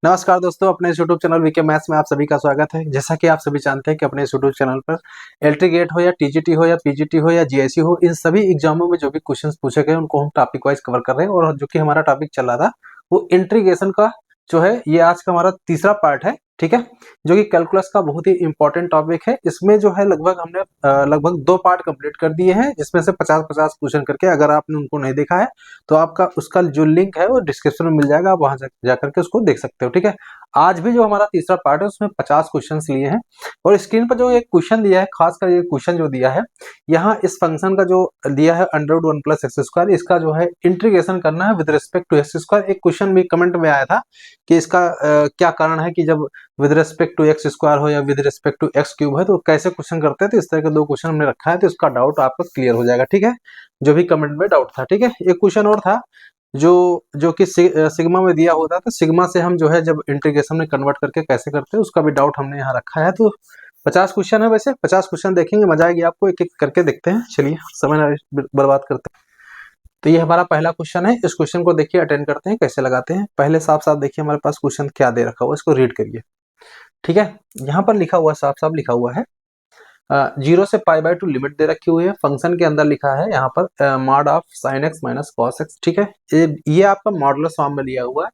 नमस्कार दोस्तों, अपने यूट्यूब चैनल वीके मैथ्स में आप सभी का स्वागत है। जैसा कि आप सभी जानते हैं कि अपने यूट्यूब चैनल पर एलटी गेट हो या टीजीटी हो या पीजीटी हो या जीआईसी हो, इन सभी एग्जामों में जो भी क्वेश्चंस पूछे गए उनको हम टॉपिक वाइज कवर कर रहे हैं। और जो कि हमारा टॉपिक चल रहा था वो इंटीग्रेशन का जो है, ये आज का हमारा तीसरा पार्ट है। ठीक है, जो कि कैलकुलस का बहुत ही इंपॉर्टेंट टॉपिक है। इसमें जो है लगभग हमने लगभग 2 पार्ट कंप्लीट कर दिए हैं, जिसमें से 50-50 क्वेश्चन करके। अगर आपने उनको नहीं देखा है तो आपका उसका जो लिंक है वो डिस्क्रिप्शन में मिल जाएगा, आप वहां जा करके उसको देख सकते हो। ठीक है, आज भी जो हमारा तीसरा पार्ट है उसमें 50 क्वेश्चंस लिए हैं। और स्क्रीन पर जो एक क्वेश्चन दिया है, खासकर ये क्वेश्चन जो दिया है यहाँ, इस फंक्शन का जो दिया है √1+x², इसका जो है इंटीग्रेशन करना है विद रिस्पेक्ट टू x²। एक क्वेश्चन भी कमेंट में आया था कि इसका क्या कारण है कि जब विद रिस्पेक्ट टू x² हो या विद रिस्पेक्ट टू x³ है तो कैसे क्वेश्चन करते हैं। तो इस तरह के 2 क्वेश्चन हमने रखा है, तो इसका डाउट आपका क्लियर हो जाएगा। ठीक है, जो भी कमेंट में डाउट था। ठीक है, एक क्वेश्चन और था जो जो कि सिग्मा में दिया होता है, तो सिग्मा से हम जो है जब इंटीग्रेशन में कन्वर्ट करके कैसे करते हैं उसका भी डाउट हमने यहाँ रखा है। तो 50 क्वेश्चन है, वैसे 50 क्वेश्चन देखेंगे, मजा आएगी आपको। एक एक करके देखते हैं, चलिए समय ना बर्बाद करते हैं। तो ये हमारा पहला क्वेश्चन है, इस क्वेश्चन को देखिए, अटेंड करते हैं कैसे लगाते हैं। पहले साफ साफ देखिए हमारे पास क्वेश्चन क्या दे रखा हुआ है, इसको रीड करिए। ठीक है, यहाँ पर लिखा हुआ, साफ साफ लिखा हुआ है 0 से π/2 लिमिट दे रखी हुई है। फंक्शन के अंदर लिखा है यहाँ पर mod of sin x minus cos x। ठीक है, ये आपका मॉडुलस फॉर्म में लिया हुआ है।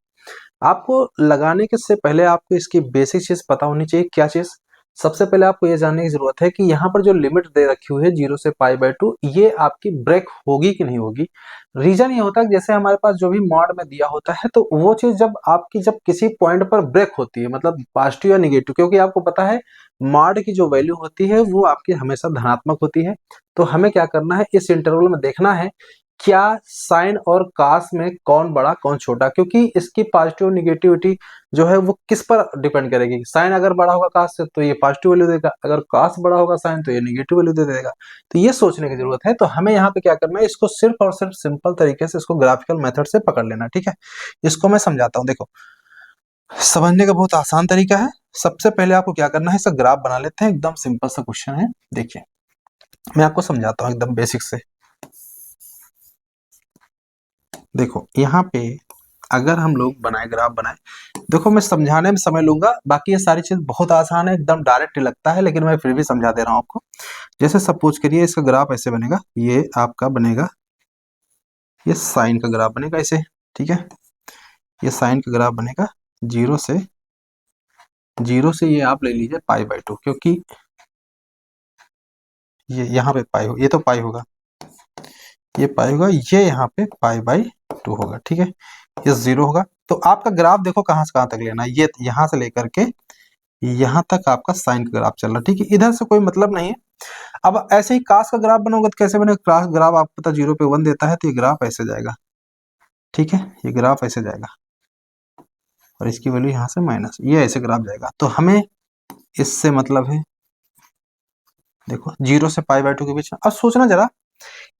आपको लगाने के से पहले आपको इसकी बेसिक चीज पता होनी चाहिए। क्या चीज? सबसे पहले आपको ये जानने की जरूरत है कि यहाँ पर जो लिमिट दे रखी हुई है 0 से π/2, ये आपकी ब्रेक होगी कि नहीं होगी। रीजन ये होता है कि जैसे हमारे पास जो भी मॉड में दिया होता है, तो वो चीज जब किसी पॉइंट पर ब्रेक होती है, मतलब पॉजिटिव या निगेटिव, क्योंकि आपको पता है मॉड की जो वैल्यू होती है वो आपकी हमेशा धनात्मक होती है। तो हमें क्या करना है, इस इंटरवल में देखना है क्या साइन और कास में कौन बड़ा कौन छोटा, क्योंकि इसकी पॉजिटिव निगेटिविटी जो है वो किस पर डिपेंड करेगी। साइन अगर बड़ा होगा कास से तो ये पॉजिटिव वैल्यू देगा, अगर कास बड़ा होगा साइन तो ये निगेटिव वैल्यू दे देगा। तो ये सोचने की जरूरत है। तो हमें यहाँ पे क्या करना है, इसको सिर्फ और सिर्फ सिंपल तरीके से इसको ग्राफिकल मेथड से पकड़ लेना। ठीक है, इसको मैं समझाता हूँ। देखो, समझने का बहुत आसान तरीका है। सबसे पहले आपको क्या करना है, इसका ग्राफ बना लेते हैं। एकदम सिंपल सा क्वेश्चन है, देखिए मैं आपको समझाता हूँ एकदम बेसिक से। देखो यहाँ पे अगर हम लोग बनाए, ग्राफ बनाए, देखो मैं समझाने में समय लूंगा, बाकी ये सारी चीज बहुत आसान है, एकदम डायरेक्ट लगता है, लेकिन मैं फिर भी समझा दे रहा हूँ आपको। जैसे सपोज करिए इसका ग्राफ ऐसे बनेगा, ये आपका बनेगा, ये साइन का ग्राफ बनेगा ऐसे। ठीक है, ये साइन का ग्राफ बनेगा 0 से ये आप ले लीजिए π/2, क्योंकि ये यहाँ पे पाई हो, ये तो पाई होगा, ये पाई होगा, ये यहाँ पे π/2 होगा। ठीक है, ये 0 होगा। तो आपका ग्राफ देखो कहाँ से कहाँ तक लेना है, ये यहाँ से लेकर के यहाँ तक आपका साइन का ग्राफ चल रहा है। ठीक है, इधर से कोई मतलब नहीं है। अब ऐसे ही कास का ग्राफ बनोगे तो कैसे बनेगा, कास ग्राफ आपको पता 0 पे 1 देता है, तो ये ग्राफ ऐसे जाएगा। ठीक है, ये ग्राफ ऐसे जाएगा और इसकी वैल्यू यहाँ से माइनस, ये ऐसे ग्राफ जाएगा। तो हमें इससे मतलब है, देखो 0 से π/2 के बीच में। अब सोचना जरा,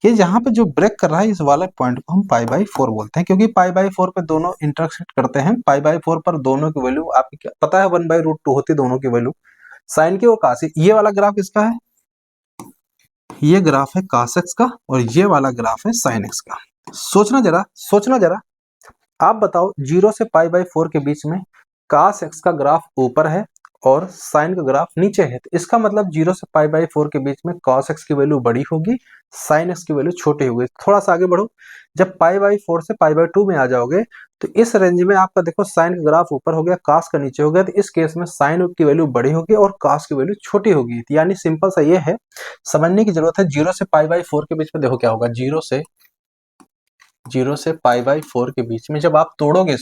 ये यहाँ पे जो ब्रेक कर रहा है इस वाले पॉइंट को हम π/4 बोलते हैं, क्योंकि π/4 पे दोनों इंटरसेक्ट करते हैं। π/4 पर दोनों की वैल्यू आपकी क्या पता है, 1/√2 होती है दोनों की वैल्यू, साइन की और कास की। ये वाला ग्राफ किसका है, ये ग्राफ है cos x का, और ये वाला ग्राफ है sin x का। सोचना जरा, आप बताओ 0 से π/4 के बीच में cos x का ग्राफ ऊपर है और साइन का ग्राफ नीचे है, तो इसका मतलब 0 से π/4 के बीच में cos x की वैल्यू बड़ी होगी, sin x की वैल्यू छोटी होगी। थोड़ा सा आगे बढ़ो, जब π/4 से π/2 में आ जाओगे तो इस रेंज में आपका देखो साइन का ग्राफ ऊपर हो गया, cos का नीचे हो गया, तो इस केस में साइन की वैल्यू बड़ी होगी और cos की वैल्यू छोटी होगी। यानी सिंपल सा ये है, समझने की जरूरत है। 0 से π/4 के बीच में देखो क्या होगा, 0 से π/4 के बीच में जब आप तोड़ोगे,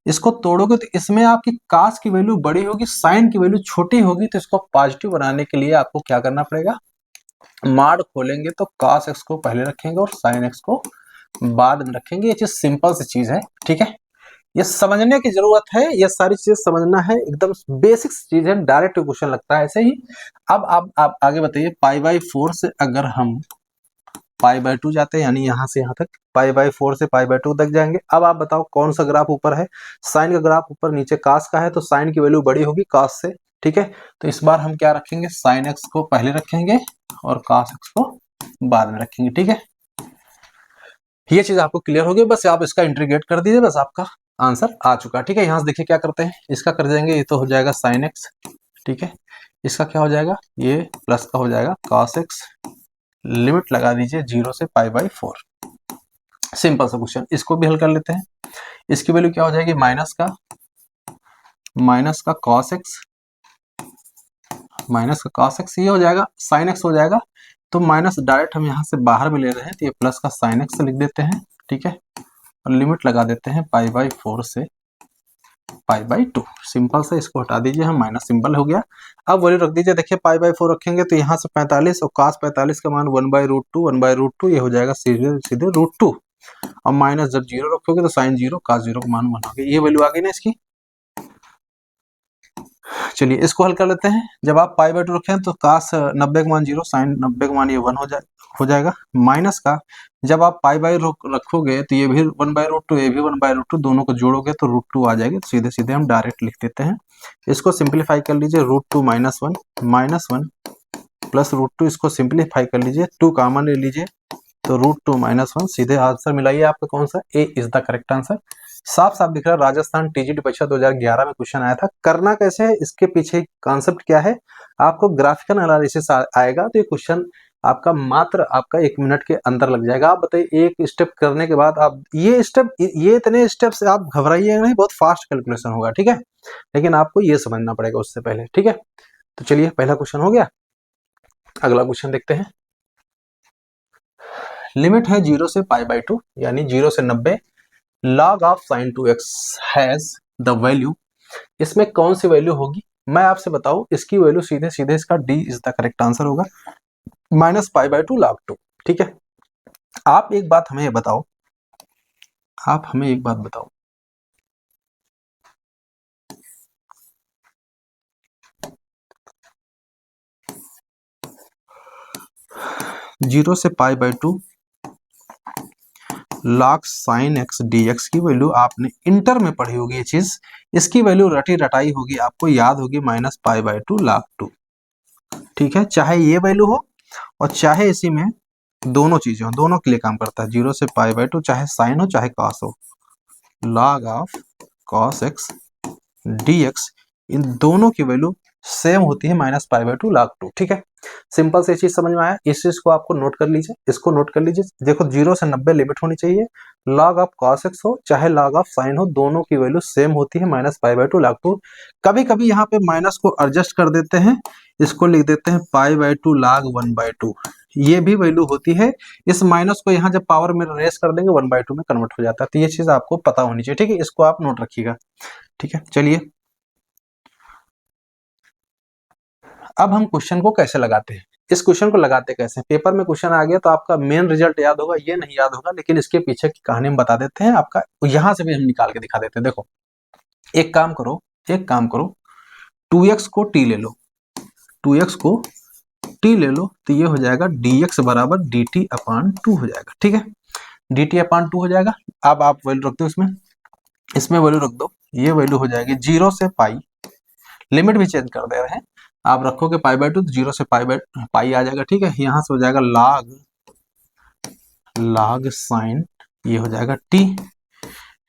इसको तोड़ोगे तो इसमें आपकी कास की वैल्यू बड़ी होगी, साइन की वैल्यू छोटी होगी। तो इसको पॉजिटिव बनाने के लिए आपको क्या करना पड़ेगा, मॉड खोलेंगे तो cos x को पहले रखेंगे और sin x को बाद में रखेंगे। ये चीज सिंपल सी चीज है। ठीक है, ये समझने की जरूरत है, ये सारी चीज समझना है, एकदम बेसिक चीज है, डायरेक्ट क्वेश्चन लगता है ऐसे ही। अब आप आगे बताइए, π/4 से अगर हम π/2 जाते हैं, यानी यहाँ से यहाँ तक, π/4 से π/2 तक जाएंगे। अब आप बताओ कौन सा ग्राफ ऊपर है, साइन का ग्राफ ऊपर, नीचे कास का है, तो साइन की वैल्यू बड़ी होगी कास से। ठीक है, तो इस बार हम क्या रखेंगे, sin x को पहले रखेंगे और cos x को बाद में रखेंगे। ठीक है, ये चीज आपको क्लियर होगी, बस आप इसका इंटीग्रेट कर दीजिए, बस आपका आंसर आ चुका। ठीक है, यहाँ से देखिए क्या करते हैं, इसका कर देंगे, ये तो हो जाएगा साइन एक्स। ठीक है, इसका क्या हो जाएगा, ये प्लस का हो जाएगा कॉस एक्स। लिमिट लगा दीजिए 0 से π/4। सिंपल सा क्वेश्चन, इसको भी हल कर लेते हैं। इसकी वैल्यू क्या हो जाएगी, माइनस का कॉस एक्स, ये हो जाएगा साइन एक्स हो जाएगा। तो माइनस डायरेक्ट हम यहाँ से बाहर में ले रहे हैं, तो ये प्लस का साइन एक्स लिख देते हैं। ठीक है, और लिमिट लगा देते हैं π/4 से π/2। सिंपल से इसको हटा दीजिए, हम माइनस सिंबल हो गया। अब वैल्यू रख दीजिए, देखिए π/4 रखेंगे तो यहाँ से 45 और cos 45 का मान 1/√2 ये हो जाएगा सीधे सीधे √2। और माइनस जब 0 रखोगे तो साइन 0 cos 0 का मान 1 हो गया। ये वैल्यू आ गई ना इसकी। चलिए इसको हल कर लेते हैं। जब आप π/2 रखें तो cos 90 का मान 0, साइन 90 का मान ये 1 हो जाएगा। माइनस का जब आप रखोगे तो ये भी 1/√2, ये भी 1/√2, दोनों को जोड़ोगे तो √2 आ जाएगी। तो सीधे सीधे हम डायरेक्ट लिख देते हैं। इसको सिंप्लीफाई कर लीजिए, √2 -1 प्लस √2, इसको सिंप्लीफाई कर लीजिए, 2 कॉमन ले लीजिए तो √2 -1। सीधे आंसर मिलाइए, आपका कौन सा, ए इज द करेक्ट आंसर। साफ साफ दिख रहा है, राजस्थान टीजीटी परीक्षा 2011 में क्वेश्चन आया था। करना कैसे है, इसके पीछे कॉन्सेप्ट क्या है, आपको ग्राफिकल एनालिसिस आएगा। तो ये क्वेश्चन आपका मात्र आपका 1 मिनट के अंदर लग जाएगा। आप बताइए, एक स्टेप करने के बाद आप ये इतने स्टेप से आप घबराइएगा नहीं, बहुत फास्ट कैलकुलेशन होगा। ठीक है, लेकिन आपको ये समझना पड़ेगा उससे पहले। ठीक है, तो चलिए पहला क्वेश्चन हो गया। अगला क्वेश्चन देखते हैं। लिमिट है 0 से π/2 यानी 0 से 90। log of sin 2x has the value. इसमें कौन सी वैल्यू होगी, मैं आपसे बताऊं, इसकी वैल्यू सीधे सीधे इसका D is the correct answer होगा, -π/2 log 2। ठीक है, आप एक बात हमें बताओ, 0 से π/2 log sin x dx की वैल्यू आपने इंटर में पढ़ी होगी ये चीज, इसकी वैल्यू रटी रटाई होगी, आपको याद होगी -π/2 log 2। ठीक है, चाहे ये वैल्यू हो और चाहे इसी में दोनों चीजें हो, दोनों के लिए काम करता है। 0 से π/2 चाहे साइन हो चाहे कॉस हो, log of cos x dx, इन दोनों की वैल्यू सेम होती है -π/2 log 2। ठीक है, सिंपल से चीज समझ में आया। इस चीज को आपको नोट कर लीजिए, इसको नोट कर लीजिए। देखो 0 से 90 लिमिट होनी चाहिए, log ऑफ cos x हो चाहे log ऑफ sin हो, दोनों की वैल्यू सेम होती है -π/2 log 2। कभी कभी यहाँ पे माइनस को एडजस्ट कर देते हैं, इसको लिख देते हैं π/2 log 1/2, ये भी वैल्यू होती है। इस माइनस को यहाँ जब पावर में रेस कर देंगे 1/2 में कन्वर्ट हो जाता है। तो ये चीज आपको पता होनी चाहिए। ठीक है, इसको आप नोट रखिएगा। ठीक है, चलिए अब हम क्वेश्चन को कैसे लगाते हैं। इस क्वेश्चन को लगाते कैसे, पेपर में क्वेश्चन आ गया तो आपका मेन रिजल्ट याद होगा, ये नहीं याद होगा, लेकिन इसके पीछे की कहानी हम बता देते हैं आपका, यहां से भी हम निकाल के दिखा देते हैं। देखो एक काम करो 2x को t ले लो, 2x को t ले लो, तो ये हो जाएगा dx बराबर dt/2 हो जाएगा। ठीक है, dt/2 हो जाएगा। अब आप वैल्यू रख दो, इसमें वैल्यू रख दो, ये वैल्यू हो जाएगी 0 से पाई, लिमिट भी चेंज कर दे रहे हैं, आप रखोगे π/2 तो 0 से पाई आ जाएगा। ठीक है, यहाँ से हो जाएगा log साइन, ये हो जाएगा t।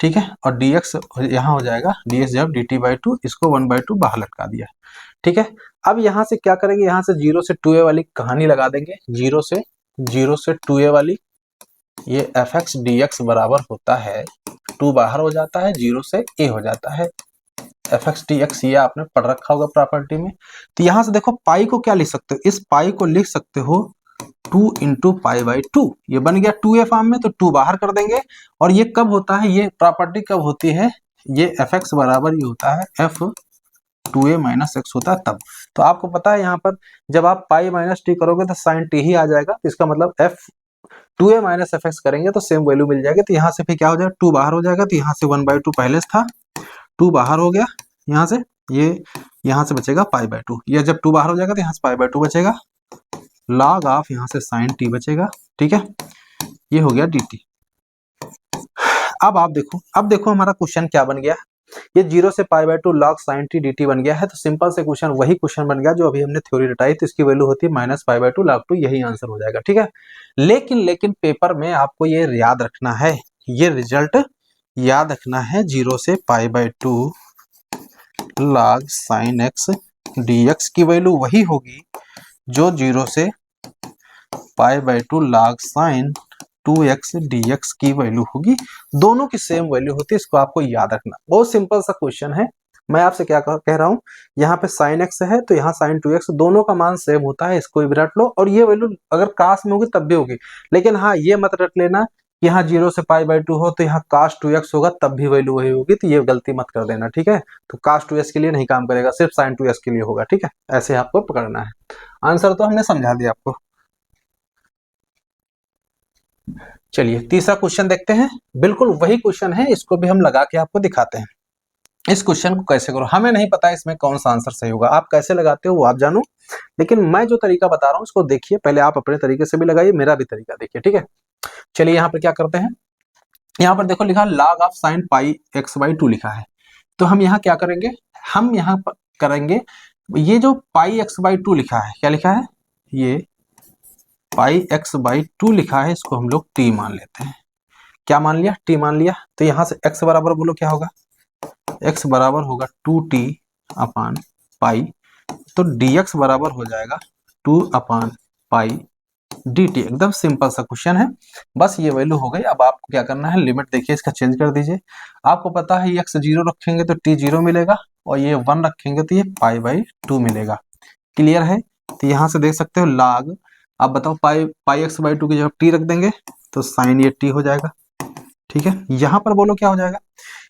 ठीक है, और dx यहाँ हो जाएगा dx जब dt/2, इसको 1/2 बाहर लटका दिया। ठीक है, अब यहाँ से क्या करेंगे, यहाँ से 0 से 2a वाली कहानी लगा देंगे, 0 से 2a वाली, ये fx dx बराबर होता है, 2 बाहर हो जाता है, 0 से a हो जाता है, fx dx, ये आपने पढ़ रखा होगा प्रॉपर्टी में। तो यहां से देखो पाई को क्या लिख सकते हो, इस पाई को लिख सकते हो 2 × π/2, ये बन गया 2a फॉर्म में, तो 2 बाहर कर देंगे। और ये कब होता है, ये प्रॉपर्टी कब होती है, ये fx बराबर ये होता है f 2a - x होता है तब। तो आपको पता है यहाँ पर जब आप पाई माइनस टी करोगे तो साइन टी ही आ जाएगा, तो इसका मतलब f 2a - fx करेंगे तो सेम वैल्यू मिल जाएगी। तो यहाँ से फिर क्या हो जाएगा, 2 बाहर हो जाएगा, तो यहाँ से 1/2 पहले था, 2 बाहर हो गया, यहाँ से ये यहाँ से बचेगा π/2, ये जब 2 बाहर हो जाएगा तो यहाँ से π/2 बचेगा, log ऑफ यहाँ से sin t बचेगा। ठीक है, ये हो गया dt। अब आप देखो, हमारा क्वेश्चन क्या बन गया, ये 0 से π/2 log sin t dt बन गया है। तो सिंपल से क्वेश्चन वही क्वेश्चन बन गया जो अभी हमने थ्योरी रटाई, तो इसकी वैल्यू होती है -π/2 log 2, यही आंसर हो जाएगा। ठीक है, लेकिन पेपर में आपको ये याद रखना है, ये रिजल्ट याद रखना है 0 से pi by 2 log sin x dx की वैल्यू वही होगी जो 0 से pi by 2 log sin 2x dx की वैल्यू होगी। दोनों की सेम वैल्यू होती है, इसको आपको याद रखना। बहुत सिंपल सा क्वेश्चन है। मैं आपसे क्या कह रहा हूँ, यहाँ पे sin x है तो यहाँ sin 2x, दोनों का मान सेम होता है, इसको भी रट लो। और ये वैल्यू अगर काश में होगी तब भी होगी, लेकिन हाँ ये मत रट लेना कि यहाँ 0 से पाई बाई 2 हो तो यहाँ cos 2x होगा तब भी वैल्यू वही होगी, तो ये गलती मत कर देना, ठीक है। तो cos 2x के लिए नहीं काम करेगा, सिर्फ sin 2x के लिए होगा, ठीक है। ऐसे आपको पकड़ना है। आंसर तो हमने समझा दिया आपको। चलिए तीसरा क्वेश्चन देखते हैं। बिल्कुल वही क्वेश्चन है, इसको भी हम लगा के आपको दिखाते हैं। इस क्वेश्चन को कैसे करो, हमें नहीं पता इसमें कौन सा आंसर सही होगा, आप कैसे लगाते हो वो आप जानो, लेकिन मैं जो तरीका बता रहा हूँ उसको देखिए पहले, आप अपने तरीके से भी लगाइए, मेरा भी तरीका देखिए, ठीक है। चलिए यहाँ पर क्या करते हैं, यहाँ पर देखो लिखा log of sine pi x by 2 लिखा है, तो हम यहाँ क्या करेंगे, हम यहाँ पर करेंगे ये जो पाई एक्स बाई 2 लिखा है, क्या लिखा है, ये पाई एक्स बाई 2 लिखा है, इसको हम लोग टी मान लेते हैं। क्या मान लिया, टी मान लिया। तो यहाँ से x बराबर बोलो क्या होगा, x बराबर होगा 2t अपान पाई, तो dx बराबर हो जाएगा 2 अपान पाई dt। एकदम सिंपल सा क्वेश्चन है, बस ये वैल्यू हो गई। अब आपको क्या करना है, लिमिट देखिए इसका चेंज कर दीजिए। आपको पता है x 0 रखेंगे तो t 0 मिलेगा, और ये 1 रखेंगे तो ये पाई बाई 2 मिलेगा। क्लियर है। तो यहाँ से देख सकते हो log, आप बताओ पाई एक्स बाई 2 की जगह t रख देंगे तो साइन ये t हो जाएगा, ठीक है। यहाँ पर बोलो क्या हो जाएगा,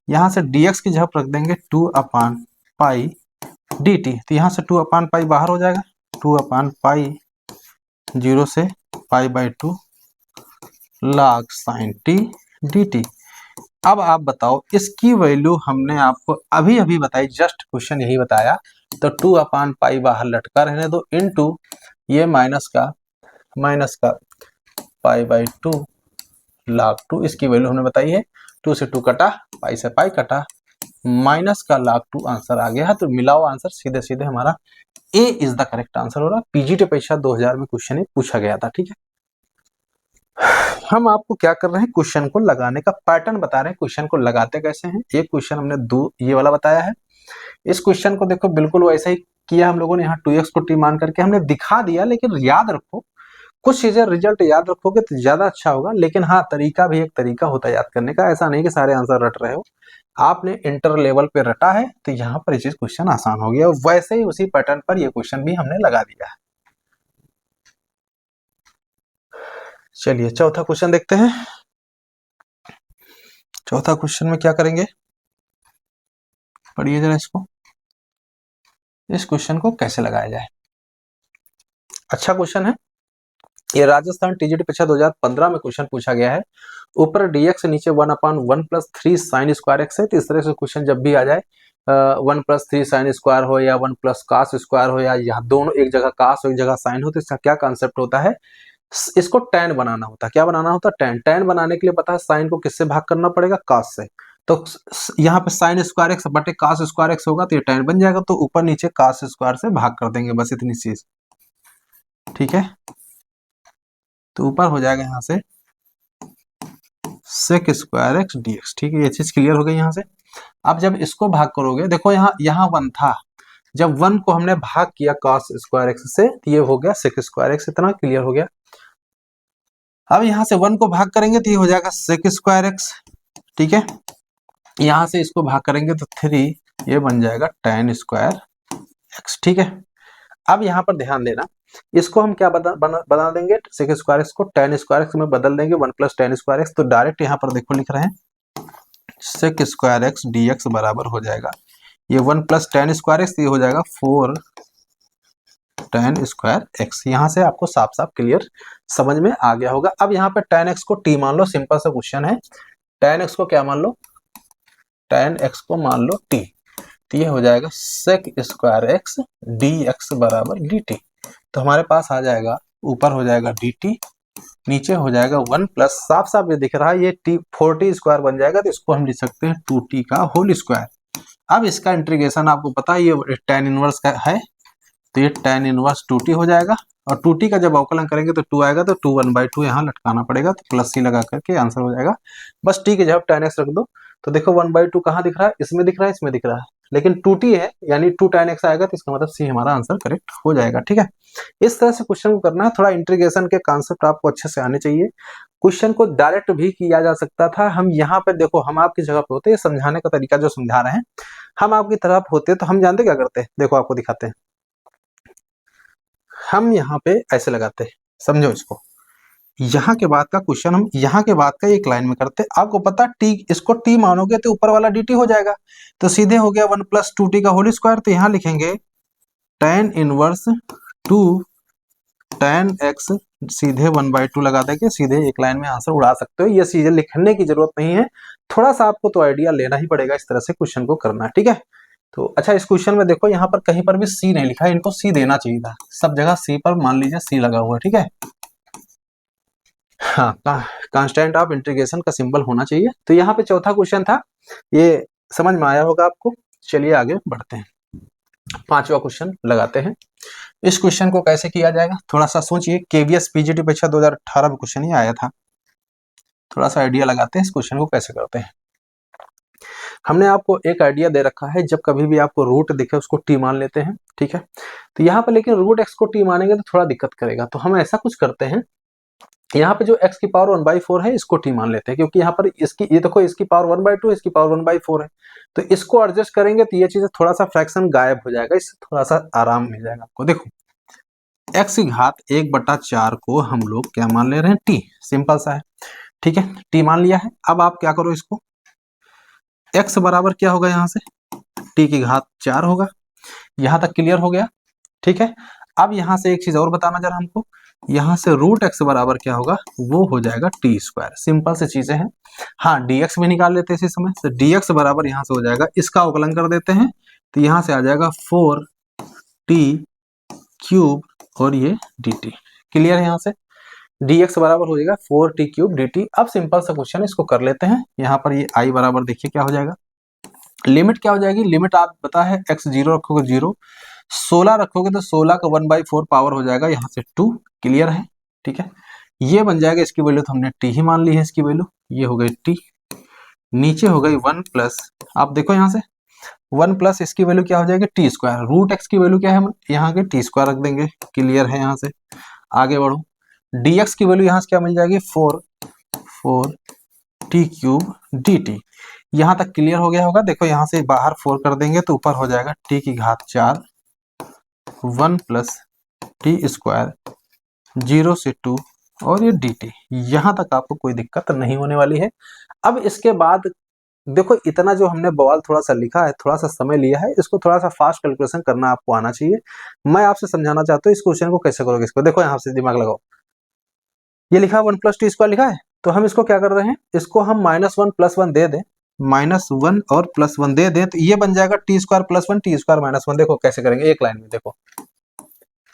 यहाँ से dx की जगह रख देंगे 2 अपान पाई dt, तो यहाँ से 2 अपान पाई बाहर हो जाएगा, 2 अपान पाई 0 से pi by 2 log sine t dt। अब आप बताओ इसकी वैल्यू हमने आपको अभी अभी बताई, जस्ट क्वेश्चन यही बताया, तो 2 अपान पाई बाहर लटका रहने दो, इनटू ये माइनस का पाई बाई 2 log 2, इसकी वैल्यू हमने बताई है, 2 से 2 कटा, पाई से पाई कटा, माइनस का log 2 आंसर आ गया है। तो मिलाओ आंसर, सीधे सीधे हमारा ए इज द करेक्ट आंसर हो रहा। पीजीटी परीक्षा 2000 में क्वेश्चन पूछा गया था, ठीक है। हम आपको क्या कर रहे हैं, क्वेश्चन को लगाने का पैटर्न बता रहे हैं, क्वेश्चन को लगाते कैसे हैं। एक क्वेश्चन हमने ये वाला बताया है, इस क्वेश्चन को देखो बिल्कुल वैसा ही किया हम लोगों ने, यहाँ 2x को t मान करके हमने दिखा दिया, लेकिन याद रखो कुछ चीजें, रिजल्ट याद रखोगे तो ज्यादा अच्छा होगा। लेकिन हाँ तरीका भी एक तरीका होता है याद करने का, ऐसा नहीं कि सारे आंसर रट रहे हो। आपने इंटर लेवल पे रटा है तो यहाँ पर ये चीज क्वेश्चन आसान हो गया, वैसे ही उसी पैटर्न पर ये क्वेश्चन भी हमने लगा दिया है। चलिए चौथा क्वेश्चन देखते हैं। चौथा क्वेश्चन में क्या करेंगे, पढ़िए जरा इसको, इस क्वेश्चन को कैसे लगाया जाए। अच्छा क्वेश्चन है ये, राजस्थान टीजीटी परीक्षा 2015 में क्वेश्चन पूछा गया है। ऊपर dx नीचे 1 अपान 1 प्लस 3 साइन स्क्वायर एक्स है। तो इस तरह से क्वेश्चन जब भी आ जाए, 1 प्लस 3 साइन स्क्वायर हो या 1 प्लस कास स्क्वायर हो, या यहाँ दोनों एक जगह कास हो एक जगह साइन हो, तो इसका क्या कॉन्सेप्ट होता है, इसको टैन बनाना होता है। क्या बनाना होता है, टैन। टैन बनाने के लिए पता है साइन को किससे भाग करना पड़ेगा, कास से। तो यहाँ पे साइन स्क्वायर एक्स बटे कास स्क्वायर एक्स होगा तो ये टैन बन जाएगा, तो ऊपर नीचे कास स्क्वायर से भाग कर देंगे, बस इतनी चीज, ठीक है। तो ऊपर हो जाएगा यहाँ से सेक स्क्वायर एक्स डीएक्स, ठीक है। ये चीज क्लियर हो गई यहाँ से। अब जब इसको भाग करोगे, देखो यहाँ 1 था, जब 1 को हमने भाग किया cos स्क्वायर एक्स से, तो ये हो गया सेक स्क्वायर एक्स, इतना क्लियर हो गया। अब यहाँ से 1 को भाग करेंगे तो ये हो जाएगा सेक स्क्वायर एक्स, ठीक है। यहाँ से इसको भाग करेंगे तो 3, ये बन जाएगा tan स्क्वायर एक्स, ठीक है। अब यहाँ पर ध्यान देना, इसको हम क्या बना देंगे, सेक स्क्वायर एक्स को tan स्क्वायर एक्स में बदल देंगे, 1 प्लस tan स्क्वायर एक्स। तो डायरेक्ट यहाँ पर देखो लिख रहे हैं सेक स्क्वायर एक्स डीएक्स बराबर हो जाएगा ये 1 प्लस tan स्क्वायर एक्स, ये हो जाएगा 4 tan स्क्वायर एक्स। यहाँ से आपको साफ साफ क्लियर समझ में आ गया होगा। अब यहाँ पे tan x को t मान लो, सिंपल सा क्वेश्चन है। tan x को क्या मान लो, tan x को मान लो t, तो ये हो जाएगा sec square X D X बराबर डी टी। तो हमारे पास आ जाएगा, ऊपर हो जाएगा डी टी, नीचे हो जाएगा 1 प्लस, साफ साफ ये दिख रहा है ये टी 4t स्क्वायर बन जाएगा, तो इसको हम लिख सकते हैं 2t का होल स्क्वायर। अब इसका इंटीग्रेशन आपको पता है ये tan इनवर्स का है, तो ये tan इनवर्स 2t हो जाएगा, और 2t का जब अवकलन करेंगे तो 2 आएगा, तो 2 1/2 यहाँ लटकाना पड़ेगा, तो प्लस सी लगा करके आंसर हो जाएगा। बस t की जगह tan x रख दो, तो देखो 1/2 कहाँ दिख रहा है, इसमें दिख रहा है, इसमें दिख रहा है, लेकिन 2t है यानी 2 tan x आएगा, तो इसका मतलब सी हमारा आंसर करेक्ट हो जाएगा। ठीक है, इस तरह से क्वेश्चन को करना है। थोड़ा इंटीग्रेशन के कॉन्सेप्ट आपको अच्छे से आने चाहिए। क्वेश्चन को डायरेक्ट भी किया जा सकता था। हम यहाँ पर देखो, हम आपकी जगह पे होते, समझाने का तरीका जो समझा रहे हैं, हम आपकी तरफ होते तो हम जानते क्या करते हैं, देखो आपको दिखाते हैं। हम यहाँ पे ऐसे लगाते हैं, समझो इसको, यहाँ के बाद का क्वेश्चन हम यहाँ के बाद का एक लाइन में करते। आपको पता टी, इसको टी मानोगे तो ऊपर वाला dt हो जाएगा, तो सीधे हो गया 1 + 2t का होल स्क्वायर। तो यहाँ लिखेंगे tan इनवर्स 2 tan x, सीधे 1/2 लगा देंगे, सीधे एक लाइन में आंसर उड़ा सकते हो। ये चीजें लिखने की जरूरत नहीं है, थोड़ा सा आपको तो आइडिया लेना ही पड़ेगा इस तरह से क्वेश्चन को करना है। ठीक है, तो अच्छा, इस क्वेश्चन में देखो यहाँ पर कहीं पर भी सी नहीं लिखा है, इनको सी देना चाहिए था, सब जगह सी पर मान लीजिए सी लगा हुआ है। ठीक है, हाँ, कांस्टेंट ऑफ इंटीग्रेशन का सिंबल होना चाहिए। तो यहाँ पे चौथा क्वेश्चन था, ये समझ में आया होगा आपको। चलिए आगे बढ़ते हैं, पांचवा क्वेश्चन लगाते हैं। इस क्वेश्चन को कैसे किया जाएगा, थोड़ा सा सोचिए। केवीएस पीजीटी परीक्षा 2018 में क्वेश्चन ही आया था, थोड़ा सा आइडिया लगाते हैं इस क्वेश्चन को कैसे करते हैं। हमने आपको एक आइडिया दे रखा है, जब कभी भी आपको रूट दिखे उसको टी मान लेते हैं। ठीक है, तो यहाँ पर लेकिन रूट एक्स को टी मानेंगे तो थोड़ा दिक्कत करेगा, तो हम ऐसा कुछ करते हैं, यहाँ पे जो x की पावर 1/4 है इसको t मान लेते हैं, क्योंकि यहाँ पर इसकी, ये देखो, इसकी पावर 1/2, इसकी पावर 1/4 है, तो इसको एडजस्ट करेंगे तो ये चीजें थोड़ा सा फ्रैक्शन गायब हो जाएगा, इससे थोड़ा सा आराम मिल जाएगा आपको। देखो x की घात 1/4 को हम लोग क्या मान ले रहे हैं, t, सिंपल सा है। ठीक है, t मान लिया है। अब आप क्या करो, इसको x बराबर क्या होगा, यहाँ से t की घात 4 होगा। यहाँ तक क्लियर हो गया। ठीक है, अब यहाँ से एक चीज और बताना जरा हमको, यहाँ से रूट एक्स बराबर क्या होगा, वो हो जाएगा टी स्क्वायर। सिंपल से चीजें हैं। हाँ, dx भी निकाल लेते हैं इसी समय, तो dx बराबर यहाँ से हो जाएगा, इसका अवकलन कर देते हैं, तो यहाँ से आ जाएगा 4t³ और ये dt। क्लियर है, यहाँ से dx बराबर हो जाएगा 4t³ dt। अब सिंपल सा क्वेश्चन इसको कर लेते हैं। यहाँ पर ये i बराबर देखिए क्या हो जाएगा, लिमिट क्या हो जाएगी, लिमिट आप पता है x 0 रखोगे 0, 16 रखोगे तो 16 का 1/4 पावर हो जाएगा, यहाँ से 2। क्लियर है, ठीक है, ये बन जाएगा, इसकी वैल्यू तो हमने t ही मान ली है, इसकी वैल्यू ये हो गई t, नीचे हो गई 1 प्लस, आप देखो यहाँ से 1 प्लस इसकी वैल्यू क्या हो जाएगी, टी स्क्वायर। रूट एक्स की वैल्यू क्या है, हम यहाँ के टी स्क्वायर रख देंगे। क्लियर है, यहाँ से आगे बढ़ो, dx की वैल्यू यहाँ से क्या मिल जाएगी, 4t³ dt। यहाँ तक क्लियर हो गया होगा। देखो यहाँ से बाहर 4 कर देंगे तो ऊपर हो जाएगा t की घात 4 1 प्लस टी स्क्वायर 0 से 2 और ये dt। यहाँ तक आपको कोई दिक्कत नहीं होने वाली है। अब इसके बाद देखो, इतना जो हमने बवाल थोड़ा सा लिखा है, थोड़ा सा समय लिया है, इसको थोड़ा सा फास्ट कैलकुलेशन करना आपको आना चाहिए। मैं आपसे समझाना चाहता हूँ इस क्वेश्चन को कैसे करोगे। इसको देखो, यहाँ से दिमाग लगाओ, ये लिखा 1 + t² लिखा है, तो हम इसको क्या कर रहे हैं, इसको हम -1 + 1 दे दें, -1 और +1 दे दें, तो ये बन जाएगा t² + 1 t² -1। देखो कैसे करेंगे, एक लाइन में देखो,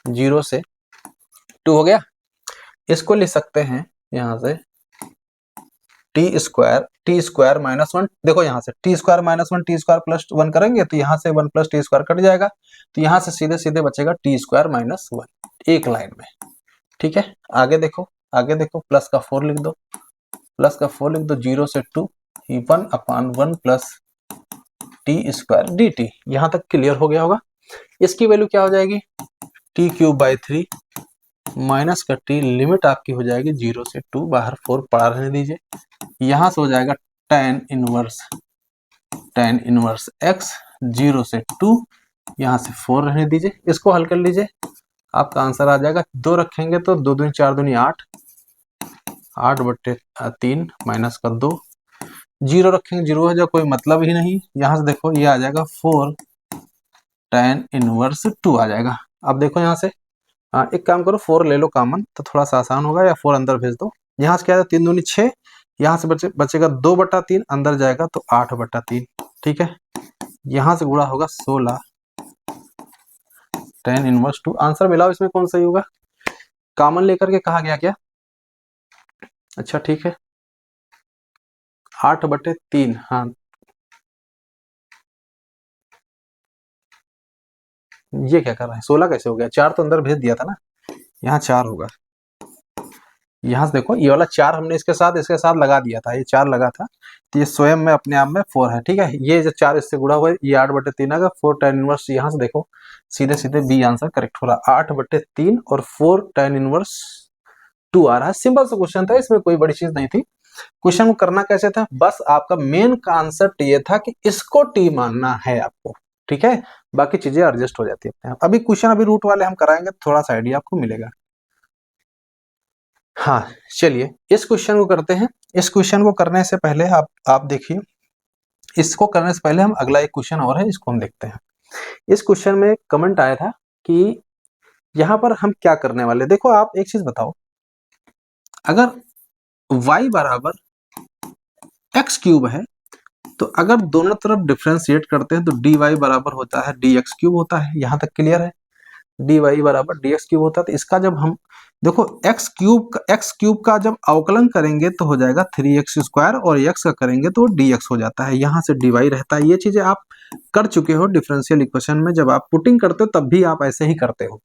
0 से 2 हो गया। इसको लिख सकते हैं यहाँ से t² -1, देखो यहाँ से t² -1 t² + 1 करेंगे तो यहाँ से 1 + t² कट जाएगा, तो यहाँ से सीधे सीधे बचेगा t² -1, एक लाइन में। ठीक है, आगे देखो, आगे देखो, प्लस का 4 लिख दो, प्लस का 4 लिख दो, 0 से 2 1/1 प्लस t² dt। यहाँ तक क्लियर हो गया होगा। इसकी वैल्यू क्या हो जाएगी, t³/3 माइनस का t, लिमिट आपकी हो जाएगी 0 से 2, बाहर 4 पड़ा रहने दीजिए, यहाँ से हो जाएगा tan इनवर्स x 0 से 2, यहाँ से 4 रहने दीजिए, इसको हल कर लीजिए, आपका आंसर आ जाएगा। 2 रखेंगे तो 2 दूनी 4 दूनी 8, 8/3 माइनस का 2, 0 रखेंगे 0 है जो कोई मतलब ही नहीं। यहाँ से देखो ये आ जाएगा 4 tan इनवर्स 2 आ जाएगा। अब देखो यहाँ से एक काम करो, 4 ले लो कॉमन तो थोड़ा सा आसान होगा, या 4 अंदर भेज दो। यहाँ से क्या है, 3 दूनी 6, यहाँ से बचेगा 2/3, अंदर जाएगा तो 8/3। ठीक है, यहाँ से गुणा होगा 16 tan इनवर्स 2। आंसर मिलाओ, इसमें कौन सही होगा, कॉमन लेकर के कहा गया क्या, अच्छा ठीक है, 8/3, हाँ ये क्या कर रहा है, 16 कैसे हो गया, 4 तो अंदर भेज दिया था ना, यहाँ 4 होगा, यहाँ से देखो ये वाला 4 हमने इसके साथ लगा दिया था, ये 4 लगा था, तो ये स्वयं में अपने आप में 4 है, ठीक है। ये जो 4 इससे गुणा हुआ है, ये 8/3 आएगा, 4 tan इनवर्स, यहाँ से देखो सीधे सीधे बी आंसर करेक्ट हो रहा, 8/3 और 4 tan इनवर्स 2 आ रहा है। सिंपल सा क्वेश्चन था, इसमें कोई बड़ी चीज नहीं थी। क्वेश्चन को करना कैसे था, बस आपका मेन कॉन्सेप्ट ये था कि इसको टी मानना है आपको, ठीक है, बाकी चीजें एडजस्ट हो जाती है। अभी क्वेश्चन अभी रूट वाले हम कराएंगे, थोड़ा सा आइडिया आपको मिलेगा। हाँ चलिए इस क्वेश्चन को करते हैं। इस क्वेश्चन को करने से पहले आप देखिए, इसको करने से पहले हम अगला एक क्वेश्चन और है, इसको हम देखते हैं। इस क्वेश्चन में कमेंट आया था कि यहाँ पर हम क्या करने वाले, देखो आप एक चीज बताओ, अगर y बराबर एक्स क्यूब है, तो अगर दोनों तरफ डिफ्रेंशिएट करते हैं तो dy बराबर होता है dx क्यूब होता है, यहाँ तक क्लियर है। dy बराबर dx क्यूब होता है, तो इसका जब हम देखो x क्यूब का जब अवकलन करेंगे तो हो जाएगा 3x² और x का करेंगे तो dx हो जाता है, यहाँ से dy रहता है। ये चीजें आप कर चुके हो डिफरेंशियल इक्वेशन में, जब आप पुटिंग करते हो तब भी आप ऐसे ही करते हो,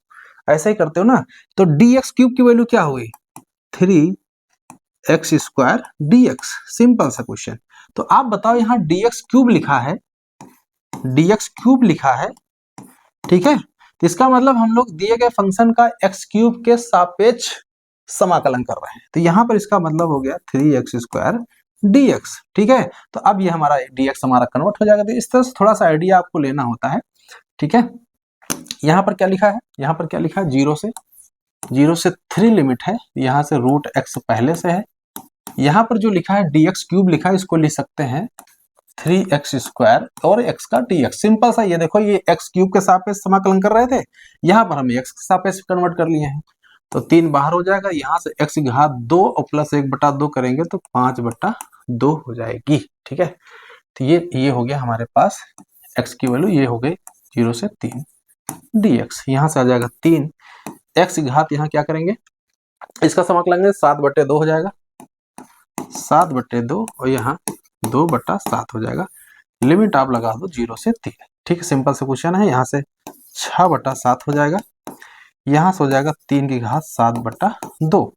ऐसे ही करते हो ना। तो dx क्यूब की वैल्यू क्या हुई, 3x² dx, सिंपल सा क्वेश्चन। तो आप बताओ यहाँ dx क्यूब लिखा है, dx क्यूब लिखा है, ठीक है, तो इसका मतलब हम लोग दिए गए फंक्शन का x क्यूब के सापेक्ष समाकलन कर रहे हैं, तो यहाँ पर इसका मतलब हो गया 3x² dx, ठीक है। तो अब ये हमारा dx हमारा कन्वर्ट हो जाएगा, तो इस तरह से थोड़ा सा आइडिया आपको लेना होता है, ठीक है। यहाँ पर क्या लिखा है, यहाँ पर क्या लिखा है, 0 से 3 लिमिट है, यहाँ से √x पहले से है। यहाँ पर जो लिखा है dx क्यूब लिखा है, इसको लिख सकते हैं 3x² और x का dx, सिंपल सा। ये देखो ये x क्यूब के सापेक्ष समाकलन कर रहे थे, यहाँ पर हम x के सापेक्ष कन्वर्ट कर लिए हैं, तो 3 बाहर हो जाएगा, यहाँ से x की घात 2 और प्लस 1/2 करेंगे तो 5/2 हो जाएगी, ठीक है। तो ये हो गया हमारे पास x की वैल्यू, ये हो गई 0 से 3 dx, यहाँ से आ जाएगा 3, x की घात यहाँ क्या करेंगे, इसका समाकलन 7/2 हो जाएगा, 7/2 और यहाँ 2/7 हो जाएगा। लिमिट आप लगा दो 0 से 3, ठीक है, सिंपल से क्वेश्चन है। यहाँ से 6/7 हो जाएगा, यहाँ से हो जाएगा 3 की घात 7/2।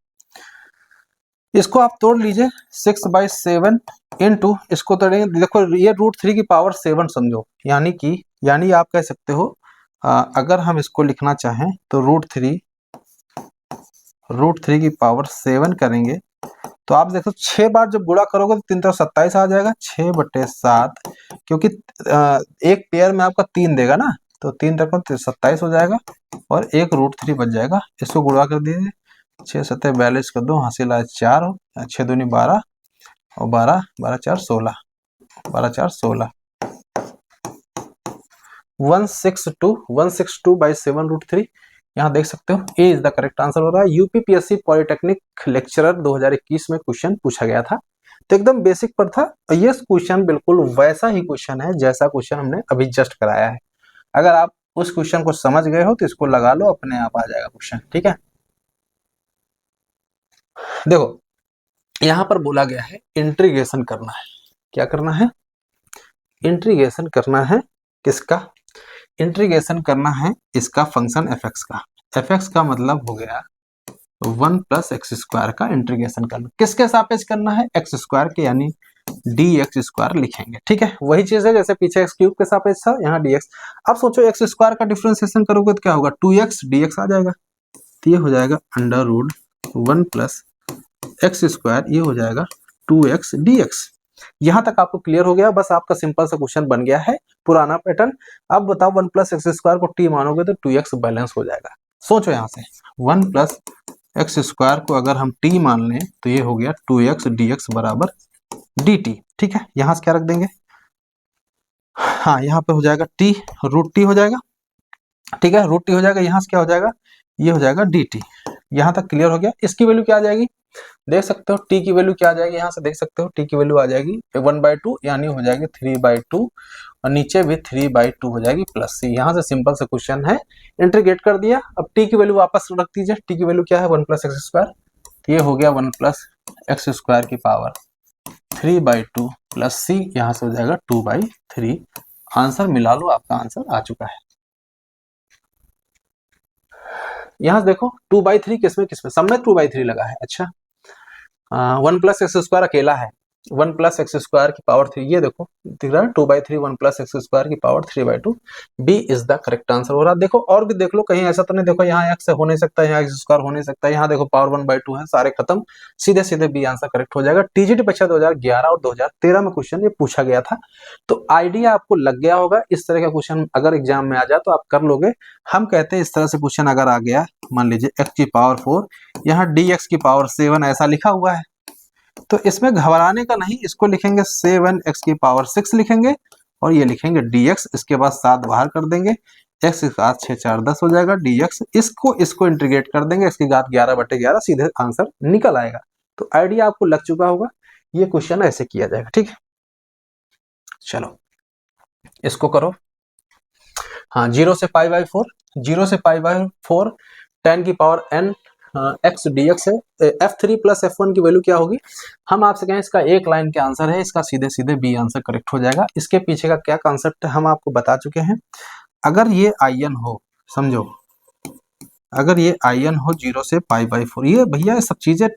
इसको आप तोड़ लीजिए, 6/7 इंटू, इसको तोड़ेंगे, देखो ये √3 की पावर 7 समझो, यानी आप कह सकते हो अगर हम इसको लिखना चाहें तो √3 की पावर 7 करेंगे, तो आप देखो 6 बार जब गुणा करोगे तो 3 तो 27 आ जाएगा, 6/7, क्योंकि एक पेयर में आपका 3 देगा ना, तो 3 तक 27 हो जाएगा और एक √3 बच जाएगा। इसको गुणा कर दीजिए, 6×7 42 कर दो, हासिल आए 4, 6 दूनी 12 और 12 12 4 16, 12 4 16, 162/7 √3, यहाँ देख सकते हो ए इज द करेक्ट आंसर हो रहा है। यूपीपीएससी पॉलिटेक्निक लेक्चरर 2021 में क्वेश्चन पूछा गया था, तो एकदम बेसिक पर था। ये क्वेश्चन बिल्कुल वैसा ही क्वेश्चन है जैसा क्वेश्चन हमने अभी जस्ट कराया है। अगर आप उस क्वेश्चन को समझ गए हो तो इसको लगा लो, अपने आप आ जाएगा क्वेश्चन, ठीक है। देखो यहाँ पर बोला गया है इंटीग्रेशन करना है, क्या करना है, इंटीग्रेशन करना है, किसका, इंटीग्रेशन करना है इसका फंक्शन fx का। fx का मतलब हो गया 1 + x² का इंटीग्रेशन करना, किसके सापेक्ष करना है, x² के, यानी dx² लिखेंगे, ठीक है। वही चीज है जैसे पीछे x³ के सापेक्ष था, यहाँ dx। अब सोचो x² का डिफरेंशिएशन करोगे तो क्या होगा, 2x dx आ जाएगा, तो ये हो जाएगा √1 + x², ये हो जाएगा 2x dx। यहां तक आपको क्लियर हो गया, बस आपका सिंपल सा क्वेश्चन बन गया है, पुराना पैटर्न। अब बताओ 1 + x² को t मानोगे तो 2x बैलेंस हो जाएगा। सोचो यहाँ से 1 + x² को अगर हम t मान लें तो ये हो गया 2x dx बराबर dt, ठीक है। यहाँ से क्या रख देंगे, हाँ यहाँ पे हो जाएगा t, √t हो जाएगा, ठीक है, √t हो जाएगा, यहाँ से क्या हो जाएगा, ये हो जाएगा dt। यहाँ तक क्लियर हो गया। इसकी वैल्यू क्या आ जाएगी, देख सकते हो t की वैल्यू क्या आ जाएगी, यहाँ से देख सकते हो t की वैल्यू आ जाएगी 1/2, यानी हो जाएगी 3/2, और नीचे भी 3/2 हो जाएगी प्लस c। यहाँ से सिंपल सा क्वेश्चन है, इंटीग्रेट कर दिया। अब t की वैल्यू वापस रख दीजिए, t की वैल्यू क्या है 1 + x², तो ये हो गया 1 + x² की पावर 3/2 प्लस c, यहाँ से हो जाएगा 2/3। आंसर मिला लो, आपका आंसर आ चुका है। यहाँ से देखो 2/3 किसमें सब में 2/3 लगा है, अच्छा वन प्लस एक्स स्क्वायर अकेला है, 1+x² की पावर 3, ये देखो दिख रहा है 2/3 1+x² की power 3/2, B is the correct answer हो रहा है। देखो और भी देख लो, कहीं ऐसा तो नहीं देखो यहाँ एक्स हो नहीं सकता, यहाँ x² हो नहीं सकता, यहाँ देखो पावर 1/2 है, सारे खत्म, सीधे सीधे बी आंसर करेक्ट हो जाएगा। टीजीटी परीक्षा 2011 और 2013 में क्वेश्चन ये पूछा गया था, तो आइडिया आपको लग गया होगा। इस तरह का क्वेश्चन अगर एग्जाम में आ जाए तो आप कर लोगे। हम कहते हैं इस तरह से क्वेश्चन अगर आ गया, मान लीजिए x की पावर 4, यहाँ dx की पावर 7 ऐसा लिखा हुआ है, तो इसमें घबराने का नहीं, इसको लिखेंगे 7x की पावर 6 लिखेंगे, और ये लिखेंगे dx, इसके बाद 7 बाहर कर देंगे, x की घात 6 4 10 हो जाएगा dx, इसको इंटीग्रेट कर देंगे, x की घात 11/11, सीधे आंसर निकल आएगा। तो आइडिया आपको लग चुका होगा, ये क्वेश्चन ऐसे किया जाएगा। ठीक है, चलो इसको करो। हाँ, 0 से π/4, 0 से π/4 10 की पावर n x dx है। f3 + f1 की वैल्यू क्या होगी, हम आपसे कहें इसका एक लाइन के आंसर है, इसका सीधे सीधे बी आंसर करेक्ट हो जाएगा। इसके पीछे का क्या कॉन्सेप्ट है हम आपको बता चुके हैं। अगर ये in हो, समझो अगर ये in हो 0 से π/4, ये भैया सब चीजें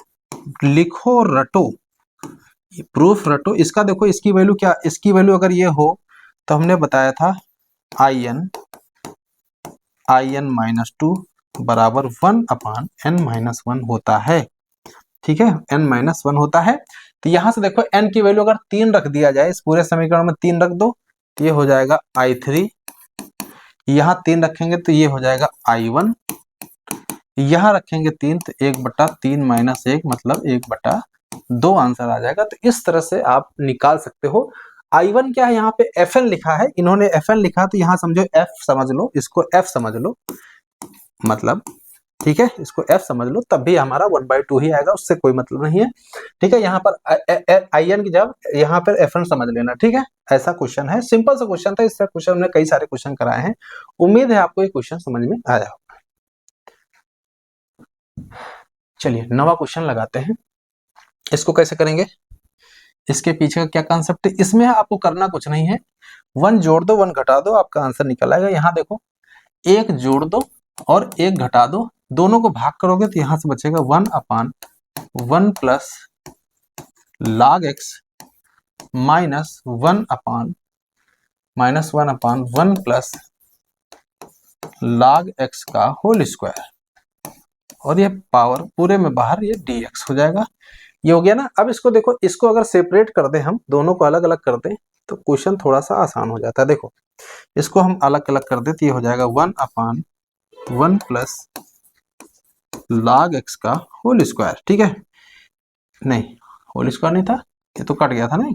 लिखो और रटो, प्रूफ रटो। इसका देखो, इसकी वैल्यू क्या, इसकी वैल्यू अगर ये हो तो हमने बताया था in-2 बराबर 1/n-1 होता है। ठीक है, n-1 होता है। तो यहां से देखो n की वैल्यू अगर 3 रख दिया जाए, इस पूरे समीकरण में 3 रख दो, तो ये हो जाएगा i3, यहां 3 रखेंगे तो ये हो जाएगा i1, यहां रखेंगे 3 तो 1/3 - 1 मतलब 1/2 आंसर आ जाएगा। तो इस तरह से आप निकाल सकते हो। i1 क्या है, यहाँ पे fn लिखा है, इन्होंने fn लिखा, तो यहाँ समझो f समझ लो, इसको f समझ लो, मतलब ठीक है, इसको f समझ लो, तब भी हमारा 1/2 ही आएगा, उससे कोई मतलब नहीं है। ठीक है, यहाँ पर in की जगह यहाँ पर fn समझ लेना। ठीक है, ऐसा क्वेश्चन है, सिंपल सा क्वेश्चन था। इस तरह क्वेश्चन हमने कई सारे क्वेश्चन कराए हैं, उम्मीद है आपको ये क्वेश्चन समझ में आया होगा। चलिए नवा क्वेश्चन लगाते हैं। इसको कैसे करेंगे, इसके पीछे का क्या कॉन्सेप्ट है, इसमें आपको करना कुछ नहीं है, 1 जोड़ दो 1 घटा दो, आपका आंसर निकल आएगा। यहाँ देखो 1 जोड़ दो और 1 घटा दो, दोनों को भाग करोगे तो यहां से बचेगा 1/1 plus log x minus 1/1 plus log x का होल स्क्वायर, और ये पावर पूरे में बाहर, ये dx हो जाएगा। ये हो गया ना। अब इसको देखो, इसको अगर सेपरेट कर दे, हम दोनों को अलग अलग कर दें तो क्वेश्चन थोड़ा सा आसान हो जाता है। देखो इसको हम अलग अलग कर दे तो ये हो जाएगा 1/1 प्लस log x का होल स्क्वायर। ठीक है, नहीं होल स्क्वायर नहीं था, ये तो कट गया था ना,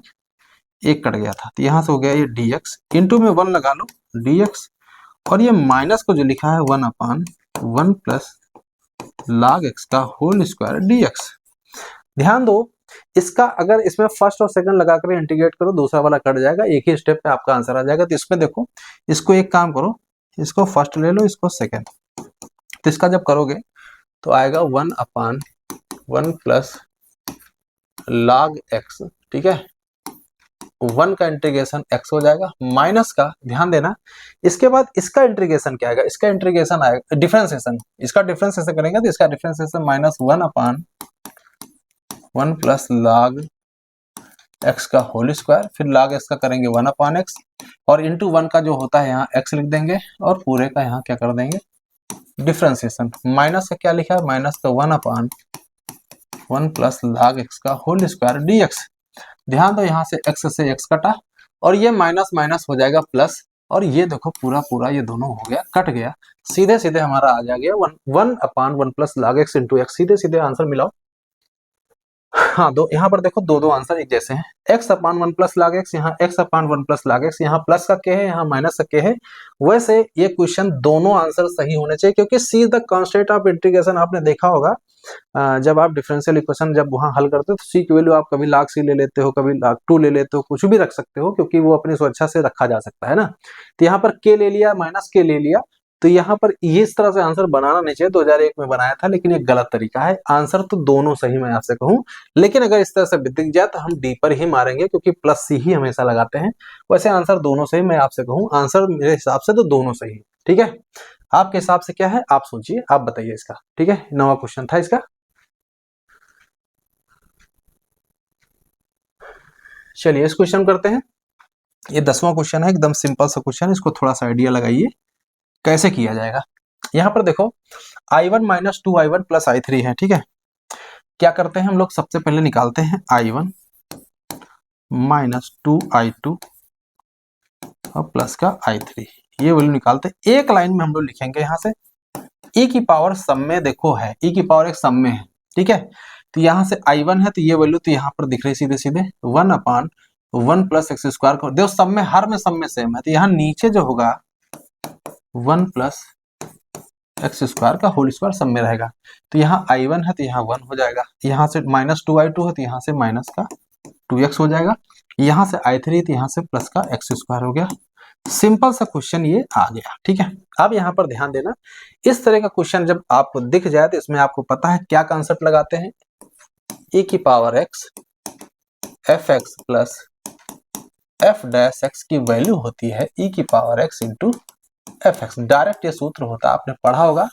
एक कट गया था, तो यहां से हो गया ये dx, इंटू में 1 लगा लो dx, और ये माइनस को जो लिखा है 1/1 प्लस log x का होल स्क्वायर dx। ध्यान दो, इसका अगर इसमें फर्स्ट और सेकंड लगाकर इंटीग्रेट करो, दूसरा वाला कट जाएगा, एक ही स्टेप पे आपका आंसर आ जाएगा। तो इसमें देखो, इसको एक काम करो, इसको फर्स्ट ले लो, इसको सेकंड, तो इसका जब करोगे तो आएगा 1/1 प्लस log x। ठीक है, 1 का इंटीग्रेशन x हो जाएगा, माइनस का ध्यान देना, इसके बाद इसका इंटीग्रेशन क्या आएगा, इसका इंटीग्रेशन आएगा डिफरेंशिएशन, इसका डिफरेंशिएशन करेंगे तो इसका डिफरेंशिएशन -1/1 प्लस log x का होल स्क्वायर, फिर log x का करेंगे 1/x, और इंटू 1 का जो होता है यहाँ x लिख देंगे, और पूरे का यहाँ क्या कर देंगे डिफरेंशिएशन। माइनस का क्या लिखा है, माइनस का 1/1 प्लस log x का होल स्क्वायर dx। ध्यान दो, यहाँ से x कटा, और ये माइनस माइनस हो जाएगा प्लस, और ये देखो पूरा पूरा ये दोनों हो गया, कट गया, सीधे सीधे हमारा आ जाएगा 1/1 plus log x into x। सीधे सीधे आंसर मिलाओ। हाँ, दो यहाँ पर देखो, दो आंसर एक जैसे हैं, x/1 प्लस log x, यहाँ x/1 प्लस log x, यहाँ प्लस का k है, यहाँ माइनस का k है। वैसे ये क्वेश्चन दोनों आंसर सही होने चाहिए, क्योंकि see the constant of integration आपने देखा होगा, जब आप डिफरेंशियल इक्वेशन जब वहां हल करते हो तो सी की वैल्यू आप कभी log c ले लेते हो, कभी log 2 ले लेते हो, कुछ भी रख सकते हो, क्योंकि वो अपनी स्वेच्छा से रखा जा सकता है ना। तो यहाँ पर k ले लिया, माइनस k ले लिया, तो यहाँ पर ये इस तरह से आंसर बनाना नहीं चाहिए। 2001 में बनाया था, लेकिन ये गलत तरीका है। आंसर तो दोनों सही मैं आपसे कहूँ, लेकिन अगर इस तरह से दिख जाए तो हम डी पर ही मारेंगे, क्योंकि प्लस सी ही हमेशा लगाते हैं। वैसे आंसर दोनों सही मैं आपसे कहूँ, आंसर मेरे हिसाब से तो दोनों सही। ठीक है, आपके हिसाब से क्या है, आप सोचिए, आप बताइए इसका। ठीक है, नवा क्वेश्चन था इसका। चलिए इस क्वेश्चन करते हैं। ये 10वां क्वेश्चन है, एकदम सिंपल सा क्वेश्चन है, इसको थोड़ा सा आइडिया लगाइए कैसे किया जाएगा। यहाँ पर देखो i1 minus 2i1 plus i3 है, ठीक है। क्या करते हैं हम लोग, सबसे पहले निकालते हैं i1 माइनस 2i2 और प्लस का i3, ये वैल्यू निकालते हैं। एक लाइन में हम लोग लिखेंगे यहाँ से e की पावर सम में देखो है, e की पावर एक सम में है, ठीक है। तो यहाँ से i1 है तो ये वैल्यू तो यहाँ पर दिख रही सीधे सीधे 1/1 प्लस एक्स स्क्वायर को देखो सम में, हर में सम में सेम है, तो यहाँ नीचे जो होगा 1 प्लस एक्स स्क्वायर का होल स्क्वायर सब में रहेगा। तो यहाँ i1 है तो यहाँ 1 हो जाएगा, यहाँ से माइनस 2i2 है तो यहाँ से माइनस का 2x हो जाएगा, यहाँ से i3 है तो यहाँ से प्लस का एक्स स्क्वायर हो गया। सिंपल सा क्वेश्चन ये आ गया, ठीक है। अब यहाँ पर ध्यान देना, इस तरह का क्वेश्चन जब आपको दिख जाए तो इसमें आपको पता है क्या कॉन्सेप्ट लगाते हैं, e की power x F x plus F dash x की वैल्यू होती है e की power x into F x. Direct ये सूत्र होता है, आपने पढ़ा होगा।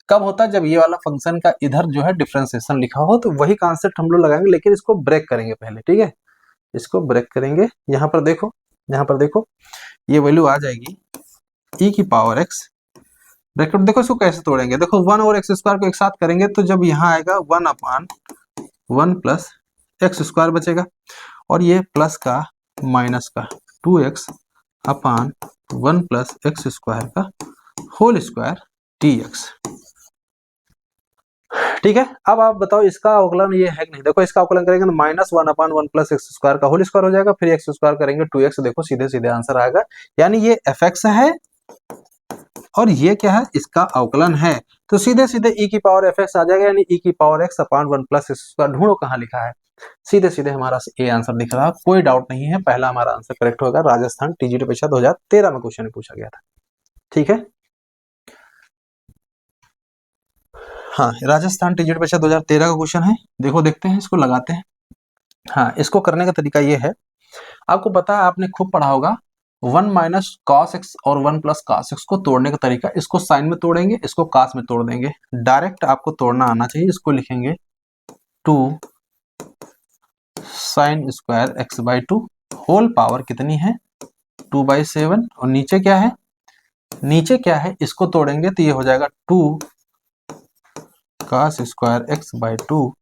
कब होता है, जब ये वाला फंक्शन का इधर जो है डिफरेंशिएशन लिखा हो, तो वही कॉन्सेप्ट हम लोग लगाएंगे, लेकिन इसको ब्रेक करेंगे पहले, ठीक है। इसको ब्रेक करेंगे। यहाँ पर देखो, यहाँ पर देखो ये वैल्यू आ जाएगी e की पावर x ब्रैकेट, देखो इसको कैसे तोड़ेंगे, देखो 1 और एक्स स्क्वायर को एक साथ करेंगे तो जब यहाँ आएगा 1/1 प्लस एक्स स्क्वायर बचेगा, और ये प्लस का माइनस का 2x/1 प्लस एक्स स्क्वायर का होल स्क्वायर dx, ठीक है। अब आप बताओ इसका अवकलन ये है कि नहीं, देखो इसका अवकलन करेंगे तो -1/1 प्लस एक्स स्क्वायर का होल स्क्वायर हो जाएगा, फिर एक्स स्क्वायर करेंगे 2x, देखो सीधे सीधे आंसर आएगा। यानी ये fx है और ये क्या है, इसका अवकलन है, तो सीधे सीधे e की पावर fx आ जाएगा, यानी e की power x/1 plus x square. ढूंढो कहाँ लिखा है, सीधे सीधे हमारा ए आंसर दिख रहा है, कोई डाउट नहीं है, पहला हमारा आंसर करेक्ट होगा। राजस्थान टीजीटी परीक्षा 2013 में क्वेश्चन पूछा गया था, ठीक है। हाँ, राजस्थान टीजीटी परीक्षा 2013 का क्वेश्चन है, देखो देखते हैं, इसको लगाते हैं। हाँ, इसको करने का तरीका ये है, आपको पता है, आपने खूब पढ़ा होगा 1 माइनस कॉस एक्स और 1 प्लस कॉस एक्स को तोड़ने का तरीका, इसको साइन में तोड़ेंगे, इसको कॉस में तोड़ देंगे। डायरेक्ट आपको तोड़ना आना चाहिए, इसको लिखेंगे 2 sine square X by 2 whole power कितनी है 2/7, और नीचे क्या है, नीचे क्या है, इसको तोड़ेंगे तो ये हो जाएगा 2 cos square X by 2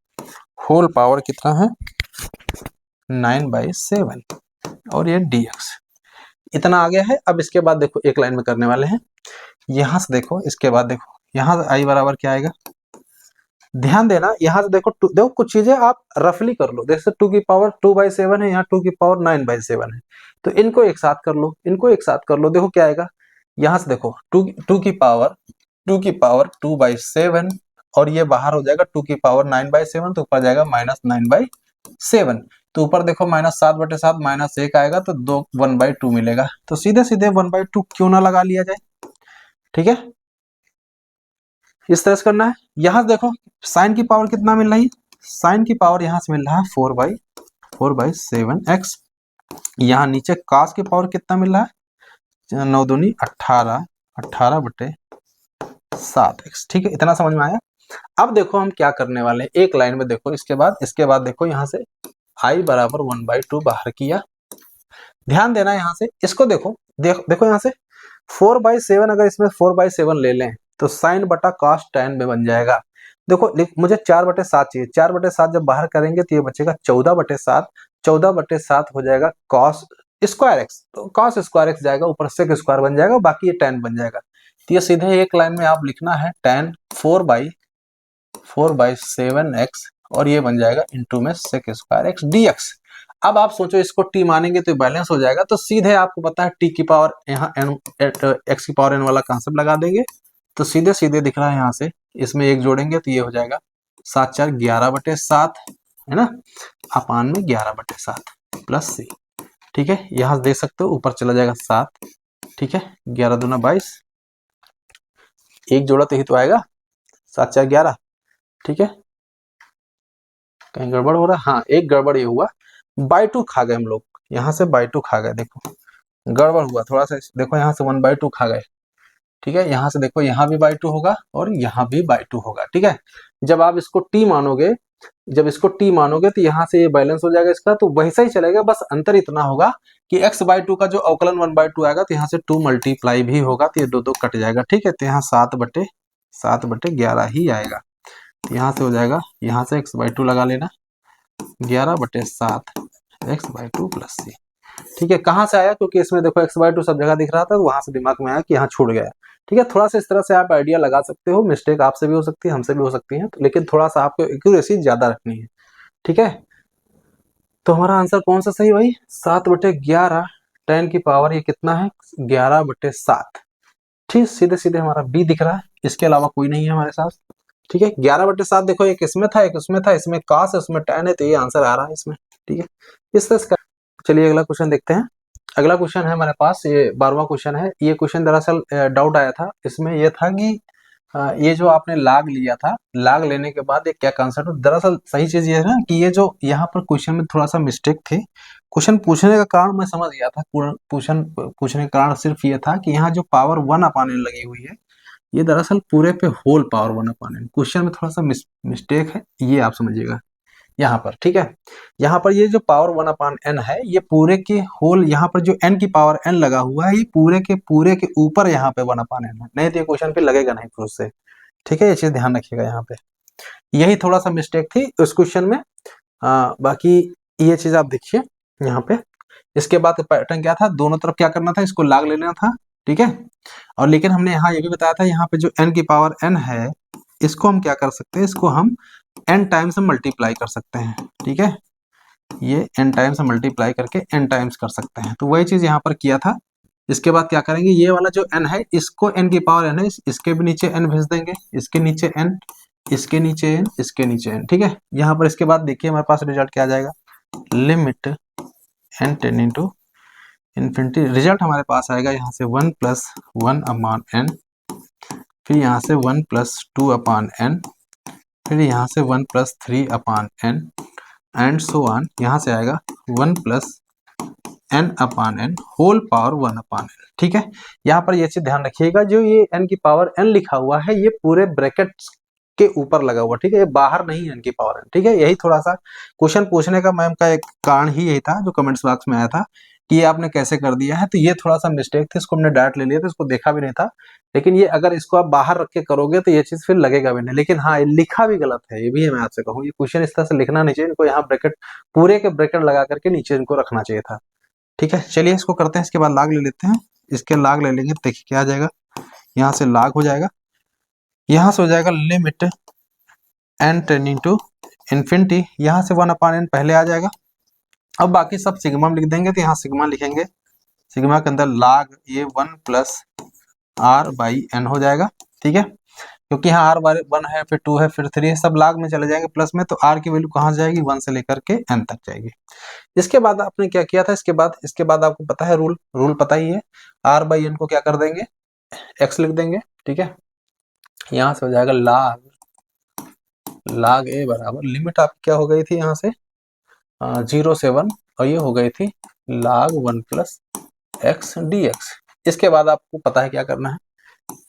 whole power कितना है 9/7, और ये dx इतना आ गया है। अब इसके बाद देखो एक लाइन में करने वाले हैं, यहां से देखो, इसके बाद देखो यहां से i बराबर क्या आएगा, ध्यान देना, यहां से देखो देखो कुछ चीजें आप रफली कर लो, जैसे 2 की पावर 2/7 है, यहाँ 2 की पावर 9/7 है, तो इनको एक साथ कर लो, इनको एक साथ कर लो, देखो क्या आएगा। यहां से देखो 2 की पावर 2/7, और ये बाहर हो जाएगा 2 की पावर 9/7, तो ऊपर जाएगा -9/7, तो ऊपर देखो -7/7 -1 आएगा, तो 1/2 मिलेगा, तो सीधे सीधे 1/2 क्यों ना लगा लिया जाए, ठीक है। इस तरह से करना है। यहां देखो साइन की पावर कितना मिल रही है, साइन की पावर यहां से मिल रहा है 4/7x, यहाँ नीचे cos की पावर कितना मिल रहा है 9 दूनी 18, 18/7x, ठीक है। इतना समझ में आया। अब देखो हम क्या करने वाले हैं, एक लाइन में देखो, इसके बाद देखो यहाँ से i बराबर 1/2 बाहर किया, ध्यान देना यहाँ से, इसको देखो देखो यहाँ से 4/7, अगर इसमें 4/7 ले लें तो साइन बटा कॉस tan में बन जाएगा। देखो मुझे 4/7 चाहिए, 4/7 जब बाहर करेंगे तो ये बचेगा 14/7, 14/7 हो जाएगा कॉस स्क्वायर एक्स, तो कॉस स्क्वायर एक्स जाएगा, ऊपर सेक स्क्वायर बन जाएगा, बाकी ये tan बन जाएगा। तो ये सीधे एक लाइन में आप लिखना है tan 4/7x, और ये बन जाएगा इंटू में सेक स्क्वायर एक्स dx। अब आप सोचो इसको t मानेंगे तो बैलेंस हो जाएगा, तो सीधे आपको पता है t की पावर यहाँ x की पावर n वाला कॉन्सेप्ट लगा देंगे, तो सीधे सीधे दिख रहा है यहाँ से, इसमें एक जोड़ेंगे तो ये हो जाएगा 7×4 11/7, है ना, अपान में 11/7 प्लस c, ठीक है। यहाँ से देख सकते हो ऊपर चला जाएगा 7, ठीक है, 11 दूना 22, एक जोड़ा तो ही तो आएगा 7×4 11, ठीक है। कहीं गड़बड़ हो रहा है, हाँ एक गड़बड़ ये हुआ, बाई 2 खा गए हम लोग, यहाँ से बाई 2 खा गए, देखो गड़बड़ हुआ थोड़ा सा, देखो यहाँ से 1/2 खा गए, ठीक है। यहाँ से देखो यहाँ भी बाई टू होगा और यहाँ भी बाई टू होगा, ठीक है। जब आप इसको टी मानोगे, जब इसको टी मानोगे तो यहाँ से ये बैलेंस हो जाएगा इसका, तो वैसा ही चलेगा, बस अंतर इतना होगा कि x बाई टू का जो अवकलन 1/2 आएगा तो यहाँ से 2 मल्टीप्लाई भी होगा, तो ये दो दो कट जाएगा, ठीक है। तो यहाँ 7/11 ही आएगा। तो यहाँ से हो जाएगा, यहाँ से x/2 लगा लेना, 11/7 x/2 प्लस c, ठीक है। कहाँ से आया, क्योंकि इसमें देखो x/2 सब जगह दिख रहा था, तो वहां से दिमाग में आया कि यहाँ छूट गया, ठीक है। थोड़ा सा इस तरह से आप आइडिया लगा सकते हो, मिस्टेक आपसे भी हो सकती है, हमसे भी हो सकती है, लेकिन थोड़ा सा आपको एक्यूरेसी ज्यादा रखनी है, ठीक है। तो हमारा आंसर कौन सा सही भाई, 7/11, 10 की पावर ये कितना है, 11/7, ठीक। सीधे सीधे हमारा बी दिख रहा है, इसके अलावा कोई नहीं है हमारे साथ, ठीक है। 11/7 देखो, एक इसमें था, एक उसमें था, इसमें कास है, उसमें tan है, तो ये आंसर आ रहा है इसमें, ठीक है। इस तरह से चलिए अगला क्वेश्चन देखते हैं। अगला क्वेश्चन है हमारे पास, ये 12वां क्वेश्चन है। ये क्वेश्चन दरअसल डाउट आया था, इसमें ये था कि ये जो आपने लाग लिया था, लाग लेने के बाद ये क्या कंसेप्ट, दरअसल सही चीज ये है ना कि ये जो यहाँ पर क्वेश्चन में थोड़ा सा मिस्टेक थे। क्वेश्चन पूछने का कारण मैं समझ गया था, क्वेश्चन पूछने का कारण सिर्फ ये था कि यहाँ जो पावर 1/n लगी हुई है, ये दरअसल पूरे पे होल पावर 1/n, क्वेश्चन में थोड़ा सा मिस्टेक है, ये आप समझिएगा यहाँ पर, ठीक है। यहाँ पर ये जो पावर 1/n है, ये पूरे के होल, यहाँ पर जो n की पावर n लगा हुआ है, ये पूरे के ऊपर यहाँ पे 1/n है, नहीं तो ये क्वेश्चन पे लगेगा नहीं फिर उससे, ठीक है। ये चीज ध्यान रखिएगा यहाँ पे, यही थोड़ा सा मिस्टेक थी उस क्वेश्चन में। बाकी ये चीज आप देखिए यहाँ पे। इसके बाद पैटर्न क्या था, दोनों तरफ क्या करना था, इसको लाग लेना था, ठीक है। और लेकिन हमने यहाँ ये भी बताया था, यहाँ पे जो n की पावर n है, इसको हम क्या कर सकते हैं, इसको हम n टाइम्स मल्टीप्लाई कर सकते हैं, ठीक है। ये n टाइम्स मल्टीप्लाई करके n टाइम्स कर सकते हैं, तो वही चीज यहाँ पर किया था। इसके बाद क्या करेंगे, ये वाला जो n है, इसको n की पावर n है, इसके भी नीचे n भेज देंगे, इसके नीचे n, इसके नीचे n, इसके नीचे n, ठीक है। यहाँ पर इसके बाद देखिए हमारे पास रिजल्ट क्या आ जाएगा, limit n tending to infinity, result हमारे पास आएगा यहाँ से 1 + 1/n, फिर यहाँ से 1 + 2/n, फिर यहाँ से 1 + 3/n एंड सो ऑन, यहाँ से आएगा 1 + n/n होल पावर 1/n, ठीक है। यहाँ पर ये चीज ध्यान रखिएगा, जो ये n की पावर n लिखा हुआ है, ये पूरे ब्रैकेट्स के ऊपर लगा हुआ, ठीक है, ये बाहर नहीं है n की पावर n, ठीक है। यही थोड़ा सा क्वेश्चन पूछने का मैम का एक कारण ही यही था, जो कमेंट्स बॉक्स में आया था कि ये आपने कैसे कर दिया है, तो ये थोड़ा सा मिस्टेक थी, इसको हमने डायरेक्ट ले लिया था, इसको देखा भी नहीं था। लेकिन ये अगर इसको आप बाहर रख के करोगे तो ये चीज फिर लगेगा भी नहीं, लेकिन हाँ, ये लिखा भी गलत है, ये भी मैं आपसे कहूँ, ये क्वेश्चन इस तरह से लिखना नहीं चाहिए, इनको यहाँ ब्रैकेट, पूरे के ब्रैकेट लगा करके नीचे इनको रखना चाहिए था, ठीक है। चलिए इसको करते हैं, इसके बाद लाग ले लेते हैं, इसके लाग ले लेंगे, देखिए क्या आ जाएगा, यहाँ से लाग हो जाएगा, यहाँ से हो जाएगा limit n tending to infinity, यहाँ से 1/n पहले आ जाएगा। अब बाकी सब सिग्मा में लिख देंगे, तो यहाँ सिग्मा लिखेंगे, सिग्मा के अंदर लाग ये 1 + r/n हो जाएगा, ठीक है। क्योंकि यहाँ r/1 है, फिर 2 है, फिर 3 है, सब लाग में चले जाएंगे प्लस में, तो r की वैल्यू कहाँ जाएगी, 1 से लेकर के n तक जाएगी। इसके बाद आपने क्या किया था, इसके बाद आपको पता है रूल पता ही है, r/n को क्या कर देंगे, x लिख देंगे, ठीक है। यहाँ से हो जाएगा लाग a बराबर, लिमिट आपकी क्या हो गई थी यहाँ से 0 से 1, और ये हो गई थी log 1 + x dx। इसके बाद आपको पता है क्या करना है,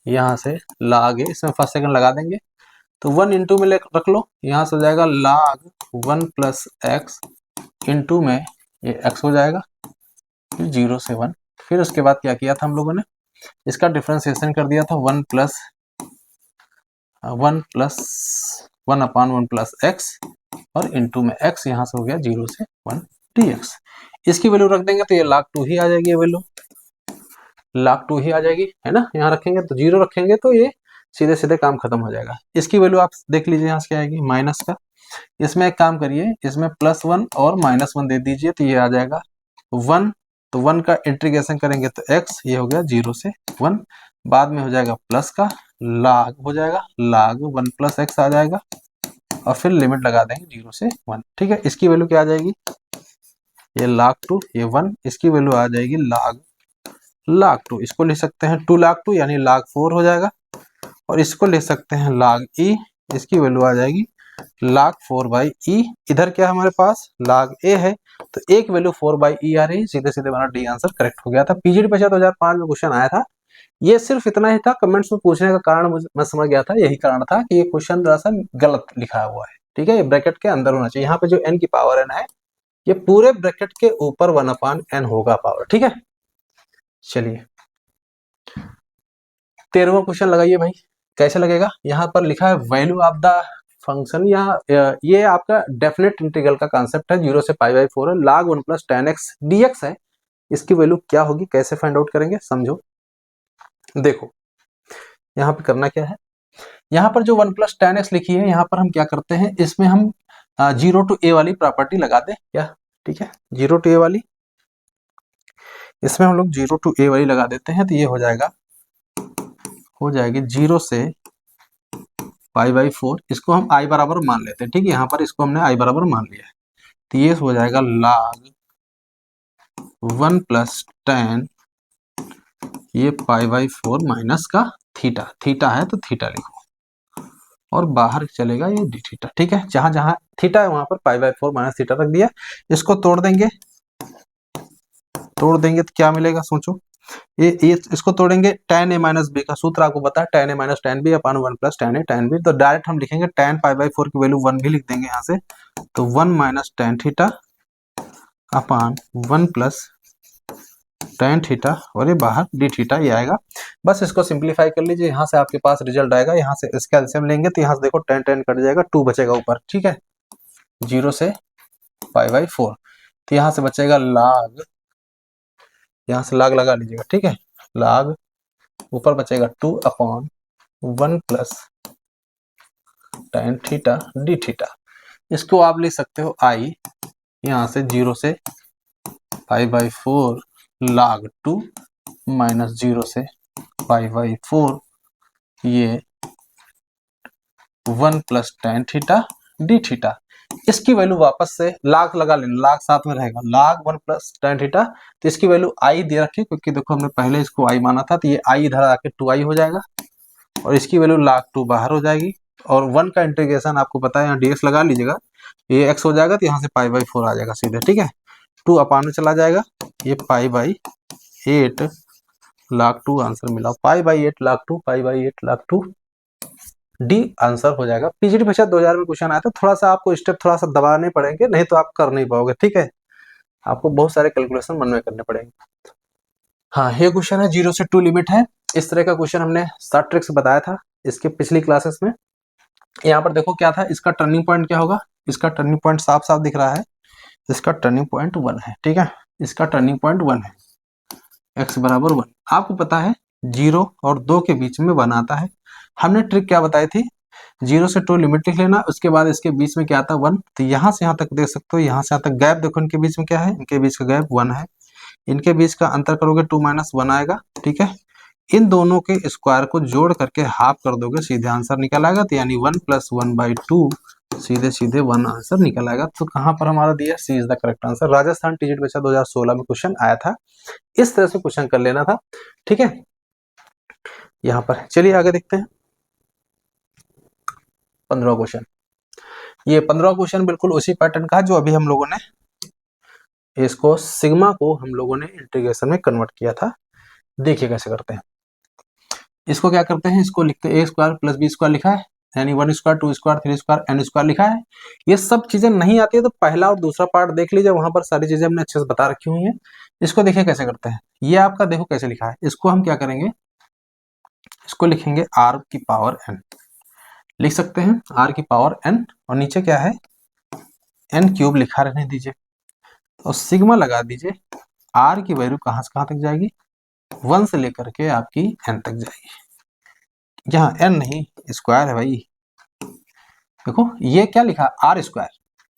यहाँ से log a, इसमें फर्स्ट सेकंड लगा देंगे, तो 1 इंटू में रख लो, यहाँ से हो जाएगा log 1 + x इंटू में ये x हो जाएगा, फिर 0 से 1, फिर उसके बाद क्या किया था हम लोगों ने, इसका डिफरेंशिएशन कर दिया था 1 + 1/1 + x, और इंटू में x, यहाँ से हो गया 0 से 1 dx। इसकी वैल्यू रख देंगे तो ये log 2 ही आ जाएगी, ये वैल्यू log 2 ही आ जाएगी, है ना। यहाँ रखेंगे तो 0 रखेंगे तो ये सीधे सीधे काम खत्म हो जाएगा। इसकी वैल्यू आप देख लीजिए, यहाँ से क्या आएगी, माइनस का, इसमें एक काम करिए, इसमें +1 और -1 दे दीजिए, तो ये आ जाएगा 1, तो 1 का इंटीग्रेशन करेंगे तो x, ये हो गया 0 से 1, बाद में हो जाएगा प्लस का, log हो जाएगा, log 1 + x आ जाएगा, और फिर लिमिट लगा देंगे 0 से 1, ठीक है। इसकी वैल्यू क्या आ जाएगी, ये log 2, ये 1, इसकी वैल्यू आ जाएगी log 2, इसको लिख सकते हैं 2 log 2 यानी log 4 हो जाएगा, और इसको लिख सकते हैं log e, इसकी वैल्यू आ जाएगी log 4/e। इधर क्या हमारे पास log a है, तो एक वैल्यू 4/e आ रही है, सीधे सीधे हमारा डी आंसर करेक्ट हो गया था। पीजीडी 2005 में क्वेश्चन आया था, ये सिर्फ इतना ही था, कमेंट्स में पूछने का कारण मैं समझ गया था, यही कारण था कि ये क्वेश्चन दरअसल गलत लिखा हुआ है, ठीक है। ये ब्रैकेट के अंदर होना चाहिए, यहाँ पे जो n की पावर n है ये पूरे ब्रैकेट के ऊपर 1/n होगा पावर, ठीक है। चलिए 13वां क्वेश्चन लगाइए भाई, कैसे लगेगा। यहाँ पर लिखा है वैल्यू ऑफ द फंक्शन, यहाँ ये आपका डेफिनेट इंटीग्रल का कांसेप्ट है, 0 से π/4 है, log 1 + tan x dx है। इसकी वैल्यू क्या होगी, कैसे फाइंड आउट करेंगे, समझो। देखो यहाँ पे करना क्या है, यहाँ पर जो 1 + tan x लिखी है, यहाँ पर हम क्या करते हैं, इसमें हम 0 to a वाली प्रॉपर्टी लगा दें क्या, ठीक है। 0 to a वाली, इसमें हम लोग 0 to a वाली लगा देते हैं, तो ये हो जाएगी 0 से π/4, इसको हम i बराबर मान लेते हैं, ठीक है। यहाँ पर इसको हमने i बराबर मान लिया है, तो ये हो जाएगा log 1 + tan ये π/4 माइनस का थीटा, थीटा है तो थीटा लिखो, और बाहर चलेगा ये d थीटा, ठीक है। जहां जहां थीटा है वहां पर π/4 माइनस थीटा रख दिया। इसको तोड़ देंगे तो क्या मिलेगा, सोचो। ये इसको तोड़ेंगे, tan a - b का सूत्र आपको पता है, tan a - tan b upon 1 + tan a tan b, तो डायरेक्ट हम लिखेंगे tan π/4 की वैल्यू 1 भी लिख देंगे यहाँ से, तो 1 - tan थीटा अपन 1 + tan थीटा, और ये बाहर d थीटा ये आएगा। बस इसको सिंप्लीफाई कर लीजिए, यहाँ से आपके पास रिजल्ट आएगा, यहाँ से इसका एलसीएम लेंगे तो यहाँ से देखो tan कट जाएगा, 2 बचेगा ऊपर, ठीक है, 0 से π/4, तो यहाँ से बचेगा log, यहाँ से log लगा लीजिएगा, ठीक है, log ऊपर बचेगा 2/1 + tan थीटा d थीटा। इसको आप ले सकते हो i, यहाँ से 0 से π/4 log 2 - 0 से π/4 ये 1 + tan थीटा d थीटा। इसकी वैल्यू वापस से log लगा लेना, log साथ में रहेगा, log 1 + tan थीटा, तो इसकी वैल्यू i दे रखी, क्योंकि देखो हमने पहले इसको i माना था, तो ये i इधर आके 2i हो जाएगा, और इसकी वैल्यू log 2 बाहर हो जाएगी, और 1 का इंटीग्रेशन आपको पता है, यहाँ dx लगा लीजिएगा, ये x हो जाएगा, तो यहाँ से π/4 आ जाएगा सीधे, ठीक है। 2 अपान में चला जाएगा, ये π/8 log 2 आंसर मिला, π/8 log 2, π/8 log 2 डी आंसर हो जाएगा। पीजीटी परिषद 2000 में क्वेश्चन आया था, थोड़ा सा आपको स्टेप थोड़ा सा दबाने पड़ेंगे, नहीं तो आप कर नहीं पाओगे, ठीक है। आपको बहुत सारे कैलकुलेशन मन में करने पड़ेंगे। हाँ, ये क्वेश्चन है 0 से 2 लिमिट है, इस तरह का क्वेश्चन हमने शॉर्ट ट्रिक्स बताया था इसके पिछली क्लासेस में। यहाँ पर देखो क्या था, इसका टर्निंग पॉइंट क्या होगा, इसका टर्निंग पॉइंट साफ साफ दिख रहा है, इसका टर्निंग पॉइंट 1 है, ठीक है, इसका टर्निंग पॉइंट 1 है, x बराबर 1। आपको पता है 0 और 2 के बीच में 1 आता है। हमने ट्रिक क्या बताई थी, 0 से 2 लिमिट लिख लेना, उसके बाद इसके बीच में क्या आता है 1, तो यहाँ से यहाँ तक देख सकते हो, यहाँ से यहाँ तक गैप देखो, इनके बीच में क्या है, इनके बीच का गैप 1 है, इनके बीच का अंतर करोगे 2 - 1 आएगा, ठीक है। इन दोनों के स्क्वायर को जोड़ करके हाफ कर दोगे, सीधे आंसर निकल आएगा, तो यानी 1 + 1/2 सीधे सीधे 1 आंसर निकल आएगा। तो कहाँ पर हमारा दिया, C is the correct answer. Rajasthan TGT परिषद 2016 में क्वेश्चन आया था, इस तरह से क्वेश्चन कर लेना था, ठीक है। यहाँ पर चलिए आगे देखते हैं 15वां क्वेश्चन। ये 15वां क्वेश्चन बिल्कुल उसी पैटर्न का है जो अभी हम लोगों ने इसको सिग्मा को हम लोगों ने इंटीग्रेशन में कन्वर्ट किया था। देखिए कैसे करते हैं, इसको क्या करते हैं, इसको लिखते हैं a² + b² लिखा है, यानी 1², 2², 3², n² लिखा है। ये सब चीजें नहीं आती है तो पहला और दूसरा पार्ट देख लीजिए, वहां पर सारी चीजें हमने अच्छे से बता रखी हुई है। इसको देखिए कैसे करते हैं, ये आपका देखो कैसे लिखा है, इसको हम क्या करेंगे, इसको लिखेंगे r⁴n, लिख सकते हैं r⁴n, और नीचे क्या है n³ लिखा रहने दीजिए, और सिग्मा लगा दीजिए। r की वैल्यू कहां से कहां तक जाएगी, 1 से लेकर के आपकी n तक जाएगी, यहाँ n नहीं स्क्वायर है भाई, देखो ये क्या लिखा r²,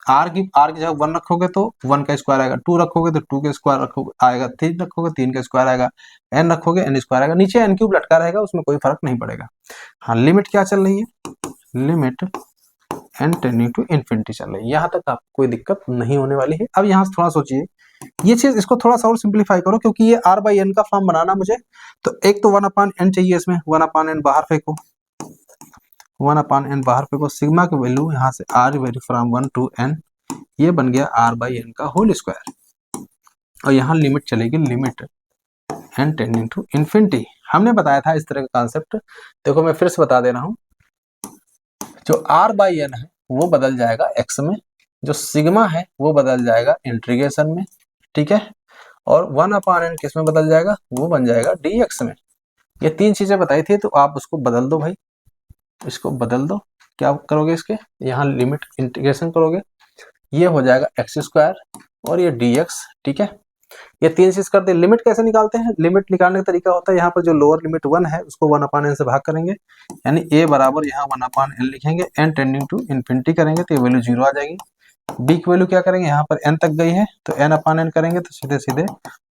r की जगह 1 रखोगे तो 1 का स्क्वायर आएगा, 2 रखोगे तो 2 का स्क्वायर रखोगे आएगा, 3 रखोगे 3 का स्क्वायर आएगा, n रखोगे n² आएगा, नीचे n³ लटका रहेगा, उसमें कोई फर्क नहीं पड़ेगा। हाँ, लिमिट क्या चल रही है, limit n tending to infinity चल रही है, यहाँ तक आपको कोई दिक्कत नहीं होने वाली है। अब यहाँ से थोड़ा सोचिए, ये चीज इसको थोड़ा सा और सिंप्लीफाई करो, क्योंकि ये r/n का फॉर्म बनाना मुझे, तो एक तो 1/n चाहिए, इसमें 1/n बाहर फेंको, 1/n बाहर फेंको, सिग्मा की वैल्यू यहाँ से r very from 1 to n, ये बन गया r/n का होल स्क्वायर, और यहाँ लिमिट चलेगी, limit n tending to infinity. हमने बताया था इस तरह का कॉन्सेप्ट। देखो मैं फिर से बता दे रहा हूँ, जो r बाई एन है वो बदल जाएगा x में, जो सिग्मा है वो बदल जाएगा इंटीग्रेशन में, ठीक है, और 1/n किस में बदल जाएगा, वो बन जाएगा dx में। ये तीन चीजें बताई थी, तो आप उसको बदल दो भाई, इसको बदल दो। क्या करोगे, इसके यहाँ लिमिट इंटीग्रेशन करोगे, ये हो जाएगा x² और ये dx, ठीक है। ये तीन चीज कर दे। लिमिट कैसे निकालते हैं, लिमिट निकालने का तरीका होता है, यहाँ पर जो लोअर लिमिट 1 है उसको 1/n से भाग करेंगे, यानी a बराबर यहाँ 1/n लिखेंगे, n टेंडिंग टू इन्फिनिटी करेंगे तो ये वैल्यू 0 आ जाएगी। b की वैल्यू क्या करेंगे, यहाँ पर n तक गई है तो n/n करेंगे तो सीधे सीधे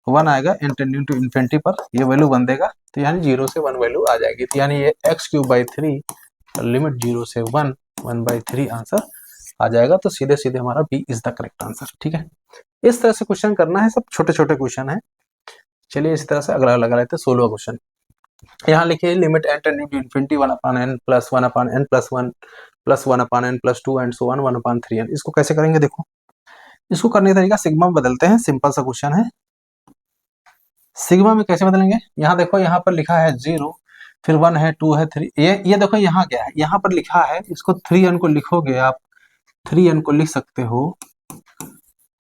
1 आएगा, n टेंडिंग टू इन्फिनिटी पर ये वैल्यू 1 देगा, तो यानी 0 से 1 वैल्यू आ जाएगी। तो यानी ये x³ लिमिट 0 से 1 1/3 आंसर आ जाएगा। तो सीधे सीधे हमारा B is the correct answer, ठीक है। इस तरह से क्वेश्चन करना है, सब छोटे छोटे क्वेश्चन है। चलिए इसी तरह से अगला लगा लेते हैं 16वां क्वेश्चन। यहाँ लिखिए limit n tending to infinity 1/n plus 1/n plus 1 plus 1/n plus 2 and so on 1/3n। इसको कैसे करेंगे, देखो इसको करने का तरीका सिग्मा में बदलते हैं, सिंपल सा क्वेश्चन है। सिग्मा में कैसे बदलेंगे, यहाँ देखो यहाँ पर लिखा है 0, फिर 1 है 2 है 3, ये देखो यहाँ क्या है, यहाँ पर लिखा है, इसको 3n को लिखोगे आप, 3n को लिख सकते हो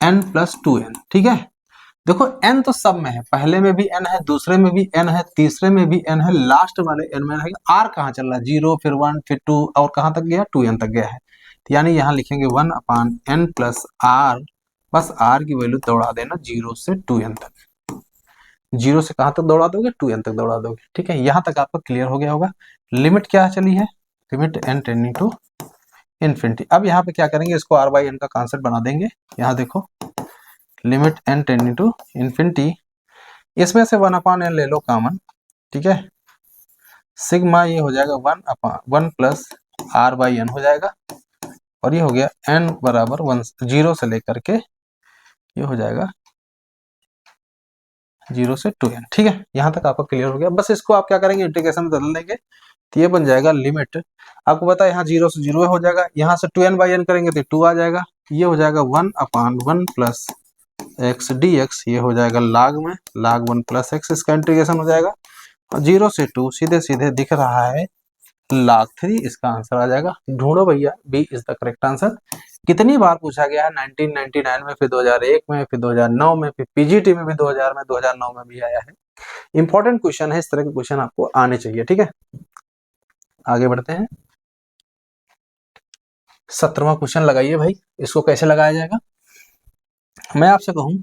n प्लस 2n, ठीक है। देखो n तो सब में है, पहले में भी n है, दूसरे में भी n है, तीसरे में भी n है, लास्ट वाले n में रहेगा। r कहाँ चल रहा है, 0 फिर 1 फिर 2 और कहाँ तक गया, 2n तक गया है, तो यानी यहाँ लिखेंगे 1/n प्लस r, बस r की वैल्यू दौड़ा देना 0 से 2n तक। 0 से कहाँ तक दौड़ा दोगे, 2n तक दौड़ा दोगे, ठीक है। यहाँ तक आपका क्लियर हो गया होगा। लिमिट क्या चली है, limit n tending to infinity. अब यहाँ पे क्या करेंगे, इसको r/n का कॉन्सेप्ट बना देंगे। यहाँ देखो limit n tending to infinity, इसमें से 1/n ले लो कॉमन, ठीक है। सिग्मा ये हो जाएगा 1/1 प्लस r/n हो जाएगा, और ये हो गया n बराबर 1 0 से लेकर के ये हो जाएगा 0 से 2n, ठीक है। यहाँ तक आपका क्लियर हो गया। बस इसको आप क्या करेंगे, इंटीग्रेशन में बदल देंगे, तो ये बन जाएगा लिमिट, आपको पता है यहाँ 0 से 0 हो जाएगा, यहाँ से 2n/n करेंगे तो 2 आ जाएगा, ये हो जाएगा 1/1 प्लस x dx, ये हो जाएगा log में log 1 प्लस x, इसका इंटीग्रेशन हो जाएगा, 0 से 2 सीधे सीधे दिख रहा है log 3, इसका आंसर आ जाएगा। ढूंढो भैया, B is the correct answer. कितनी बार पूछा गया है, 1999 में, फिर 2001 में, फिर 2009 में, फिर पीजीटी में भी 2000 में, 2009 में भी आया है। इंपॉर्टेंट क्वेश्चन है, इस तरह के क्वेश्चन आपको आने चाहिए, ठीक है। आगे बढ़ते हैं, 17वां क्वेश्चन लगाइए भाई। इसको कैसे लगाया जाएगा, मैं आपसे कहूं,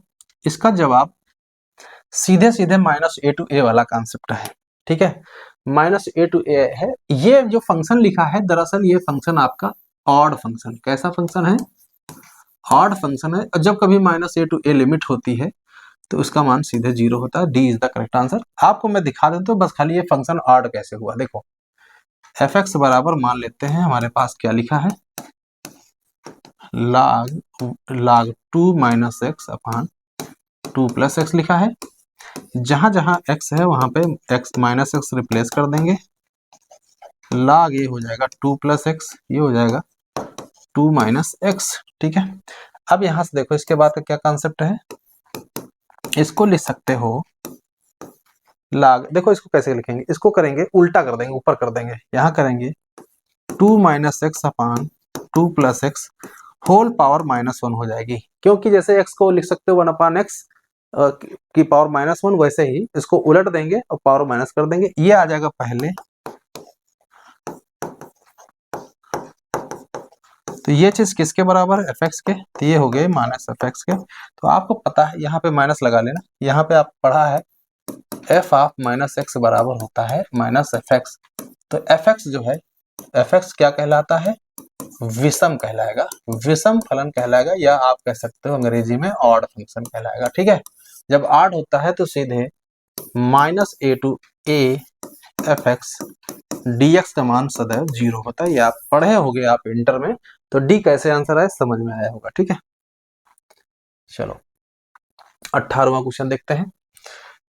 इसका जवाब सीधे सीधे -a to a वाला कॉन्सेप्ट है, ठीक है। -a to a है, ये जो फंक्शन लिखा है दरअसल ये फंक्शन आपका ऑड फंक्शन, कैसा फंक्शन है, ऑड फंक्शन है। जब कभी -a to a लिमिट होती है तो उसका मान सीधे 0 होता है। D is the correct answer. आपको मैं दिखा देता हूँ बस खाली ये फंक्शन ऑड कैसे हुआ। देखो f(x) बराबर मान लेते हैं, हमारे पास क्या लिखा है, log 2 - x अपॉन 2 + x लिखा है। जहां जहां x है वहां पे x -x रिप्लेस कर देंगे, log ये हो जाएगा 2 + x, ये हो जाएगा 2 - x, ठीक है। अब यहां से देखो इसके बाद का क्या कॉन्सेप्ट है, इसको लिख सकते हो log, देखो इसको कैसे लिखेंगे, इसको करेंगे उल्टा कर देंगे, ऊपर कर देंगे, यहाँ करेंगे 2 - x upon 2 + x whole power -1 हो जाएगी। क्योंकि जैसे x को लिख सकते हो 1/x की पावर -1, वैसे ही इसको उलट देंगे और पावर माइनस कर देंगे, ये आ जाएगा पहले। तो ये चीज किसके बराबर है, fx के, तो ये हो गए -fx के। तो आपको पता है यहाँ पे माइनस लगा लेना, यहाँ पे आप पढ़ा है f ऑफ -x बराबर होता है -fx। तो fx जो है, fx क्या कहलाता है, विषम कहलाएगा, विषम फलन कहलाएगा, या आप कह सकते हो अंग्रेजी में ऑड फंक्शन कहलाएगा, ठीक है। जब ऑड होता है तो सीधे -a to a fx dx का मान सदैव 0 होता है। ये आप पढ़े होंगे आप इंटर में, तो डी कैसे आंसर आए समझ में आया होगा, ठीक है। चलो 18वां क्वेश्चन देखते हैं।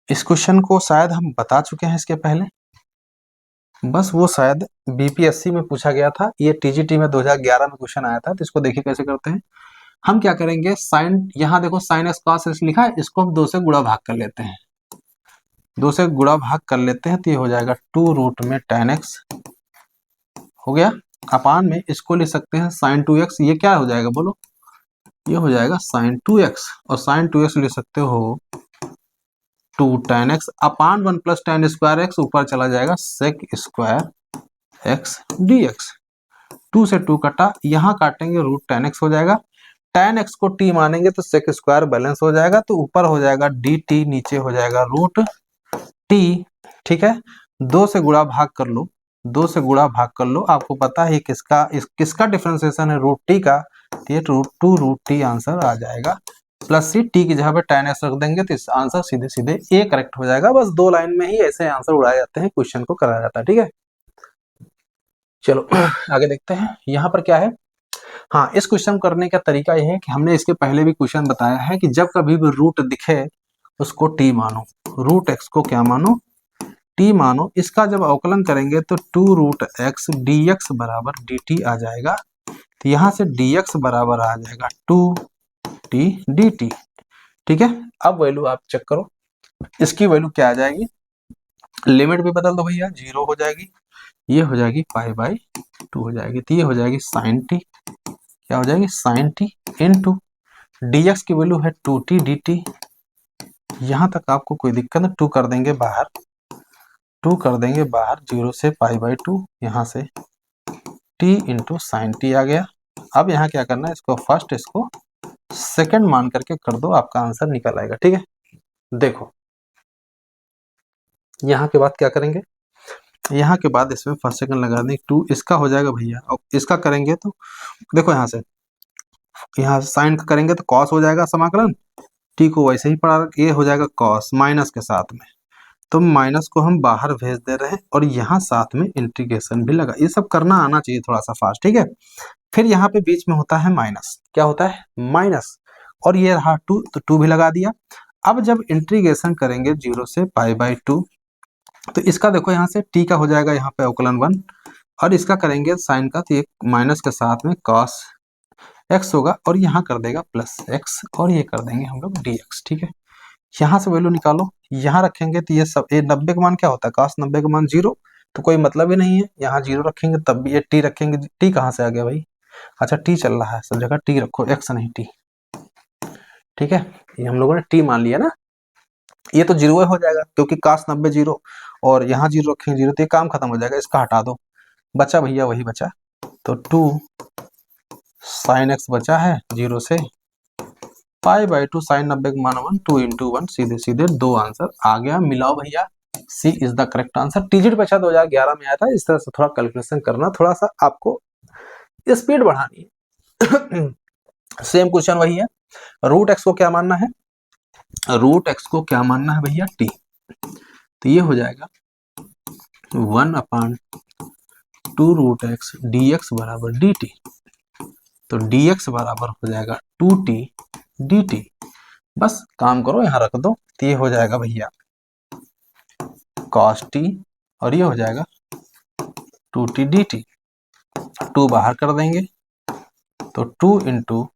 इस क्वेश्चन को शायद हम बता चुके हैं इसके पहले, बस वो शायद बीपीएससी में पूछा गया था, ये टीजीटी में 2011 में क्वेश्चन आया था। तो इसको देखिए कैसे करते हैं। हम क्या करेंगे, साइन, यहाँ देखो sin x cos x लिखा है, इसको हम 2 से गुणा भाग कर लेते हैं। 2 से गुणा भाग कर लेते हैं तो ये हो जाएगा 2 रूट में tan x हो गया। अपान में इसको ले सकते हैं sin 2x, ये क्या हो जाएगा बोलो, ये हो जाएगा sin 2x, और sin 2x ले सकते हो 2 tan x अपान 1 प्लस tan स्क्वायर x, ऊपर चला जाएगा sec स्क्वायर x dx। 2 से 2 कटा, यहाँ काटेंगे रूट tan x हो जाएगा, tan x को t मानेंगे तो sec स्क्वायर बैलेंस हो जाएगा, तो ऊपर हो जाएगा dt, नीचे हो जाएगा रूट t। ठीक है, 2 से गुणा भाग कर लो, 2 से गुणा भाग कर लो, आपको पता है किसका डिफरेंशिएशन है, रूट टी का, ये रूट 2 रूट टी आंसर आ जाएगा, प्लस सी, टी की जगह पे tan x रख देंगे तो इस आंसर सीधे सीधे ए करेक्ट हो जाएगा। बस 2 लाइन में ही ऐसे आंसर उड़ाए जाते हैं, क्वेश्चन को कराया जाता है। ठीक है, चलो आगे देखते हैं यहाँ पर क्या है। हाँ, इस क्वेश्चन करने का तरीका यह है कि हमने इसके पहले भी क्वेश्चन बताया है कि जब कभी भी रूट दिखे उसको टी मानो, रूट एक्स को क्या मानो, टी मानो। इसका जब अवकलन करेंगे तो 2 रूट एक्स डी एक्स बराबर डी टी आ जाएगा, तो यहाँ से डी एक्स बराबर आ जाएगा 2 टी डी टी। ठीक है, अब वैल्यू आप चेक करो, इसकी वैल्यू क्या आ जाएगी, लिमिट भी बदल दो भैया, 0 हो जाएगी, ये हो जाएगी पाई बाई 2 हो जाएगी, तो ये हो जाएगी साइन टी, क्या हो जाएगी sine T into D X की वैल्यू है 2 टी डी टी। यहाँ तक आपको कोई दिक्कत नहीं, 2 कर देंगे बाहर, 2 कर देंगे बाहर, 0 से पाई बाई 2, यहाँ से t इंटू साइन टी आ गया। अब यहाँ क्या करना है, इसको फर्स्ट, इसको सेकंड मान करके कर दो, आपका आंसर निकल आएगा। ठीक है, देखो यहाँ के बाद क्या करेंगे, यहाँ के बाद इसमें फर्स्ट सेकंड लगा देंगे, 2 इसका हो जाएगा भैया, और इसका करेंगे तो देखो यहाँ से साइन का करेंगे तो कॉस हो जाएगा समाकलन, टी को वैसे ही पढ़ा, ये हो जाएगा कॉस माइनस के साथ में, तो माइनस को हम बाहर भेज दे रहे हैं, और यहाँ साथ में इंटीग्रेशन भी लगा, ये सब करना आना चाहिए थोड़ा सा फास्ट। ठीक है, फिर यहाँ पे बीच में होता है माइनस, क्या होता है माइनस, और ये रहा 2, तो 2 भी लगा दिया। अब जब इंटीग्रेशन करेंगे 0 से पाई बाई 2, तो इसका देखो यहाँ से t का हो जाएगा यहाँ पे अवकलन 1, और इसका करेंगे साइन का, तो ये माइनस के साथ में cos x होगा, और यहाँ कर देगा प्लस x, और ये कर देंगे हम लोग dx। ठीक है, यहाँ से वैल्यू निकालो, यहाँ रखेंगे तो ये सब, ये 90 का मान क्या होता है, cos 90 का मान 0, तो कोई मतलब ही नहीं है, यहाँ 0 रखेंगे तब भी ये t रखेंगे, t कहाँ से आ गया भाई, अच्छा t चल रहा है, सब जगह t रखो, x नहीं t। ठीक है, ये हम लोगों ने t मान लिया ना, ये तो 0 हो जाएगा क्योंकि cos 90 0, और यहाँ 0 रखेंगे 0, तो ये काम खत्म हो जाएगा, इसका हटा दो, बचा भैया वही बचा, तो 2 साइन x बचा है 0 से पाई बाई 2, साइन 90 का मान 1, 2 इंटू 1, सीधे सीधे 2 आंसर आ गया, मिलाओ भैया, सी इज द करेक्ट आंसर। टीजीट बचा 2011 में आया था, इस तरह से थोड़ा कैलकुलेशन करना, थोड़ा सा आपको स्पीड बढ़ानी है। सेम क्वेश्चन वही है, रूट एक्स को क्या मानना है, रूट एक्स को क्या मानना है भैया टी, तो ये हो जाएगा 1/2 रूट एक्स डी एक्स बराबर डी टी, तो dx बराबर हो जाएगा 2t dt। बस काम करो, यहाँ रख दो, तो ये हो जाएगा भैया cos t, और ये हो जाएगा 2t dt, 2 बाहर कर देंगे तो 2 इंटू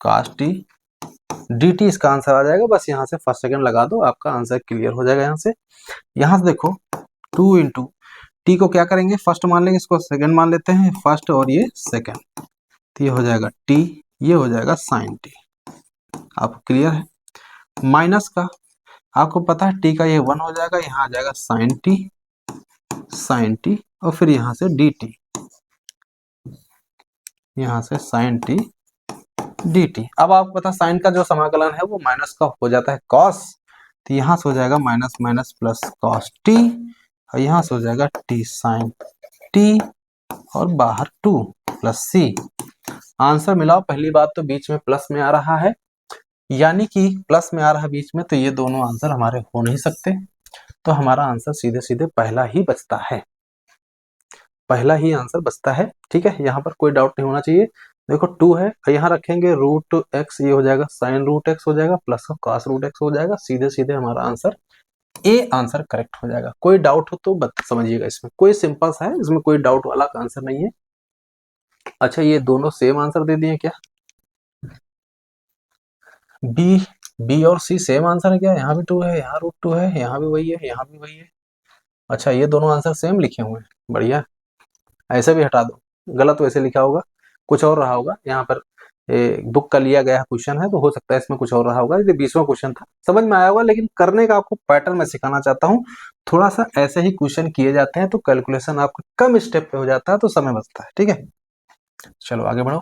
cos t dt, इसका आंसर आ जाएगा। बस यहाँ से फर्स्ट सेकंड लगा दो, आपका आंसर क्लियर हो जाएगा। यहाँ से देखो 2 इंटू टी को क्या करेंगे, फर्स्ट मान लेंगे, इसको सेकंड मान लेते हैं, फर्स्ट और ये सेकंड, तो ये हो जाएगा t, ये हो जाएगा साइन टी, आपको क्लियर है। माइनस का आपको पता है t का ये 1 हो जाएगा, यहाँ आ जाएगा साइन टी, और फिर यहाँ से dt, यहाँ से साइन टी dt। अब आपको पता साइन का जो समाकलन है वो माइनस का हो जाता है cos, तो यहाँ से हो जाएगा minus minus plus cos t, और यहाँ से हो जाएगा t साइन t, और बाहर 2 प्लस c। आंसर मिलाओ, पहली बात तो बीच में प्लस में आ रहा है, यानी कि प्लस में आ रहा है बीच में, तो ये दोनों आंसर हमारे हो नहीं सकते, तो हमारा आंसर सीधे सीधे पहला ही बचता है, पहला ही आंसर बचता है। ठीक है, यहाँ पर कोई डाउट नहीं होना चाहिए। देखो 2 है, यहाँ रखेंगे रूट एक्स, ये हो जाएगा साइन रूट एक्स हो जाएगा, प्लस कॉस रूट एक्स हो जाएगा, सीधे सीधे हमारा आंसर ए आंसर करेक्ट हो जाएगा। कोई डाउट हो तो समझिएगा, इसमें कोई सिंपल सा है, इसमें कोई डाउट वाला आंसर नहीं है। अच्छा, ये दोनों सेम आंसर दे दिए क्या, बी बी और सी सेम आंसर है क्या? यहाँ भी 2 है, यहाँ √2 है, यहाँ भी वही है, यहाँ भी वही है। अच्छा, ये दोनों आंसर सेम लिखे हुए हैं, बढ़िया। ऐसे भी हटा दो, गलत वैसे लिखा होगा, कुछ और रहा होगा। यहाँ पर बुक का लिया गया क्वेश्चन है, तो हो सकता है इसमें कुछ और रहा होगा। ये 20वां क्वेश्चन था, समझ में आया होगा। लेकिन करने का आपको पैटर्न मैं सिखाना चाहता हूँ। थोड़ा सा ऐसे ही क्वेश्चन किए जाते हैं तो कैलकुलेशन आपका कम स्टेप पे हो जाता है, तो समय बचता है। ठीक है, चलो आगे बढ़ो।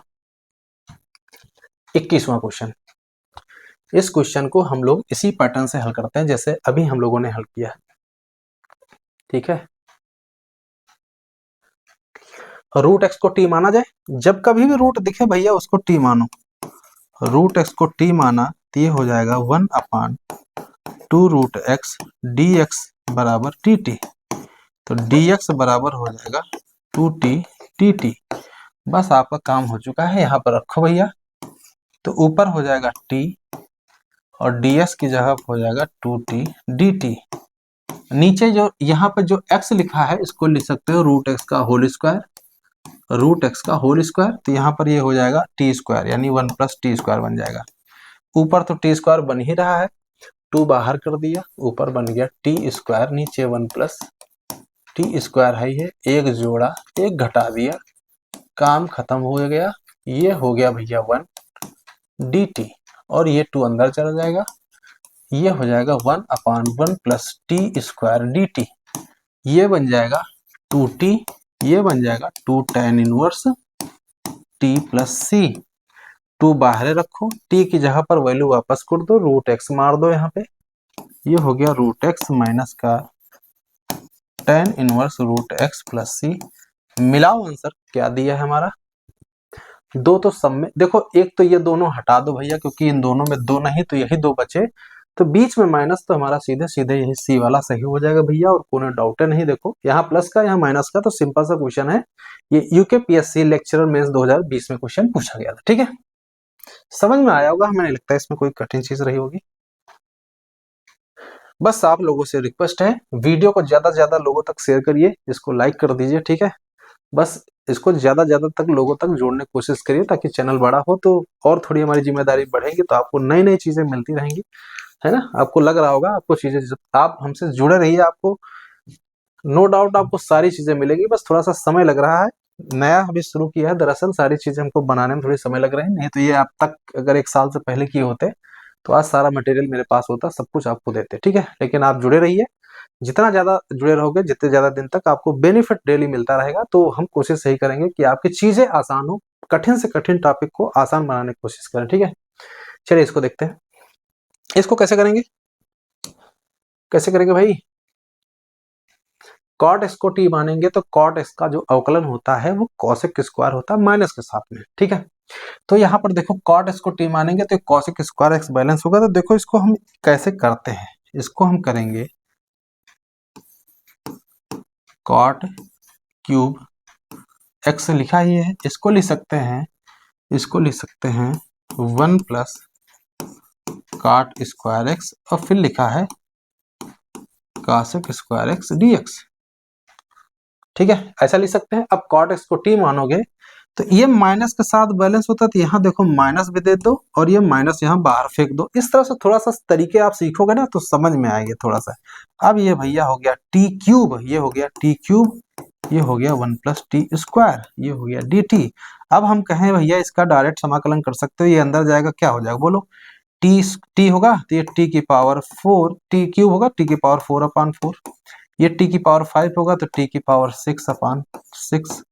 21वां क्वेश्चन। इस क्वेश्चन को हम लोग इसी पैटर्न से हल करते हैं जैसे अभी हम लोगों ने हल किया। ठीक है, √x को t माना जाए। जब कभी भी रूट दिखे भैया उसको t मानो। √x को t माना तो ये हो जाएगा 1/2√x dx बराबर dt। तो dx बराबर हो जाएगा 2t dt। बस आपका काम हो चुका है, यहाँ पर रखो भैया। तो ऊपर हो जाएगा t और ds की जगह हो जाएगा 2t dt। नीचे जो यहाँ पर जो x लिखा है इसको लिख सकते हो √x का होल स्क्वायर, √x का होल स्क्वायर। तो यहाँ पर ये हो जाएगा t स्क्वायर, यानी 1 + t स्क्वायर बन जाएगा। ऊपर तो t स्क्वायर बन ही रहा है, 2 बाहर कर दिया, ऊपर बन गया t स्क्वायर, नीचे 1 + t स्क्वायर है। ये एक जोड़ा, एक घटा दिया, काम खत्म हो गया। ये हो गया भैया 1 dt और ये 2 अंदर चला जाएगा। ये हो जाएगा 1/1 + t स्क्वायर dt। ये बन जाएगा 2t, ये बन जाएगा 2 tan इनवर्स t + c। 2 बाहर रखो, t की जगह पर वैल्यू वापस कर दो, √x मार दो यहाँ पे। ये हो गया √x माइनस का tan इनवर्स √x + c। मिलाओ आंसर क्या दिया है हमारा। दो तो सब में देखो, एक तो ये दोनों हटा दो भैया, क्योंकि इन दोनों में दो नहीं तो यही दो बचे। तो बीच में माइनस, तो हमारा सीधे सीधे यही सी वाला सही हो जाएगा भैया, और कोई डाउट नहीं। देखो यहाँ प्लस का, यहाँ माइनस का, तो सिंपल सा क्वेश्चन है। ये यूकेपीएससी लेक्चरर मेंस 2020 में क्वेश्चन पूछा गया था। ठीक है, समझ में आया होगा, हमें नहीं लगता इसमें कोई कठिन चीज रही होगी। बस आप लोगों से रिक्वेस्ट है, वीडियो को ज्यादा से ज्यादा लोगों तक शेयर करिए, इसको लाइक कर दीजिए। ठीक है, बस इसको ज्यादा ज्यादा तक लोगों तक जोड़ने की कोशिश करिए, ताकि चैनल बड़ा हो तो और थोड़ी हमारी जिम्मेदारी बढ़ेगी, तो आपको नई नई चीजें मिलती रहेंगी, है ना। आपको लग रहा होगा, आपको चीजें, आप हमसे जुड़े रहिए, आपको नो डाउट आपको सारी चीजें मिलेगी। बस थोड़ा सा समय लग रहा है, नया अभी शुरू किया है, दरअसल सारी चीजें हमको बनाने में थोड़ी समय लग रहे हैं। नहीं तो ये आप तक अगर 1 साल से पहले किए होते तो आज सारा मटेरियल मेरे पास होता, सब कुछ आपको देते। ठीक है, लेकिन आप जुड़े रहिए, जितना ज्यादा जुड़े रहोगे, जितने ज्यादा दिन तक आपको बेनिफिट डेली मिलता रहेगा। तो हम कोशिश यही करेंगे कि आपकी चीजें आसान हो, कठिन से कठिन टॉपिक को आसान बनाने की कोशिश करें। ठीक है, चलिए इसको देखते हैं। इसको कैसे करेंगे, कैसे करेंगे भाई। cot x को t मानेंगे तो cot x का जो अवकलन होता है वो cosec स्क्वायर होता है माइनस के साथ में। ठीक है, तो यहाँ पर देखो cot x को t मानेंगे तो cosec स्क्वायर x बैलेंस होगा। तो देखो इसको हम कैसे करते हैं, इसको हम करेंगे cot क्यूब x लिखा ही है, इसको लिख सकते हैं, इसको लिख सकते हैं 1 + cot स्क्वायर x, और फिर लिखा है cosec स्क्वायर x dx। ठीक है, ऐसा लिख सकते हैं। अब cot x को t मानोगे तो ये माइनस के साथ बैलेंस होता है, तो यहाँ देखो माइनस भी दे दो और ये माइनस यहाँ बाहर फेंक दो। इस तरह से थोड़ा सा तरीके आप सीखोगे ना तो समझ में आएंगे थोड़ा सा। अब ये भैया हो गया t क्यूब, ये हो गया t क्यूब, ये हो गया 1 + t स्क्वायर, ये हो गया dt। अब हम कहें भैया इसका डायरेक्ट समाकलन कर सकते हो, ये अंदर जाएगा, क्या हो जाएगा बोलो, t होगा तो ये t की पावर 4, t क्यूब होगा t की पावर 4/4, ये t की पावर 5 होगा तो t की पावर 6/6,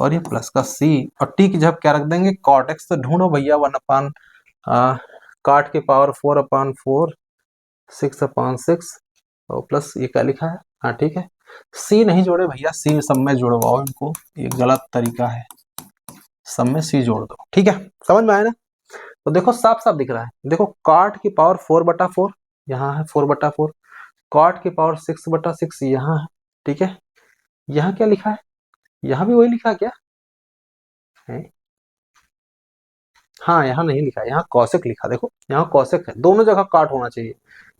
और ये प्लस का c, और t की जगह क्या रख देंगे cot x। तो ढूंढो भैया 1 cot की पावर 4/4, 6/6, और प्लस ये क्या लिखा है, हाँ ठीक है। c नहीं जोड़े भैया, c सब में जोड़वाओ इनको, ये गलत तरीका है, सब में c जोड़ दो। ठीक है, समझ में आया ना। तो देखो साफ साफ दिख रहा है, देखो cot की पावर 4/4 यहाँ है, 4/4, cot की पावर 6/6 यहाँ है। ठीक है, यहाँ क्या लिखा है, यहाँ भी वही लिखा क्या है, हाँ यहाँ नहीं लिखा, यहाँ कौशिक लिखा। देखो यहाँ कौशिक है, दोनों जगह काट होना चाहिए,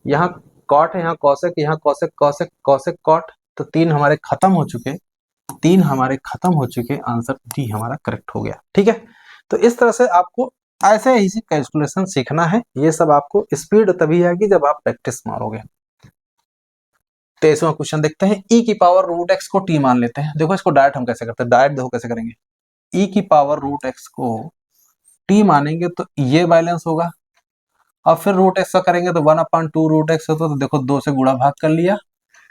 यहाँ कॉट है, यहाँ कौशिक, यहाँ कौशिक कौशिक कौशिक कॉट। तो 3 हमारे खत्म हो चुके, 3 हमारे खत्म हो चुके, आंसर डी हमारा करेक्ट हो गया। ठीक है, तो इस तरह से आपको ऐसे इसी कैलकुलेशन सीखना है। ये सब आपको स्पीड तभी आएगी जब आप प्रैक्टिस मारोगे। 23वां क्वेश्चन देखते हैं। ई की पावर रूट एक्स को टी मान लेते हैं। देखो इसको डायरेक्ट हम कैसे करते हैं, डायरेक्ट देखो कैसे करेंगे। ई की पावर रूट एक्स को टी मानेंगे तो ये बैलेंस होगा, और फिर रूट एक्स का करेंगे तो 1/2 रूट एक्स होता, तो देखो 2 से गुणा भाग कर लिया,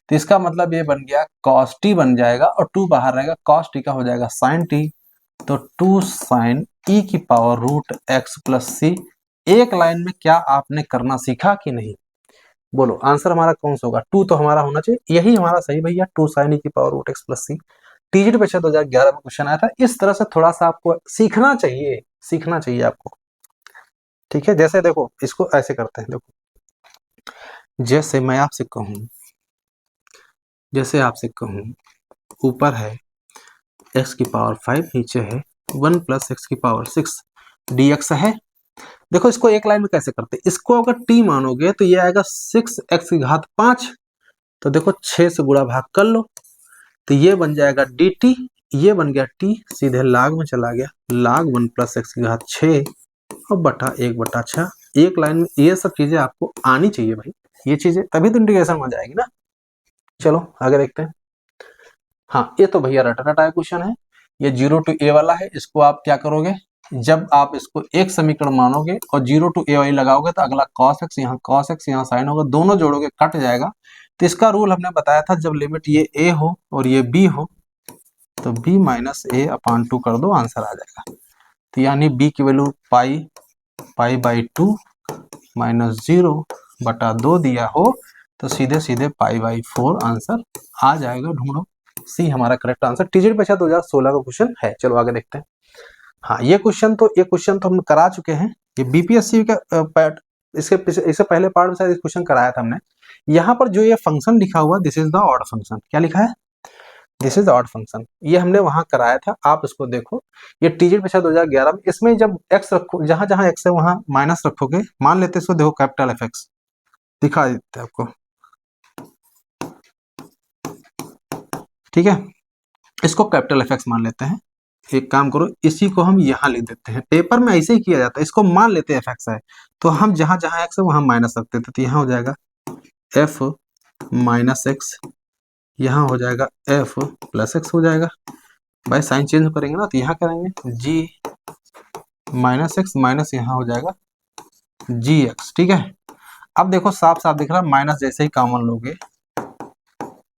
तो इसका मतलब ये बन गया cos t बन जाएगा, और 2 बाहर रहेगा, cos t का हो जाएगा sin t, तो 2 sin e की power root x plus C. एक लाइन में क्या आपने करना सीखा कि नहीं, बोलो आंसर हमारा कौन सा होगा। 2 तो हमारा होना चाहिए, यही हमारा सही भैया, 2 sin e की पावर रूट एक्स प्लस सी। टीजीटी परीक्षा 2011 में क्वेश्चन आया था। इस तरह से थोड़ा सा आपको सीखना चाहिए, सीखना चाहिए आपको, ठीक है। जैसे देखो इसको ऐसे करते हैं, देखो जैसे मैं आपसे कहूं, जैसे आपसे कहूं ऊपर है x की पावर 5, नीचे है 1 प्लस एक्स की पावर 6 dx है। देखो इसको एक लाइन में कैसे करते हैं, इसको अगर t मानोगे तो ये आएगा 6x की घात 5, तो देखो 6 से गुणा भाग कर लो, तो ये बन जाएगा dt, ये बन गया t, सीधे लाग में चला गया, लाग 1 प्लस एक्स की घात 6 और बटा 1/6। एक लाइन में ये सब चीजें आपको आनी चाहिए भाई, ये चीजें तभी तो इंटीग्रेशन हो जाएगी ना। चलो आगे देखते हैं। हाँ ये तो भैया रटा रटा क्वेश्चन है, ये 0 to a वाला है। इसको आप क्या करोगे, जब आप इसको एक समीकरण मानोगे और 0 to a वाली लगाओगे तो अगला cos x, यहाँ cos x यहाँ sin होगा, दोनों जोड़ोगे कट जाएगा। तो इसका रूल हमने बताया था, जब लिमिट ये a हो और ये b हो तो b माइनस a/2 कर दो, आंसर आ जाएगा। तो यानी b की वैल्यू पाई/2 माइनस 0/2 दिया हो तो सीधे सीधे पाई/4 आंसर आ जाएगा। ढूंढो, सी हमारा करेक्ट आंसर। टीजीटी परीक्षा 2016 का क्वेश्चन है। चलो आगे देखते हैं। हाँ ये क्वेश्चन तो हम करा चुके हैं, ये बीपीएससी का इससे पहले पार्ट में शायद क्वेश्चन कराया था हमने। यहाँ पर जो ये फंक्शन लिखा हुआ, this is the odd function, क्या लिखा है, this is the odd function, ये हमने वहां कराया था। आप इसको देखो, ये टीजीटी परीक्षा 2011 में, इसमें जब एक्स रखो, जहां जहां एक्स है वहां माइनस रखोगे, मान लेते इसको, देखो कैपिटल एफ एक्स दिखा देते हैं आपको, ठीक है। इसको कैपिटल एफ एक्स मान लेते हैं। एक काम करो, इसी को हम यहाँ लिख देते हैं, पेपर में ऐसे ही किया जाता है, इसको मान लेते हैं एफ एक्स है, तो हम जहां जहां एक्स है वहां माइनस रख देते, तो यहाँ हो जाएगा एफ माइनस एक्स, यहाँ हो जाएगा एफ प्लस एक्स हो जाएगा। भाई साइन चेंज करेंगे ना, तो यहाँ करेंगे जी माइनस एक्स माइनस, यहाँ हो जाएगा जी एक्स, ठीक है। अब देखो साफ साफ दिख रहा है, माइनस जैसे ही कॉमन लोगे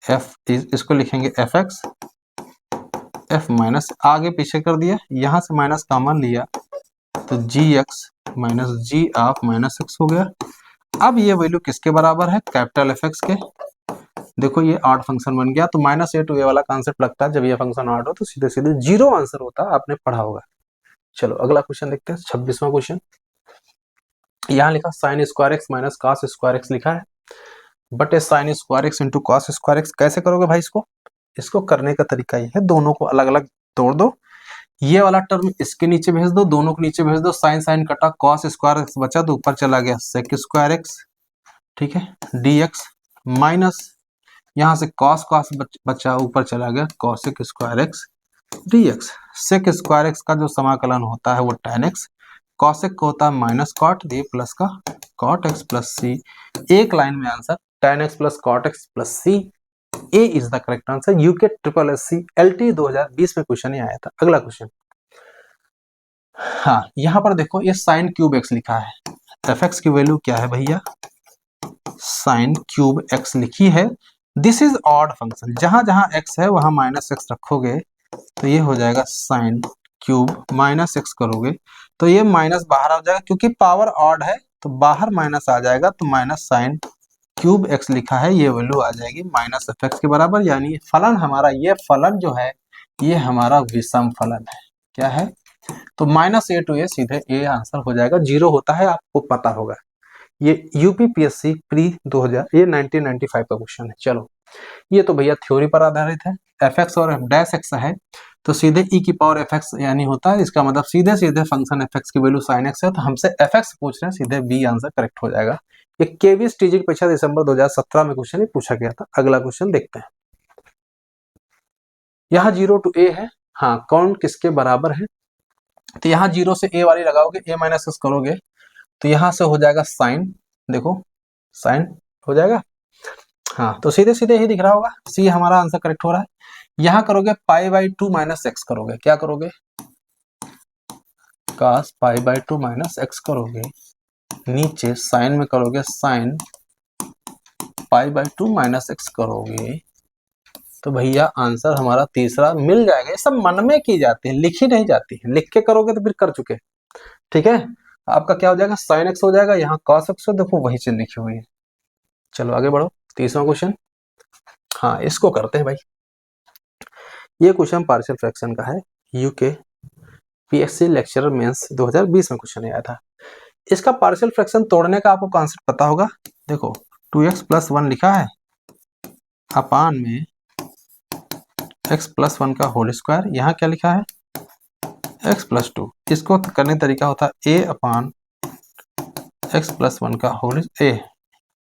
एफ, इसको लिखेंगे एफ एक्स, एफ माइनस आगे पीछे कर दिया, यहां से माइनस कॉमन लिया तो G X minus G of minus X हो गया। अब ये वैल्यू किसके बराबर है, कैपिटल एफ एक्स के। देखो ये ऑड फंक्शन बन गया, तो माइनस ए टू ए वाला कॉन्सेप्ट लगता है, जब ये फंक्शन ऑड हो तो सीधे सीधे जीरो आंसर होता है, आपने पढ़ा होगा। चलो अगला क्वेश्चन देखते हैं, 26वां क्वेश्चन। यहाँ लिखा sign square x minus cos square x लिखा है, but A sign square x into cos square x. कैसे करोगे भाई इसको करने का तरीका ये है, दोनों को अलग अलग तोड़ दो, ये वाला टर्म इसके नीचे भेज दो, दोनों को नीचे भेज दो, साइन साइन कटा, कॉस स्क्वायर एक्स बचा तो ऊपर चला गया सेक स्क्वायर एक्स, ठीक है, dx माइनस यहाँ से कॉस कॉस बचा, ऊपर चला गया cosec square X dx। Sec square X का जो समाकलन होता है वो tan x, कॉसेक को होता है माइनस कॉट, ये प्लस का कॉट एक्स प्लस सी। एक लाइन में answer tan x plus cot X plus C, A is the correct answer. UK triple S C LT 2020 में क्वेश्चन ही आया था। अगला क्वेश्चन, हाँ यहाँ पर देखो ये साइन क्यूब एक्स लिखा है, एफ एक्स की वैल्यू क्या है भैया, साइन क्यूब एक्स लिखी है। दिस इज ऑड फंक्शन, जहां जहां एक्स है वहां माइनस एक्स रखोगे तो ये हो जाएगा साइन क्यूब, माइनस एक्स करोगे तो ये माइनस बाहर आ जाएगा, क्योंकि पावर ऑड है तो बाहर माइनस आ जाएगा, तो माइनस साइन क्यूब एक्स लिखा है, ये वैल्यू आ जाएगी माइनस एफ एक्स के बराबर। यानी फलन हमारा, ये फलन जो है ये हमारा विषम फलन है, क्या है, तो माइनस ए टू ए, सीधे ए आंसर हो जाएगा। जीरो होता है आपको पता होगा, ये यूपीपीएससी प्री 2000, ये 1995 का क्वेश्चन है। चलो ये तो भैया थ्योरी पर आधारित है, एफ एक्स और एफ डैश एक्स है तो सीधे ई की पावर एफ एक्स यानी होता है, इसका मतलब सीधे सीधे फंक्शन एफ एक्स की वैल्यू साइन एक्स है, तो हमसे एफ एक्स पूछ रहे हैं, सीधे बी आंसर करेक्ट हो जाएगा। ये केवीएस टीजीटी परीक्षा दिसंबर 2017 में क्वेश्चन पूछा गया था। अगला क्वेश्चन देखते हैं, यहाँ 0 to a है, हाँ कौन किसके बराबर है, तो यहाँ जीरो से ए वाली लगाओगे, ए माइनस एक्स करोगे तो यहाँ से हो जाएगा साइन, देखो साइन हो जाएगा। हाँ तो सीधे सीधे ही दिख रहा होगा, सी हमारा आंसर करेक्ट हो रहा है। यहाँ करोगे pi by two minus x करोगे, क्या करोगे, cos pi by two minus x करोगे, नीचे साइन में करोगे sine pi by two minus x करोगे, तो भैया आंसर हमारा तीसरा मिल जाएगा। ये सब मन में की जाती है, लिखी नहीं जाती है, लिख के करोगे तो फिर कर चुके। ठीक है, आपका क्या हो जाएगा, साइन एक्स हो जाएगा, यहाँ cos एक्स हो, देखो वही चीज लिखी हुई है। चलो आगे बढ़ो, तीसरा क्वेश्चन। हाँ इसको करते हैं भाई। ये क्वेश्चन पार्शियल फ्रैक्शन का है, यूके पीएससी लेक्चरर मेंस 2020 में क्वेश्चन आया था। इसका पार्शियल फ्रैक्शन तोड़ने का आपको कॉन्सेप्ट पता होगा। देखो 2x प्लस 1 लिखा है अपान में x प्लस 1 का होल स्क्वायर, यहाँ क्या लिखा है x प्लस 2। इसको करने का तरीका होता है a अपान x प्लस 1 का होल a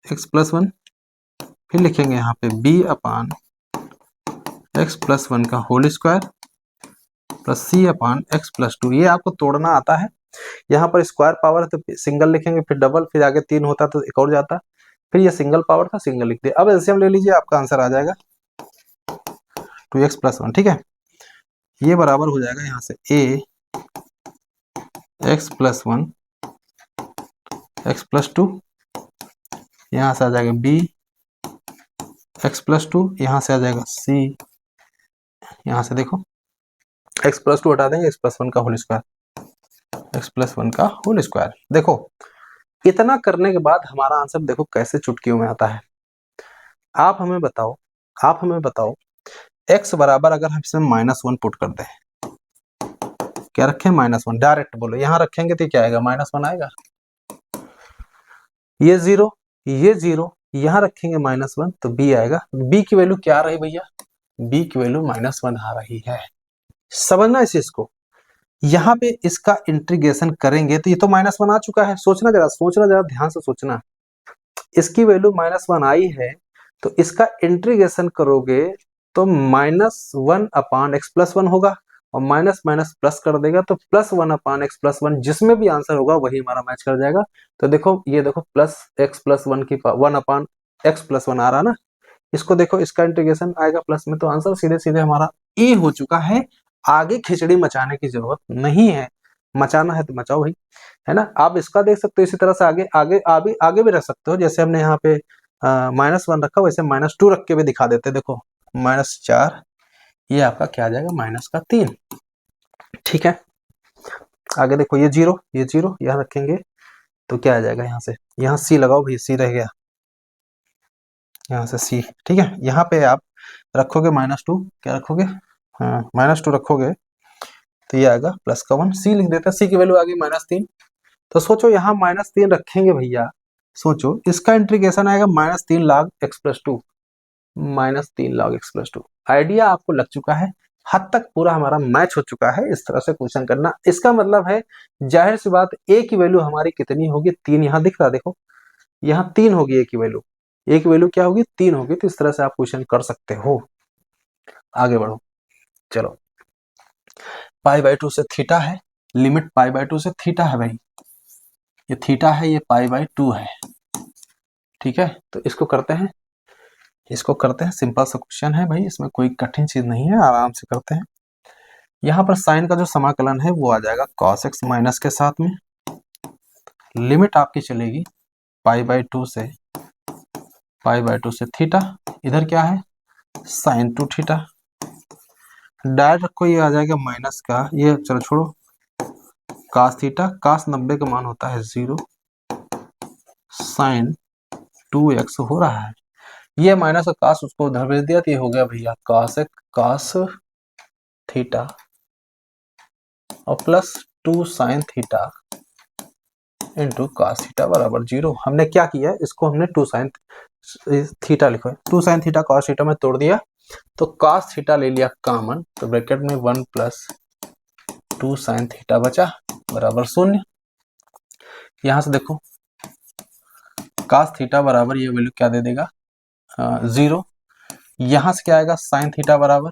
x प्लस 1, फिर लिखेंगे यहाँ पे b अपान x प्लस 1 का होल स्क्वायर प्लस c अपान x प्लस 2। ये आपको तोड़ना आता है। यहाँ पर स्क्वायर पावर है तो सिंगल लिखेंगे, फिर डबल, फिर आगे 3 होता तो एक और जाता, फिर ये सिंगल पावर था सिंगल लिख दिया। अब एलसीएम ले लीजिए, आपका आंसर आ जाएगा 2x प्लस 1। ठीक है, ये बराबर हो जाएगा यहाँ से a x plus 1 x plus 2, यहाँ से आ जाएगा b x प्लस 2, यहाँ से आ जाएगा c, यहाँ से देखो x प्लस 2 हटा देंगे, x प्लस 1 का होल स्क्वायर, x प्लस 1 का होल स्क्वायर। देखो इतना करने के बाद हमारा आंसर देखो कैसे चुटकियों में आता है। आप हमें बताओ x बराबर अगर हम इसमें -1 पुट कर दें, क्या रखें -1, डायरेक्ट बोलो, यहाँ रखेंगे तो क्या आएगा -1 आएगा, ये जीरो यहाँ रखेंगे -1 तो b आएगा। b की वैल्यू क्या रही भैया, b की वैल्यू -1 आ रही है। समझना इस चीज को, यहाँ पे इसका इंटीग्रेशन करेंगे तो ये तो -1 आ चुका है। सोचना जरा ध्यान से सोचना, इसकी वैल्यू -1 आई है तो इसका इंटीग्रेशन करोगे तो -1 अपान x प्लस 1 होगा, और माइनस माइनस प्लस कर देगा तो +1 अपान x प्लस 1, जिसमें भी आंसर होगा वही हमारा मैच कर जाएगा। तो देखो ये देखो प्लस x प्लस 1 की 1 अपान x प्लस 1 आ रहा ना, इसको देखो इसका इंटीग्रेशन आएगा प्लस में, तो आंसर सीधे सीधे हमारा ए हो चुका है। आगे खिचड़ी मचाने की जरूरत नहीं है, मचाना है तो मचाओ भाई, है ना। आप इसका देख सकते हो, इसी तरह से आगे आगे आगे आगे भी रख सकते हो, जैसे हमने यहाँ पे -1 रखा वैसे -2 रख के भी दिखा देते। देखो -4, ये आपका क्या आ जाएगा -3। ठीक है, आगे देखो ये जीरो यहाँ रखेंगे तो क्या आ जाएगा, यहाँ सी लगाओ भाई, सी रह गया, यहाँ से सी। ठीक है, यहाँ पे आप रखोगे -2, क्या रखोगे, हाँ -2 रखोगे तो ये आएगा +1, सी लिख देते हैं, सी की वैल्यू आ गई -3। तो सोचो यहाँ -3 रखेंगे भैया, सोचो इसका इंटीग्रेशन आएगा -3 log x plus 2, -3 log x plus 2। Idea आपको लग चुका है, हद तक पूरा हमारा मैच हो चुका है। इस तरह से क्वेश्चन करना, इसका मतलब है जाहिर सी बात a की वैल्यू हमारी कितनी होगी, 3, यहाँ दिख रहा देखो, यहाँ 3 होगी a की वैल्यू, a की वैल्यू क्या होगी, 3 होगी। तो इस तरह से आप क्वेश्चन कर सकते हो। आगे बढ़ो, चलो π/2 से थीटा है, लिमिट π/2 से थीटा है भाई, ये थीटा है, ये π/2 है। ठीक है, तो इसको करते हैं, सिंपल सा क्वेश्चन है भाई, इसमें कोई कठिन चीज नहीं है, आराम से करते हैं। यहाँ पर साइन का जो समाकलन है वो आ जाएगा cos x माइनस के साथ में, लिमिट आपकी चलेगी π/2 से थीटा, इधर क्या है sin 2 थीटा, डायरेक्ट रखो, ये आ जाएगा माइनस का, ये चलो छोड़ो, cos थीटा, cos 90 का मान होता है 0, sin 2x हो रहा है, ये माइनस का cos उसको उधर भेज दिया तो ये हो गया भैया cos थीटा और plus 2 sin theta into cos theta बराबर 0। हमने क्या किया, इसको हमने 2 sin थीटा लिखो, 2 sin थीटा cos थीटा में तोड़ दिया तो cos थीटा ले लिया कॉमन, तो ब्रैकेट में 1 प्लस 2 sin थीटा बचा बराबर 0। यहाँ से देखो cos थीटा बराबर ये वैल्यू क्या दे देगा 0, यहाँ से क्या आएगा sin थीटा बराबर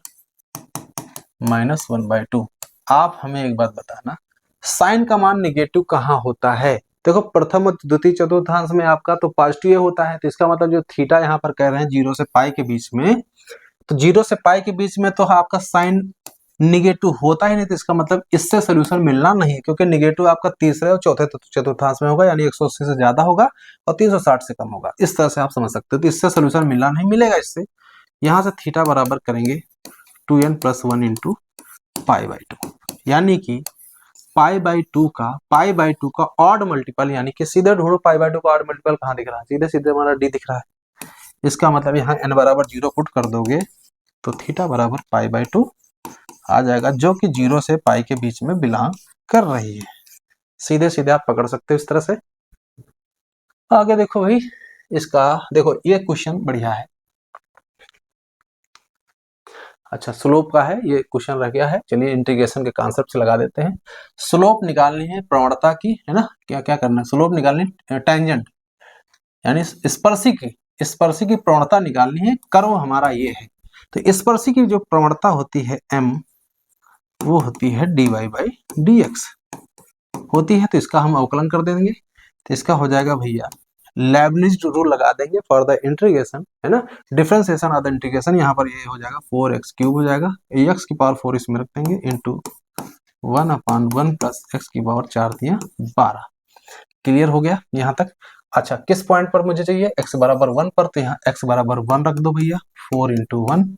-1/2। आप हमें एक बात बताना, साइन का मान निगेटिव कहाँ होता है? देखो प्रथम और द्वितीय चतुर्थांश में आपका तो पॉजिटिव होता है, तो इसका मतलब जो थीटा यहाँ पर कह रहे हैं 0 से पाई के बीच में, तो 0 से पाई के बीच में तो आपका साइन निगेटिव होता ही नहीं, तो इसका मतलब इससे सोल्यूशन मिलना नहीं है, क्योंकि निगेटिव आपका तीसरे और चौथे चतुर्थांश में होगा, यानी 180 से ज्यादा होगा और 360 से कम होगा। इस तरह से आप समझ सकते हो, तो इससे सोल्यूशन मिलना नहीं मिलेगा। इससे यहाँ से थीटा बराबर करेंगे 2n+1 इंटू π/2, यानी कि पाई बाई टू का ऑड मल्टीपल, यानी कि सीधे ढूंढो π/2 का ऑड मल्टीपल कहाँ दिख रहा है, सीधे सीधे हमारा डी दिख रहा है। इसका मतलब यहाँ n बराबर 0 पुट कर दोगे तो थीटा बराबर π/2 आ जाएगा, जो कि 0 से पाई के बीच में बिलोंग कर रही है। सीधे सीधे आप पकड़ सकते हो इस तरह से। आगे देखो भाई, इसका देखो ये क्वेश्चन बढ़िया है। अच्छा, स्लोप का है ये क्वेश्चन रह गया है। चलिए इंटीग्रेशन के कॉन्सेप्ट से लगा देते हैं। स्लोप निकालनी है प्रवणता की, है ना। क्या क्या करना है, स्लोप निकालनी है, टेंजेंट यानी स्पर्शी की प्रवणता निकालनी है। कर्व हमारा ये है, तो स्पर्शी की जो प्रवणता होती है m, वो होती है dy/dx होती है, तो इसका हम अवकलन कर देंगे, तो इसका हो जाएगा भैया लेबनिज रूल लगा देंगे फॉर द इंटीग्रेशन, है ना, डिफरेंशिएशन ऑफ द इंटीग्रेशन। यहाँ पर ये हो जाएगा 4x³ हो जाएगा, x की पावर 4 इसमें रख देंगे इंटू 1/1 प्लस x की पावर 4 दिया 12। क्लियर हो गया यहाँ तक। अच्छा, किस पॉइंट पर मुझे चाहिए, x बराबर 1 पर, तो यहाँ x बराबर 1 रख दो भैया, 4 इंटू 1,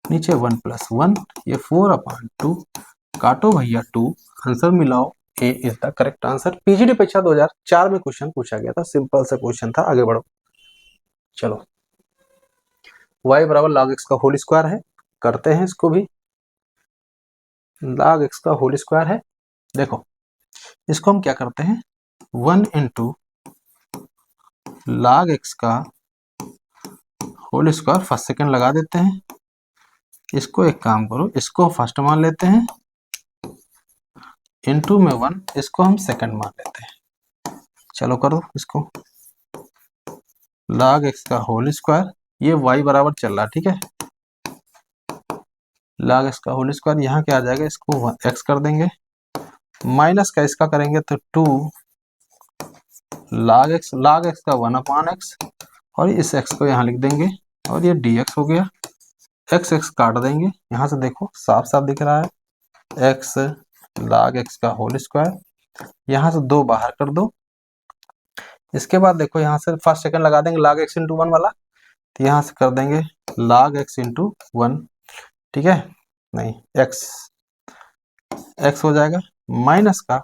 नीचे 1 + 1, ये 4/2, काटो भैया 2, आंसर मिलाओ, A is the correct answer. PGD परीक्षा 2004 में क्वेश्चन पूछा गया था, सिंपल सा क्वेश्चन था। आगे बढ़ो, चलो y बराबर log x का होल स्क्वायर है, करते हैं इसको भी। log x का होल स्क्वायर है, देखो इसको हम क्या करते हैं, 1 इंटू log x का होल स्क्वायर फर्स्ट सेकंड लगा देते हैं। इसको एक काम करो, इसको फर्स्ट मान लेते हैं, इंटू में 1, इसको हम सेकंड मान लेते हैं। चलो करो इसको, log x का होल स्क्वायर, ये y बराबर चल रहा है, ठीक है। log x का होल स्क्वायर यहाँ क्या आ जाएगा, इसको x कर देंगे, माइनस का इसका करेंगे तो 2 log x का 1/x, और इस x को यहाँ लिख देंगे, और ये dx हो गया। x काट देंगे, यहाँ से देखो साफ साफ दिख रहा है, x log x का होल स्क्वायर, यहाँ से 2 बाहर कर दो। इसके बाद देखो यहाँ से फर्स्ट सेकंड लगा देंगे log x इंटू 1 वाला, तो यहाँ से कर देंगे log x इंटू 1, ठीक है, नहीं x हो जाएगा, माइनस का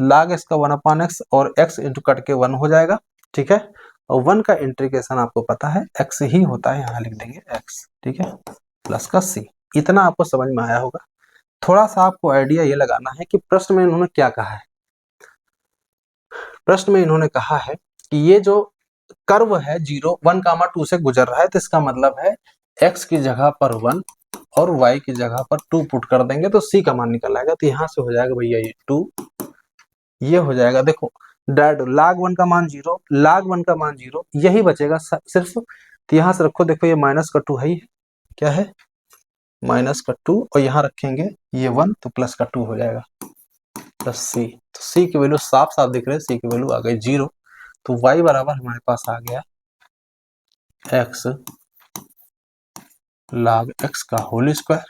log x का 1/x, और x इंटू कट के 1 हो जाएगा, ठीक है। और 1 का इंटीग्रेशन आपको पता है x ही होता है, यहाँ लिख देंगे x, ठीक है, प्लस का c। इतना आपको समझ में आया होगा। थोड़ा सा आपको आइडिया ये लगाना है कि प्रश्न में इन्होंने क्या कहा है। प्रश्न में इन्होंने कहा है कि ये जो कर्व है 0 1,2 से गुजर रहा है, तो इसका मतलब है x की जगह पर 1 और y की जगह पर 2 पुट कर देंगे तो c का मान निकल आएगा। तो यहाँ से हो जाएगा भैया ये 2, ये हो जाएगा, देखो डायरेक्ट log 1 का मान 0, log 1 का मान 0, यही बचेगा सिर्फ। तो यहाँ से रखो, देखो ये माइनस का 2 है, ही क्या है, माइनस का 2, और यहाँ रखेंगे ये 1, तो प्लस का 2 हो जाएगा, प्लस c। तो c की वैल्यू साफ साफ दिख रही है, c की वैल्यू आ गई 0। तो y बराबर हमारे पास आ गया x log x का whole square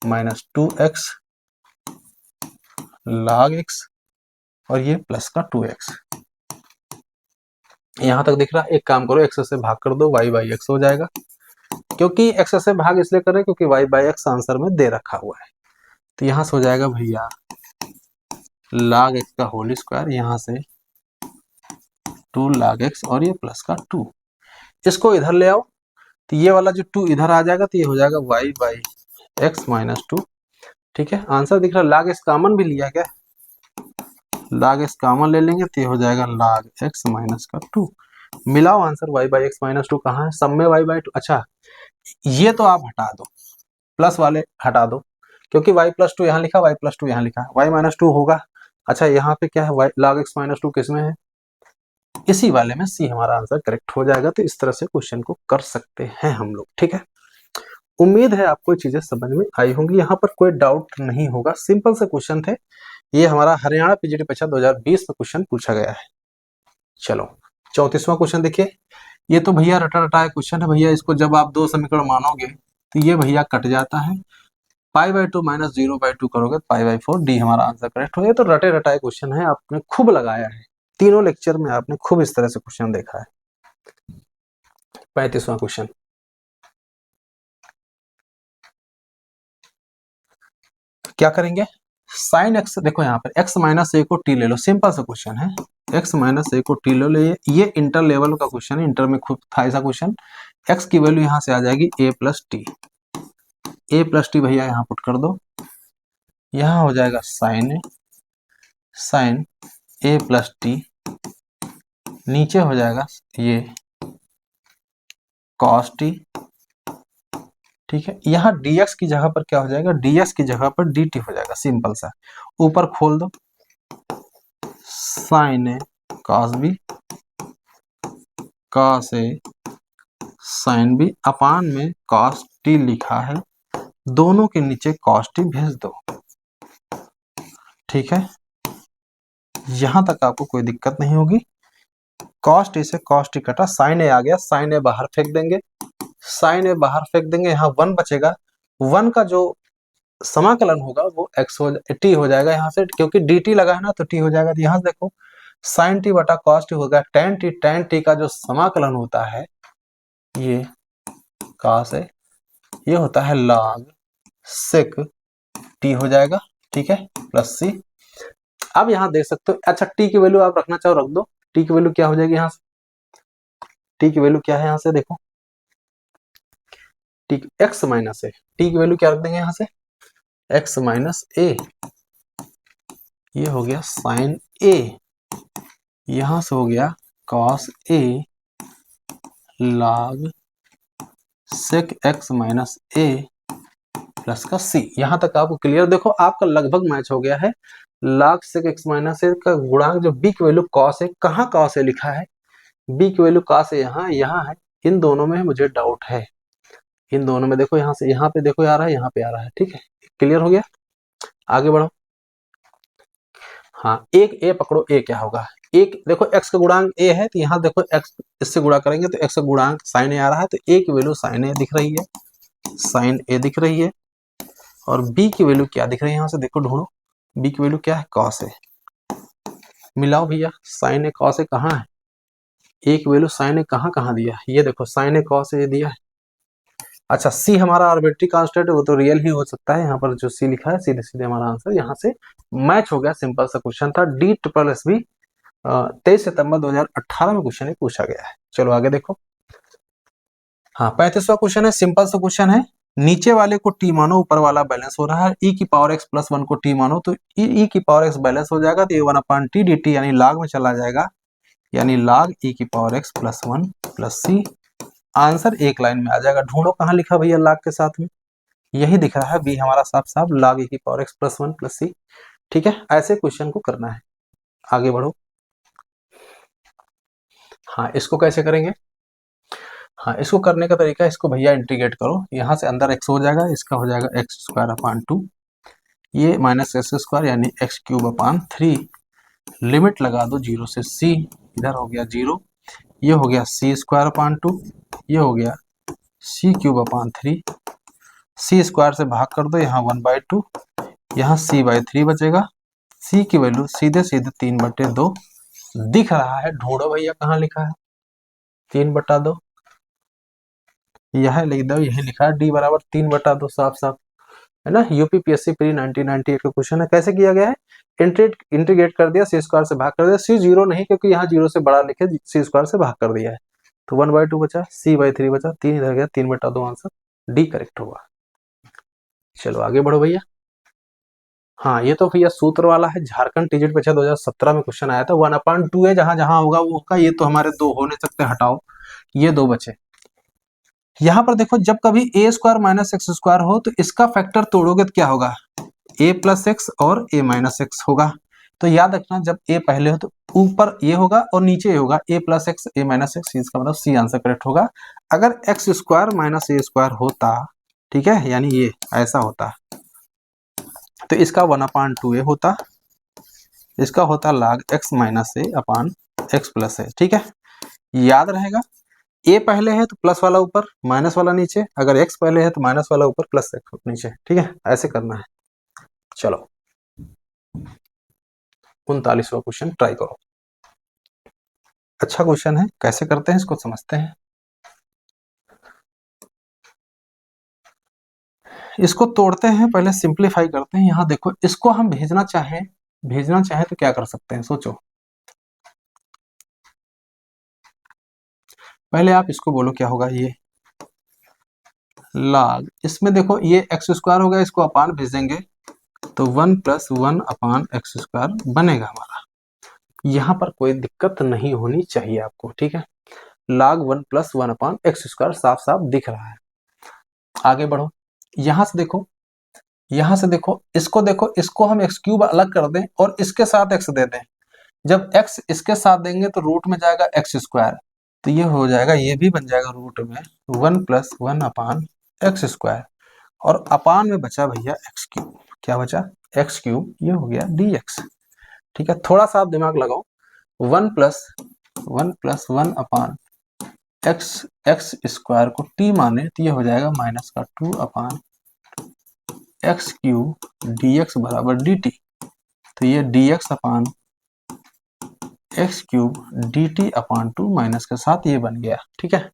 minus 2x log x, और ये प्लस का 2x। यहां तक दिख रहा है। एक काम करो, x से भाग कर दो, y/x हो जाएगा, क्योंकि x से भाग इसलिए कर रहे हैं क्योंकि y/x आंसर में दे रखा हुआ है। तो यहां से हो जाएगा भैया log x का होल स्क्वायर, यहां से 2 log x, और ये प्लस का 2। इसको इधर ले आओ, तो ये वाला जो 2 इधर आ जाएगा, तो ये हो जाएगा y/x माइनस 2, ठीक है। आंसर दिख रहा है, log x कॉमन भी लिया क्या, log x कॉमन ले लेंगे, तो ये हो जाएगा log x माइनस का 2। मिलाओ आंसर, y/x माइनस 2 कहाँ है, सब में y/2। अच्छा, ये तो आप हटा दो, प्लस वाले हटा दो, क्योंकि y+2 यहाँ लिखा, y+2 यहाँ लिखा, y-2 होगा। अच्छा, यहाँ पे क्या है, log x माइनस 2 किसमें है, इसी वाले में, सी हमारा आंसर करेक्ट हो जाएगा। तो इस तरह से क्वेश्चन को कर सकते हैं हम लोग, ठीक है। उम्मीद है आपको चीजें समझ में आई होंगी, यहाँ पर कोई डाउट नहीं होगा, सिंपल से क्वेश्चन थे। ये हमारा हरियाणा पीजीटी परीक्षा 2020 में क्वेश्चन पूछा गया है। चलो 34वां क्वेश्चन देखिए। ये तो भैया रटा रटाया क्वेश्चन है भैया, इसको जब आप दो समीकरण मानोगे तो ये भैया कट जाता है, π/2 माइनस 0/2 करोगे π/4, डी हमारा आंसर करेक्ट हो गया। तो रटे रटाए क्वेश्चन है, आपने खूब लगाया है, तीनों लेक्चर में आपने खूब इस तरह से क्वेश्चन देखा है। 35वां क्वेश्चन, क्या करेंगे, साइन एक्स, देखो यहाँ पर x माइनस ए को टी ले लो, सिंपल सा क्वेश्चन है, x माइनस ए को टी ले लो, ये इंटर लेवल का क्वेश्चन है, इंटर में खूब था ऐसा क्वेश्चन। x की वैल्यू यहाँ से आ जाएगी a plus T, a plus T भैया यहाँ पुट कर दो, यहाँ हो जाएगा साइन ए प्लस टी, नीचे हो जाएगा ये कॉस टी, ठीक है। यहाँ dx की जगह पर क्या हो जाएगा, dx की जगह पर dt हो जाएगा, सिंपल सा, ऊपर खोल दो, sign A cos B, cos A sine B, अपान में कॉस टी लिखा है, दोनों के नीचे कॉस टी भेज दो, ठीक है। यहां तक आपको कोई दिक्कत नहीं होगी। कॉस टी से कॉस टी कटा, साइन ए आ गया, साइन ए बाहर फेंक देंगे, साइन ए बाहर फेंक देंगे, यहाँ 1 बचेगा, 1 का जो समाकलन होगा वो x हो टी हो जाएगा यहाँ से, क्योंकि dt लगा है ना तो t हो जाएगा। तो यहाँ देखो साइन टी बटा कॉस टी होगा tan टी का जो समाकलन होता है ये कॉस है, ये होता है log सेक टी हो जाएगा, ठीक है, प्लस सी। अब यहाँ देख सकते हो, अच्छा टी की वैल्यू आप रखना चाहो रख दो, टी की वैल्यू क्या हो जाएगी यहाँ से, टी की वैल्यू क्या है यहाँ से देखो, टी एक्स माइनस ए, टी की वैल्यू क्या रख देंगे यहाँ से, एक्स माइनस ए, ये हो गया साइन ए, यहां से हो गया cos A log sec x minus A plus का सी। यहां तक आपको क्लियर, देखो आपका लगभग मैच हो गया है। लॉग सेक एक्स माइनस ए का गुणांक जो बी की वैल्यू कॉस है, कहाँ कॉस है लिखा है, बी की वैल्यू कॉस है यहाँ है, इन दोनों में मुझे डाउट है, इन दोनों में देखो, यहाँ से यहाँ पे देखो आ रहा है, यहाँ पे आ रहा है, ठीक है, क्लियर हो गया। आगे बढ़ो, हाँ एक ए पकड़ो, ए क्या होगा, एक देखो x का गुणांक a है, तो यहाँ देखो x इससे गुणा करेंगे तो x का गुणांक साइन ए आ रहा है, तो a की वैल्यू साइन ए दिख रही है, साइन ए दिख रही है, और b की वैल्यू क्या दिख रही है, यहाँ से देखो ढूंढो, b की वैल्यू क्या है, कॉस ए, मिलाओ भैया, साइन ए कॉस ए कहाँ है, a की वैल्यू साइन ए कहाँ कहाँ दिया है, ये देखो साइन ए कॉस ए दिया है। अच्छा सी हमारा आर्बिट्री कांस्टेंट है, वो तो रियल ही हो सकता है, यहाँ पर जो सी लिखा है सीधे सीधे हमारा आंसर यहाँ से मैच हो गया, सिंपल सा क्वेश्चन था, डी ट्रिपल एस बी 23 सितंबर 2018 में क्वेश्चन पूछा गया है। चलो आगे देखो, हाँ 35वां क्वेश्चन है, सिंपल सा क्वेश्चन है, नीचे वाले को टी मानो, ऊपर वाला बैलेंस हो रहा है, e की पावर x प्लस 1 को टी मानो तो e की पावर x बैलेंस हो जाएगा, तो ये 1/t dt यानी log में चला जाएगा, यानी log e की पावर x प्लस 1 प्लस सी, आंसर एक लाइन में आ जाएगा। ढूंढो कहाँ लिखा भैया log के साथ में, यही दिख रहा है बी हमारा साफ साफ, log e की पावर x प्लस 1 प्लस सी, ठीक है। ऐसे क्वेश्चन को करना है, आगे बढ़ो। हाँ इसको कैसे करेंगे, हाँ इसको करने का तरीका, इसको भैया इंटीग्रेट करो, यहाँ से अंदर x हो जाएगा, इसका हो जाएगा एक्स स्क्वायर अपान 2, ये माइनस एक्स स्क्वायर यानी एक्स क्यूब अपान 3, लिमिट लगा दो 0 से c, इधर हो गया 0, ये हो गया सी स्क्वायर अपान 2, ये हो गया सी क्यूब अपान 3, सी स्क्वायर से भाग कर दो, यहाँ 1/2, यहाँ c/3 बचेगा, c की वैल्यू सीधे सीधे 3/2 दिख रहा है, ढूंढो भैया कहाँ लिखा है, 3/2 यह लिख दो, यही लिखा है डी बराबर 3/2 साफ साफ है ना, यूपीपीएससी प्री 1998 का क्वेश्चन है। कैसे किया गया है, इंटीग्रेट कर दिया, सी स्क्वायर से भाग कर दिया, सी 0 नहीं क्योंकि यहाँ 0 से बड़ा लिखे, सी स्क्वायर से भाग कर दिया है, तो 1/2 बचा, c/3 बचा, 3 इधर गया, 3/2 आंसर डी करेक्ट होगा। चलो आगे बढ़ो भैया, हाँ ये तो भैया सूत्र वाला है, झारखंड टीजीटी परीक्षा 2017 में क्वेश्चन आया था, 1/2 है, जहां जहां होगा वो होगा, ये तो हमारे दो हो नहीं सकते, हटाओ ये दो बचे। यहाँ पर देखो जब कभी a square minus x square हो तो इसका फैक्टर तोड़ोगे तो क्या होगा, a प्लस एक्स और a माइनस एक्स होगा, तो याद रखना जब a पहले हो तो ऊपर ये होगा और नीचे ये होगा, a plus x a minus x, इसका मतलब सी आंसर करेक्ट होगा। अगर x square minus a square होता, ठीक है, यानी ये ऐसा होता तो इसका 1/2a होता, इसका होता है log x माइनस ए अपान x प्लस है। ठीक है, याद रहेगा, a पहले है तो प्लस वाला ऊपर माइनस वाला नीचे, अगर x पहले है तो माइनस वाला ऊपर प्लस x नीचे। ठीक है, ऐसे करना है। चलो 39वां क्वेश्चन ट्राई करो। अच्छा क्वेश्चन है, कैसे करते हैं इसको समझते हैं। इसको तोड़ते हैं, पहले सिंप्लीफाई करते हैं। यहाँ देखो, इसको हम भेजना चाहें तो क्या कर सकते हैं, सोचो। पहले आप इसको बोलो क्या होगा, ये log, इसमें देखो ये एक्स स्क्वायर होगा, इसको अपान भेजेंगे तो 1 प्लस 1 अपान एक्स स्क्वायर बनेगा हमारा। यहाँ पर कोई दिक्कत नहीं होनी चाहिए आपको। ठीक है, log 1 प्लस 1 अपान एक्स स्क्वायर साफ साफ दिख रहा है। आगे बढ़ो, यहाँ से देखो, इसको देखो, इसको हम एक्स क्यूब अलग कर दें और इसके साथ एक्स दे दें। जब एक्स इसके साथ देंगे तो रूट में जाएगा एक्स स्क्वायर, तो ये हो जाएगा, ये भी बन जाएगा रूट में 1 प्लस 1 अपान एक्स स्क्वायर, और अपान में बचा भैया एक्स क्यूब। क्या बचा, एक्स क्यूब, ये हो गया dx। ठीक है, थोड़ा सा आप दिमाग लगाओ, 1 प्लस 1 अपान एक्स स्क्वायर को t माने तो ये हो जाएगा माइनस का 2 अपान एक्स क्यूब dx बराबर dt। तो ये dx अपान एक्स क्यूब dt अपान 2 माइनस के साथ ये बन गया। ठीक है,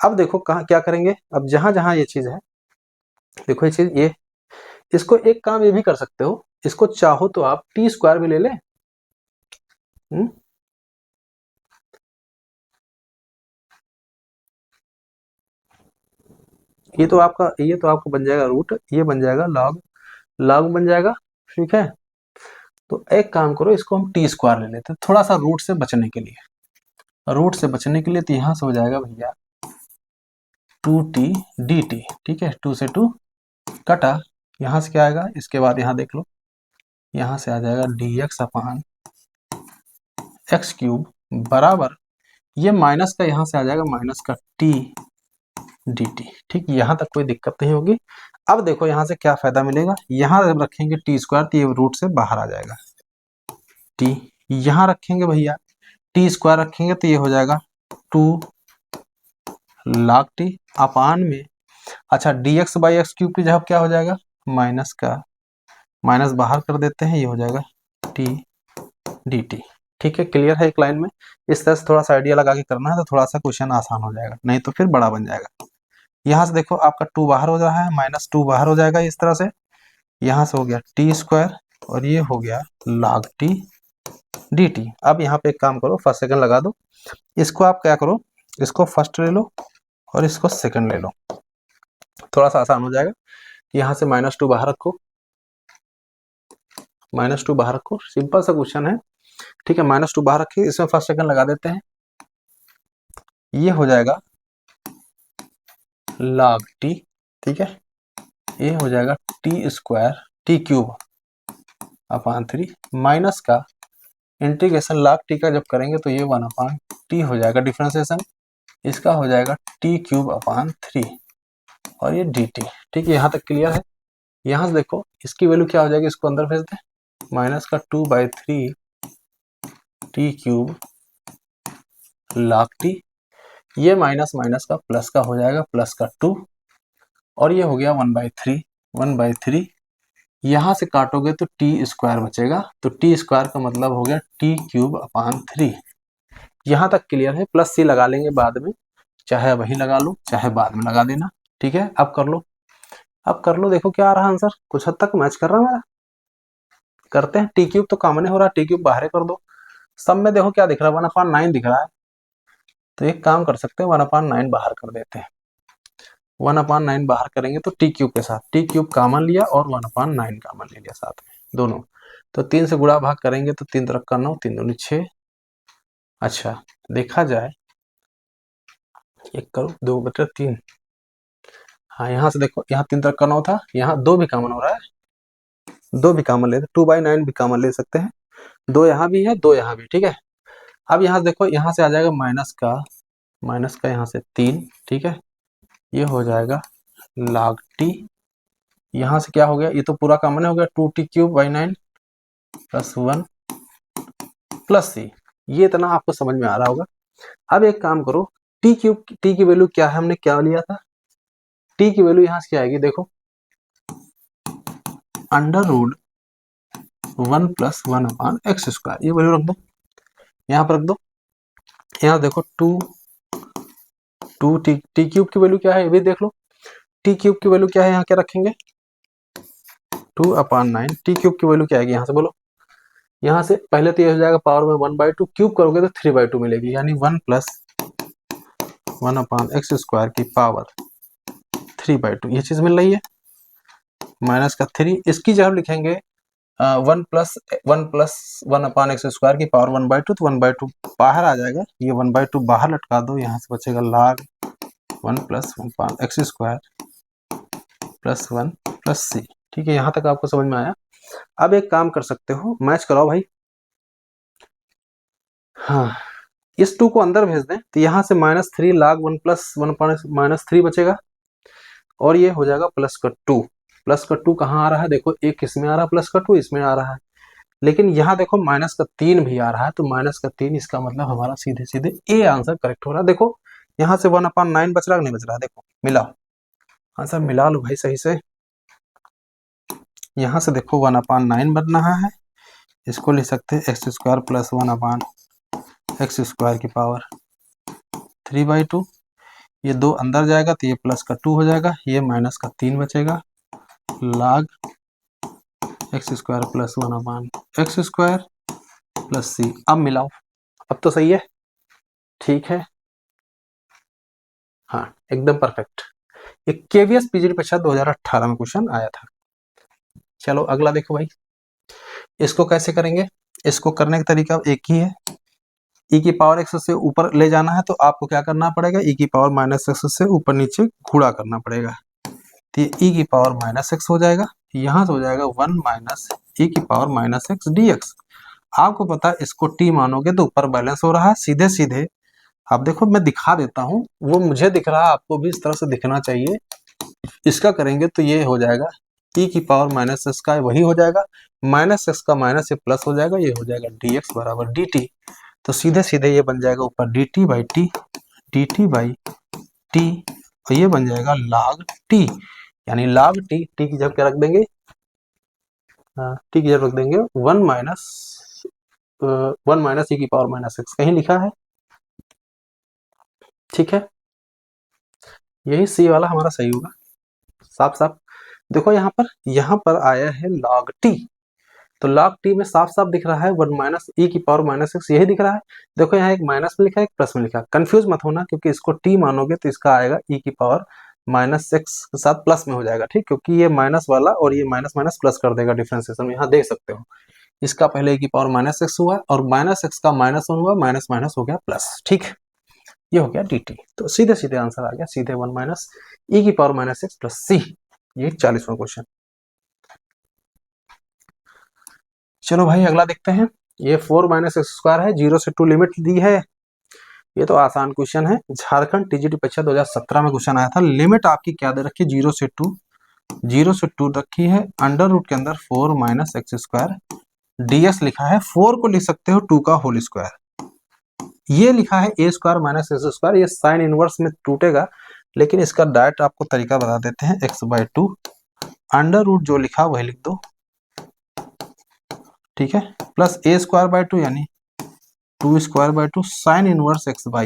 अब देखो कहाँ क्या करेंगे, अब जहां जहां ये चीज है, देखो ये चीज, ये इसको एक काम ये भी कर सकते हो, इसको चाहो तो आप टी स्क्वायर भी ले ले। ये तो आपको बन जाएगा रूट, ये बन जाएगा लॉग बन जाएगा। ठीक है, तो एक काम करो, इसको हम टी स्क्वायर ले लेते हैं थोड़ा सा रूट से बचने के लिए। तो यहां से हो जाएगा भैया 2t dt। ठीक है, 2 से 2 कटा, यहां से क्या आएगा, इसके बाद यहां देख लो, यहां से आ जाएगा dx अपान एक्स क्यूब बराबर, ये माइनस का यहां से आ जाएगा माइनस का t dt। ठीक, यहां तक कोई दिक्कत नहीं होगी। अब देखो यहां से क्या फायदा मिलेगा, यहां जब रखेंगे टी स्क्वायर तो ये रूट से बाहर आ जाएगा t, यहां रखेंगे भैया टी स्क्वायर रखेंगे तो ये हो जाएगा 2 log t अपान में, अच्छा dx बाई एक्स क्यूब की जगह क्या हो जाएगा, माइनस का माइनस बाहर कर देते हैं, ये हो जाएगा t dt। ठीक है, क्लियर है एक लाइन में। इस तरह से थोड़ा सा आइडिया लगा के करना है तो थोड़ा सा क्वेश्चन आसान हो जाएगा, नहीं तो फिर बड़ा बन जाएगा। यहाँ से देखो आपका 2 बाहर हो रहा है, माइनस 2 बाहर हो जाएगा इस तरह से, यहाँ से हो गया टी स्क्वायर और ये हो गया log t dt। अब यहाँ पे एक काम करो, फर्स्ट सेकंड लगा दो, इसको आप क्या करो, इसको फर्स्ट ले लो और इसको सेकंड ले लो, थोड़ा सा आसान हो जाएगा। यहाँ से -2 बाहर रखो, -2 बाहर रखो, सिंपल सा क्वेश्चन है। ठीक है, -2 बाहर रखिए, इसमें फर्स्ट सेकंड लगा देते हैं, ये हो जाएगा log t। ठीक है, ये हो जाएगा टी स्क्वायर टी क्यूब अपान 3 माइनस का इंटीग्रेशन log t का जब करेंगे तो ये 1 अपान टी हो जाएगा, डिफरेंशिएशन इसका हो जाएगा टी क्यूब अपान 3 और ये dt। ठीक है, यहाँ तक क्लियर है। यहाँ से देखो इसकी वैल्यू क्या हो जाएगी, इसको अंदर भेज दें, माइनस का 2/3 टी क्यूब log t, ये माइनस माइनस का प्लस का हो जाएगा, प्लस का 2 और ये हो गया 1/3 यहाँ से काटोगे तो टी स्क्वायर बचेगा, तो टी स्क्वायर का मतलब हो गया टी क्यूब अपान 3। यहाँ तक क्लियर है, प्लस सी लगा लेंगे बाद में, चाहे वही लगा लो चाहे बाद में लगा देना। ठीक है, अब कर लो, देखो क्या आ रहा है आंसर, कुछ हद तक मैच कर रहा है मेरा। करते हैं, टी क्यूब तो कॉमन हो रहा है, टी क्यूब बाहर कर दो, सब में देखो क्या दिख रहा है, 1/9 दिख रहा है, तो एक काम कर सकते हैं 1/9 बाहर कर देते हैं। 1/9 बाहर करेंगे तो टी क्यूब के साथ टी क्यूब कॉमन लिया और 1/9 कॉमन ले लिया साथ में दोनों, तो 3 से गुणा भाग करेंगे तो 3 तरफ का 9, 3 दूनी 6। अच्छा देखा जाए, 1 करो 2/3, हाँ यहाँ से देखो, यहाँ 3 तरफ का 9 था, यहाँ 2 भी कॉमन हो रहा है, 2 भी कॉमन लेते, 2/9 भी कॉमन ले सकते हैं, 2 यहाँ भी है 2 यहाँ भी। ठीक है, अब यहाँ देखो, यहाँ से आ जाएगा माइनस का यहाँ से 3। ठीक है, ये हो जाएगा log t, यहाँ से क्या हो गया, ये तो पूरा कॉमन हो गया, 2t³/9 + 1 प्लस सी। ये इतना आपको समझ में आ रहा होगा। अब एक काम करो, टी क्यूब, टी की वैल्यू क्या है, हमने क्या लिया था, टी की वैल्यू यहाँ से क्या आएगी, देखो अंडर रूट 1 + 1/x², ये वैल्यू रख दो, यहाँ पर रख दो। यहाँ देखो टू टी क्यूब की वैल्यू क्या है, ये भी देख लो। टी क्यूब की वैल्यू क्या है, यहाँ क्या रखेंगे, 2/9। टी क्यूब की वैल्यू क्या आएगी, यहाँ से बोलो। यहाँ से पहले तो ये हो जाएगा पावर में 1/2, क्यूब करोगे तो 3/2 मिलेगी, यानी 1 + 1/x² की पावर 3/2, ये चीज मिल रही है। माइनस का 3, इसकी जब लिखेंगे 1 + 1/x² की पावर 1/2, तो 1/2 बाहर आ जाएगा, ये 1/2 बाहर लटका दो, यहाँ से बचेगा log 1 + 1/x² + 1 + c। ठीक है, यहाँ तक आपको समझ में आया। अब एक काम कर सकते हो, मैच कराओ भाई। हाँ, इस 2 को अंदर भेज दें तो यहाँ से -3 log 1 + 1/-3 बचेगा, और ये हो जाएगा +2। +2 कहाँ आ रहा है, देखो एक किसमें आ रहा है, +2 इसमें आ रहा है, लेकिन यहाँ देखो -3 भी आ रहा है, तो -3, इसका मतलब हमारा सीधे सीधे ए आंसर करेक्ट हो रहा है। देखो यहाँ से 1/9 बच रहा है, नहीं बच रहा, देखो मिलाओ, आंसर मिला लो भाई सही से। यहाँ से देखो 1/9 बन रहा है, इसको लिख सकते हैं x² + 1/x² की पावर 3/2। ये 2 अंदर जाएगा तो ये +2 हो जाएगा, ये -3 बचेगा, log x² + 1/x² + c। अब मिलाओ, अब तो सही है, ठीक है, हाँ एकदम परफेक्ट। ये केवीएस पीजीटी परीक्षा 2018 में क्वेश्चन आया था। चलो अगला देखो भाई, इसको कैसे करेंगे, इसको करने का तरीका एक ही है, e की पावर x से ऊपर ले जाना है तो आपको क्या करना पड़ेगा, e की पावर -x से ऊपर नीचे गुणा करना पड़ेगा, तो ये e की पावर -x हो जाएगा, यहाँ से हो जाएगा 1 - e की पावर -x dx। आपको पता है इसको t मानोगे तो ऊपर बैलेंस हो रहा है, सीधे सीधे आप देखो, मैं दिखा देता हूँ, वो मुझे दिख रहा है, आपको भी इस तरह से दिखना चाहिए। इसका करेंगे तो ये हो जाएगा e की पावर -x का वही हो जाएगा, -x का माइनस से प्लस हो जाएगा, ये हो जाएगा dx = dt। तो सीधे सीधे ये बन जाएगा ऊपर dt/t, dt/t, और ये बन जाएगा log t, यानी log t, t की जगह क्या रख देंगे, t की जगह रख देंगे 1 - e की पावर -x, कहीं लिखा है, ठीक है, यही सी वाला हमारा सही होगा, साफ साफ देखो। यहाँ पर आया है log t, तो log t में साफ साफ दिख रहा है 1 - e की पावर -x, यही दिख रहा है। देखो यहाँ एक माइनस में लिखा है, एक प्लस में लिखा है, कंफ्यूज मत होना, क्योंकि इसको t मानोगे तो इसका आएगा e की पावर -x के साथ प्लस में हो जाएगा, ठीक, क्योंकि ये माइनस वाला और ये माइनस माइनस प्लस कर देगा डिफरेंशिएशन में, यहाँ देख सकते हो, इसका पहले e की पावर -x हुआ और -x का -1 हुआ, माइनस माइनस हो गया प्लस, ठीक, ये हो गया dt। तो सीधे सीधे आंसर आ गया, सीधे 1 - e की पावर -x + c, ये 40वां क्वेश्चन। चलो भाई अगला देखते हैं, ये 4 - x² है, 0 से 2 लिमिट दी है, ये तो आसान क्वेश्चन है, झारखंड टीजीटी परीक्षा 2017 में क्वेश्चन आया था। लिमिट आपकी क्या दे रखी है, 0 से 2 रखी है, अंडर रूट के अंदर 4 - x², ds लिखा है, 4 को लिख सकते हो 2 का होल स्क्वायर, ये लिखा है a² - x², ये साइन इनवर्स में टूटेगा, लेकिन इसका डायरेक्ट आपको तरीका बता देते हैं, x/2, अंडर रूट जो लिखा वही लिख दो, ठीक है, प्लस a²/2 यानी 2² साइन इनवर्स x/a।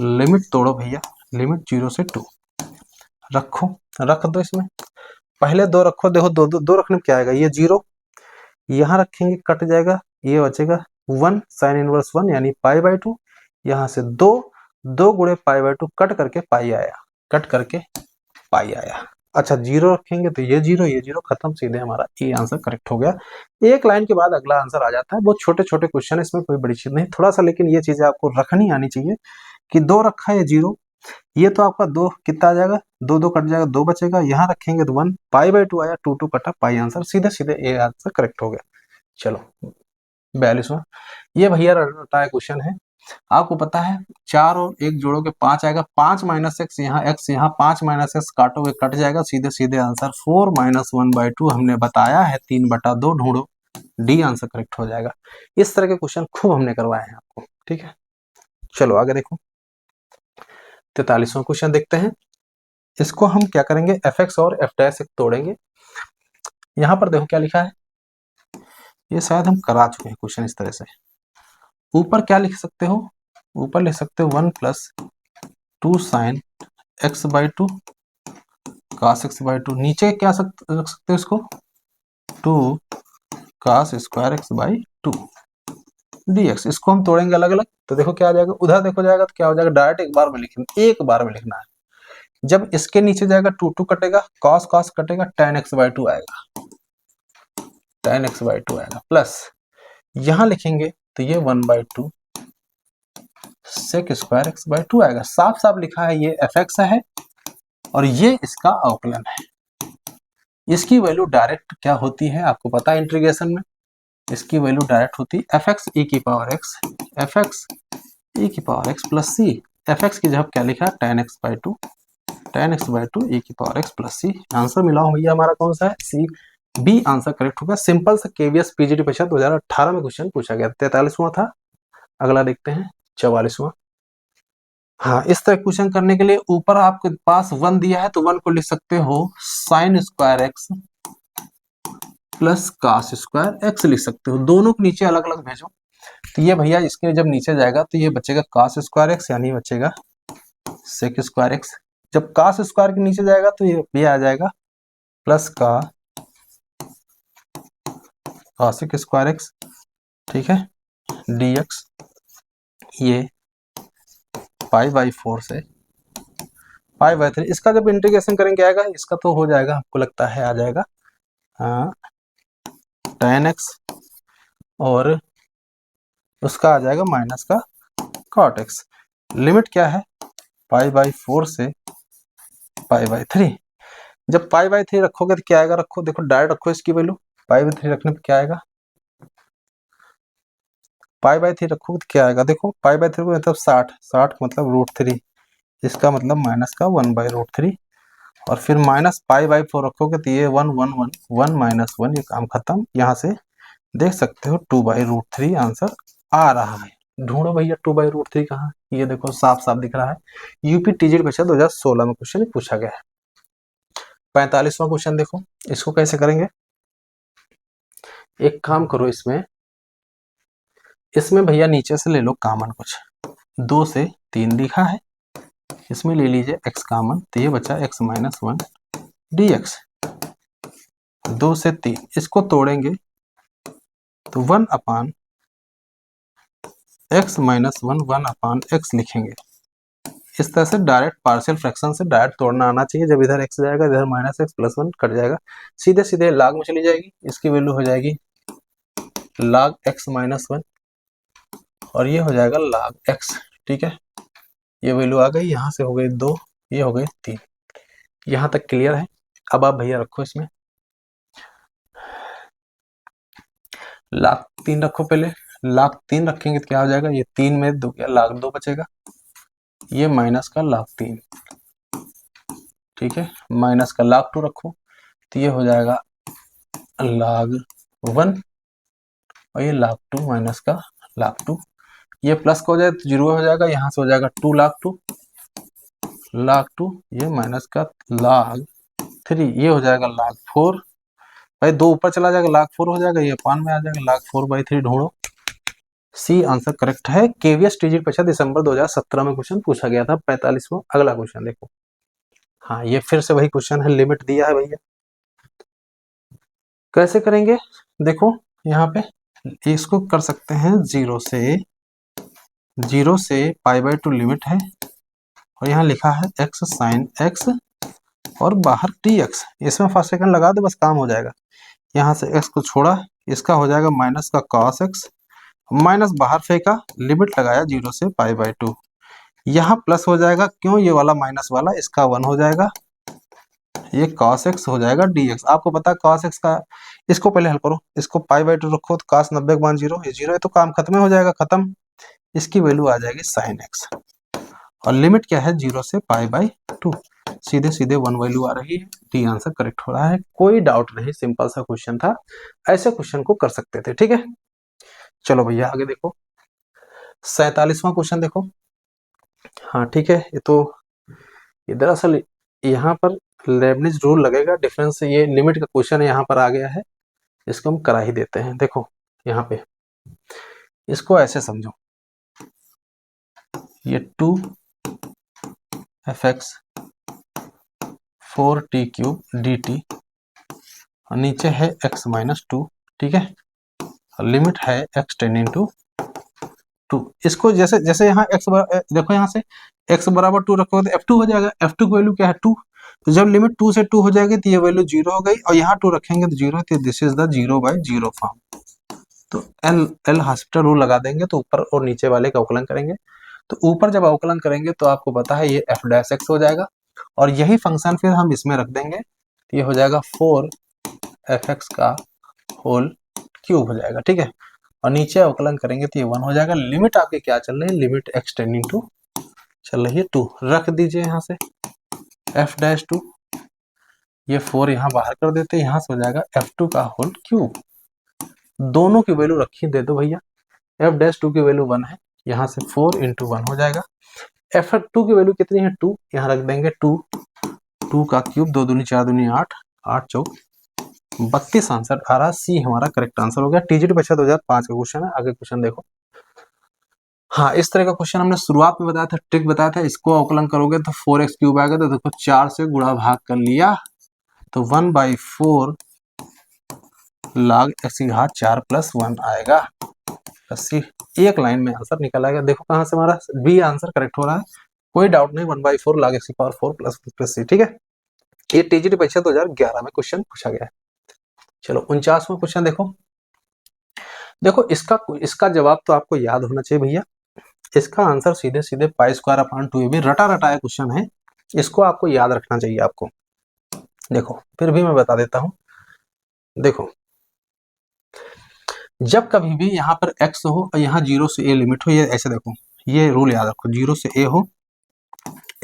लिमिट तोड़ो भैया, लिमिट 0 से 2 रखो, रख दो, इसमें पहले 2 रखो, देखो 2 रखने में क्या आएगा, ये 0 यहाँ रखेंगे कट जाएगा, ये बचेगा 1 साइन इनवर्स 1 यानी π/2, यहाँ से 2 गुणे π/2 कट करके पाई आया, कट करके पाई आया। अच्छा 0 रखेंगे तो ये 0 खत्म, सीधे हमारा ये आंसर करेक्ट हो गया। एक लाइन के बाद अगला आंसर आ जाता है, बहुत छोटे छोटे क्वेश्चन है, इसमें कोई बड़ी चीज नहीं, थोड़ा सा लेकिन ये चीजें आपको रखनी आनी चाहिए कि 2 रखा है 0, ये तो आपका 2 कितना आ जाएगा, 2 कट जाएगा, 2 बचेगा, यहाँ रखेंगे तो 1 π/2 आया, 2 कटा पाई, आंसर सीधे सीधे ये आंसर करेक्ट हो गया। चलो 42वां, ये भैया रटा क्वेश्चन है, आपको पता है 4 और 1 जोड़ोगे 5 आएगा, 5 - x यहाँ 5 - x काटोगे कट जाएगा, सीधे सीधे आंसर 4 - 1/2, हमने बताया है 3/2 ढूंढो, डी आंसर करेक्ट हो जाएगा। इस तरह के क्वेश्चन खूब हमने करवाए हैं आपको, ठीक है। चलो आगे देखो, 43वां क्वेश्चन देखते हैं। इसको हम क्या करेंगे, एफ एक्स और एफ डैश तोड़ेंगे। यहाँ पर देखो क्या लिखा है, ये शायद हम करा चुके हैं क्वेश्चन इस तरह से। ऊपर क्या लिख सकते हो, ऊपर लिख सकते हो 1 + 2 sin x/2 cos x/2। नीचे क्या रख सकते हो इसको, 2 cos स्क्वायर x/2 dx। इसको हम तोड़ेंगे अलग अलग, तो देखो क्या आ जाएगा, उधर देखो जाएगा तो क्या हो जाएगा, डायरेक्ट एक बार में लिखना है। जब इसके नीचे जाएगा 2 कटेगा, cos cos कटेगा, tan x/2 आएगा, tan x/2 आएगा, प्लस यहां लिखेंगे तो ये 1/2 sec स्क्वायर x/2 आएगा। साफ साफ लिखा है ये fx है और ये इसका अवकलन है। इसकी वैल्यू डायरेक्ट क्या होती है आपको पता है इंटीग्रेशन में, इसकी वैल्यू डायरेक्ट होती है fx e की पावर x प्लस सी। fx की जगह क्या लिखा, tan x/2 e की पावर x प्लस सी। आंसर मिला हो भैया हमारा कौन सा है, सी। बी आंसर करेक्ट होगा। सिंपल सा केवीएस पीजीटी परीक्षा 2018 में क्वेश्चन पूछा गया, 43वां था। अगला देखते हैं 44वां। हाँ, इस तरह क्वेश्चन करने के लिए ऊपर आपके पास 1 दिया है तो 1 को लिख सकते हो sin square x plus cos square x लिख सकते हो। दोनों को नीचे अलग अलग भेजो, तो ये भैया इसके जब नीचे जाएगा तो ये बचेगा cos स्क्वायर x, यानी बचेगा sec स्क्वायर x। जब cos स्क्वायर के नीचे जाएगा तो ये आ जाएगा प्लस का cosec स्क्वायर x, ठीक है, dx। ये π/4 से π/3। इसका जब इंटीग्रेशन करेंगे आएगा, इसका तो हो जाएगा, आपको लगता है आ जाएगा tan x और उसका आ जाएगा माइनस का cot x। लिमिट क्या है, π/4 से π/3। जब π/3 रखोगे तो क्या आएगा, रखो, देखो डायरेक्ट रखो इसकी वैल्यू, π/3 रखने पे क्या आएगा, π/3 रखोगे तो क्या आएगा, देखो π/3 को मतलब 60 मतलब √3, इसका मतलब माइनस का 1/√3, और फिर माइनस π/4 रखोगे तो ये 1 1 1 1 - 1, ये काम खत्म। यहाँ से देख सकते हो 2/√3 आंसर आ रहा है। ढूंढो भैया 2/√3 कहाँ, ये देखो साफ साफ दिख रहा है। यूपी टीजीटी परीक्षा 2016 में क्वेश्चन पूछा गया है। 45वां क्वेश्चन देखो, इसको कैसे करेंगे। एक काम करो, इसमें भैया नीचे से ले लो कॉमन कुछ, 2 से 3 लिखा है, इसमें ले लीजिए x कॉमन, तो ये बचा x - 1 dx। 2 से 3 इसको तोड़ेंगे तो 1/x - 1/x लिखेंगे। इस तरह से डायरेक्ट पार्शियल फ्रैक्शन से डायरेक्ट तोड़ना आना चाहिए। जब इधर x जाएगा, इधर -x + 1 कट जाएगा, सीधे सीधे log में चली जाएगी, इसकी वैल्यू हो जाएगी log x - 1 और ये हो जाएगा log x, ठीक है। ये वैल्यू आ गई, यहाँ से हो गई 2, ये हो गई 3। यहाँ तक क्लियर है। अब आप भैया रखो, इसमें log 3 रखो, पहले log 3 रखेंगे तो क्या हो जाएगा, ये 3 में 2 क्या, log 2 बचेगा, ये माइनस का log 3, ठीक है, माइनस का log 2 रखो तो ये हो जाएगा log 1 और ये log 2 माइनस का log 2। ये प्लस का हो जाए तो 0 हो जाएगा, यहाँ से हो जाएगा 2 log 2, ये माइनस का log 3, ये हो जाएगा log 4। भाई 2 ऊपर चला जाएगा, log 4 हो जाएगा, ये पान में आ जाएगा, log 4/3 ढूंढो। सी आंसर करेक्ट है। केवीएस टीजीटी परीक्षा दिसंबर 2017 में क्वेश्चन पूछा गया था। 45वां अगला क्वेश्चन देखो। हाँ, ये फिर से वही क्वेश्चन है, लिमिट दिया है भैया, कैसे करेंगे देखो। यहाँ पे इसको कर सकते हैं 0 से π/2 लिमिट है, और यहाँ लिखा है x sin x और बाहर dx। इसमें फर्स्ट सेकंड लगा दो, बस काम हो जाएगा। यहाँ से x को छोड़ा, इसका हो जाएगा माइनस का cos x, माइनस बाहर फेंका, लिमिट लगाया 0 से π/2। यहाँ प्लस हो जाएगा, क्यों, ये वाला माइनस वाला इसका 1 हो जाएगा, ये cos x हो जाएगा dx। आपको पता है cos x का, इसको पहले हल करो, इसको π/2 रखो तो cos 90 × 0, ये 0 है तो काम खत्म हो जाएगा, खत्म। इसकी वैल्यू आ जाएगी sin x। और लिमिट क्या है 0 से पाई बाई 2, सीधे सीधे 1 वैल्यू आ रही है। डी आंसर करेक्ट हो रहा है, कोई डाउट नहीं, सिंपल सा क्वेश्चन था, ऐसे क्वेश्चन को कर सकते थे। ठीक है, चलो भैया आगे देखो 47वां क्वेश्चन देखो। हाँ ठीक है, ये तो ये दरअसल यहाँ पर लेबनिज रूल लगेगा, डिफरेंस ये लिमिट का क्वेश्चन यहाँ पर आ गया है, इसको हम करा ही देते हैं। देखो यहाँ पे इसको ऐसे समझो, ये 2f(x) 4t³ dt और नीचे है x माइनस 2। ठीक है, और लिमिट है x टेंडिंग टू 2। इसको जैसे जैसे यहाँ देखो यहाँ से x बराबर 2 रखोगे तो f2 हो जाएगा। f2 की वैल्यू क्या है 2, तो जब लिमिट 2 से 2 हो जाएगी तो ये वैल्यू 0 हो गई, और यहाँ 2 रखेंगे तो 0, तो दिस इज द 0/0 फॉर्म। तो एल हॉस्पिटल रूल लगा देंगे, तो ऊपर और नीचे वाले का अवकलन करेंगे। तो ऊपर जब अवकलन करेंगे तो आपको पता है ये f' हो जाएगा, और यही फंक्शन फिर हम इसमें रख देंगे, तो ये हो जाएगा 4f(x) का होल क्यूब हो जाएगा। ठीक है, और नीचे अवकलन करेंगे तो ये 1 हो जाएगा। लिमिट आपके क्या चल रही है, लिमिट x टेंडिंग टू चल रही है 2, रख दीजिए यहाँ से f'2, ये 4 यहाँ बाहर कर देते, यहाँ से हो जाएगा f2 का होल क्यूब। दोनों की वैल्यू रखी दे दो भैया, f'2 की वैल्यू 1 है, यहाँ से 4 × 1 हो जाएगा। f2 की वैल्यू कितनी है 2, यहाँ रख देंगे 2 का क्यूब, 2 दूनी 4 दूनी 8, 8 चौक 32 आंसर आ रहा, सी हमारा करेक्ट आंसर हो गया। टीजीटी परीक्षा 2005 का क्वेश्चन है। आगे क्वेश्चन देखो। हाँ, इस तरह का क्वेश्चन हमने शुरुआत में बताया था, ट्रिक बताया था, इसको अवकलन करोगे तो 4x³ आएगा, तो देखो 4 से गुणा भाग कर लिया तो 1/4 log x⁴ प्लस 1 आएगा। अस्सी एक लाइन में आंसर निकल आएगा। देखो कहाँ से हमारा बी आंसर करेक्ट हो रहा है, कोई डाउट नहीं, 1/4 log x⁴ प्लस c। ठीक है, ये टीजीटी परीक्षा 2011 में क्वेश्चन पूछा गया है। चलो 49वां क्वेश्चन देखो। देखो इसका जवाब तो आपको याद होना चाहिए भैया, इसका आंसर सीधे सीधे π²/2 ये भी रटा रटाया क्वेश्चन है, इसको आपको याद रखना चाहिए आपको। देखो फिर भी मैं बता देता हूं, देखो जब कभी भी यहाँ पर x हो और यहाँ 0 से a लिमिट हो, ये ऐसे देखो, ये रूल याद रखो, 0 से a हो,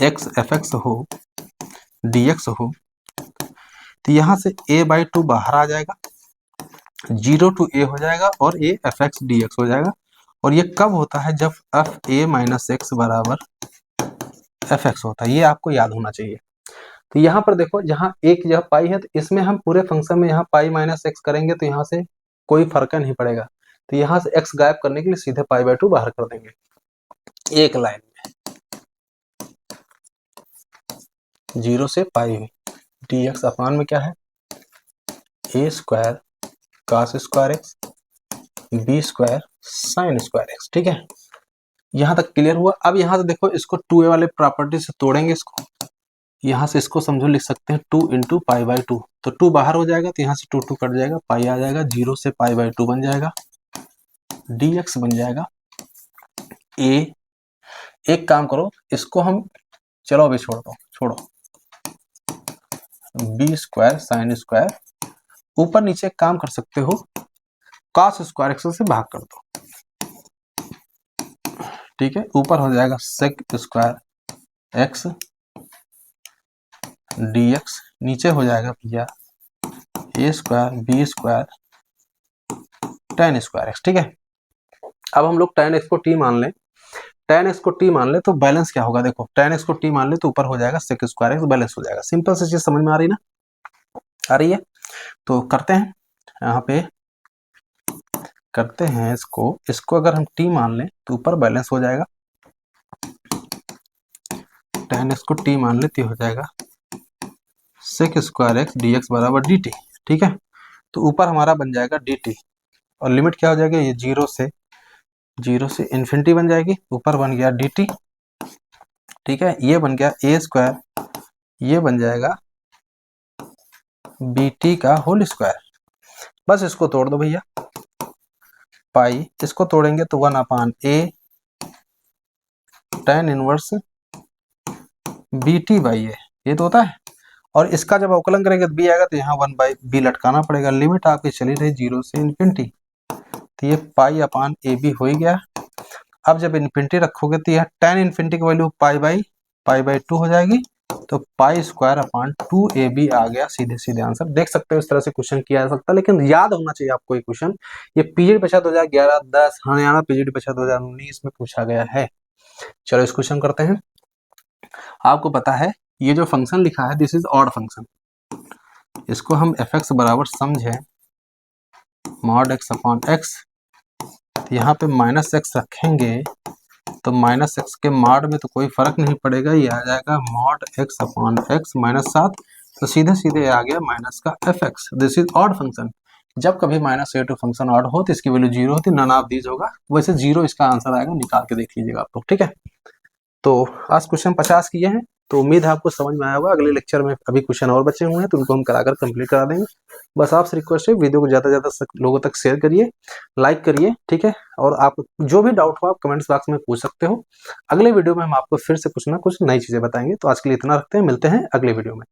x f(x) हो, dx हो, तो यहाँ से a/2 बाहर आ जाएगा, 0 to a हो जाएगा और a f(x) dx हो जाएगा। और ये कब होता है, जब f(a-x) बराबर f(x) होता है, ये आपको याद होना चाहिए। तो यहाँ पर देखो, जहाँ एक जगह पाई है, तो इसमें हम पूरे फंक्शन में यहाँ π-x करेंगे तो यहाँ से कोई फर्क नहीं पड़ेगा, तो यहाँ से x गायब करने के लिए सीधे π/2 बाहर कर देंगे एक लाइन में। 0 से पाई dx अपान में क्या है, a² cos² x b² sin² x। ठीक है, यहाँ तक क्लियर हुआ। अब यहाँ से देखो, इसको 2a वाले प्रॉपर्टी से तोड़ेंगे, इसको यहाँ से इसको समझो लिख सकते हैं 2 × π/2, तो 2 बाहर हो जाएगा, तो यहाँ से 2 कट जाएगा, पाई आ जाएगा, 0 से π/2 बन जाएगा, dx बन जाएगा a। एक काम करो, इसको हम चलो अभी छोड़ो b² sin², ऊपर नीचे काम कर सकते हो, cos² x से भाग कर दो। ठीक है, ऊपर हो जाएगा sec² x dx, नीचे हो जाएगा भैया a² b² tan² x। ठीक है, अब हम लोग tan x को t मान लें, tan x को t मान ले तो बैलेंस क्या होगा, देखो tan x को t मान ले तो ऊपर हो जाएगा sec² x, बैलेंस हो जाएगा। सिंपल सी चीज समझ में आ रही ना, आ रही है, तो करते हैं यहाँ पे, करते हैं इसको अगर हम t मान लें तो ऊपर बैलेंस हो जाएगा, tan x को t मान ले तो हो जाएगा sec² x dx बराबर dt। ठीक है, तो ऊपर हमारा बन जाएगा dt, और लिमिट क्या हो जाएगा, ये 0 से इन्फिनिटी बन जाएगी, ऊपर बन गया dt। ठीक है, ये बन गया a², ये बन जाएगा bt का होल स्क्वायर। बस इसको तोड़ दो भैया, पाई इसको तोड़ेंगे तो 1/a tan इनवर्स bt/a, ये तो होता है। और इसका जब अवकलन करेंगे तो b आएगा, तो यहाँ 1/b लटकाना पड़ेगा। लिमिट आपकी चली रही 0 से इन्फिनिटी, तो ये π/ab हो ही गया। अब जब इन्फिनिटी रखोगे तो यह tan इन्फिनिटी की वैल्यू पाई बाई 2 हो जाएगी, तो पाई स्क्वायर अपॉन 2ab आ गया सीधे सीधे आंसर। देख सकते हो इस तरह से क्वेश्चन किया जा सकता है, लेकिन याद होना चाहिए आपको ये क्वेश्चन। ये पीजीडी परीक्षा 2011, 10 हरियाणा पीजीडी परीक्षा 2019 में पूछा गया है। चलो इस क्वेश्चन करते हैं। आपको पता है ये जो फंक्शन लिखा है दिस इज ऑड फंक्शन, इसको हम fx बराबर समझे मॉड x अपॉन एक्स, यहाँ पे माइनस एक्स रखेंगे तो माइनस एक्स के मॉड में तो कोई फर्क नहीं पड़ेगा, ये आ जाएगा mod x upon x minus 7, तो सीधे सीधे आ गया माइनस का fx। This is odd function. जब कभी -a2 फंक्शन ऑड हो तो इसकी वैल्यू 0 होती, नन ऑफ दीज होगा, वैसे 0 इसका आंसर आएगा, निकाल के देख लीजिएगा आप लोग, ठीक है। तो आज क्वेश्चन 50 किए हैं, तो उम्मीद है आपको समझ में आया होगा। अगले लेक्चर में अभी क्वेश्चन और बचे हुए हैं तो उनको हम कराकर कंप्लीट करा देंगे। बस आपसे रिक्वेस्ट है वीडियो को ज़्यादा से ज़्यादा लोगों तक शेयर करिए, लाइक करिए, ठीक है। और आप जो भी डाउट हो आप कमेंट्स बॉक्स में पूछ सकते हो। अगले वीडियो में हम आपको फिर से कुछ ना कुछ नई चीज़ें बताएंगे। तो आज के लिए इतना रखते हैं, मिलते हैं अगले वीडियो में।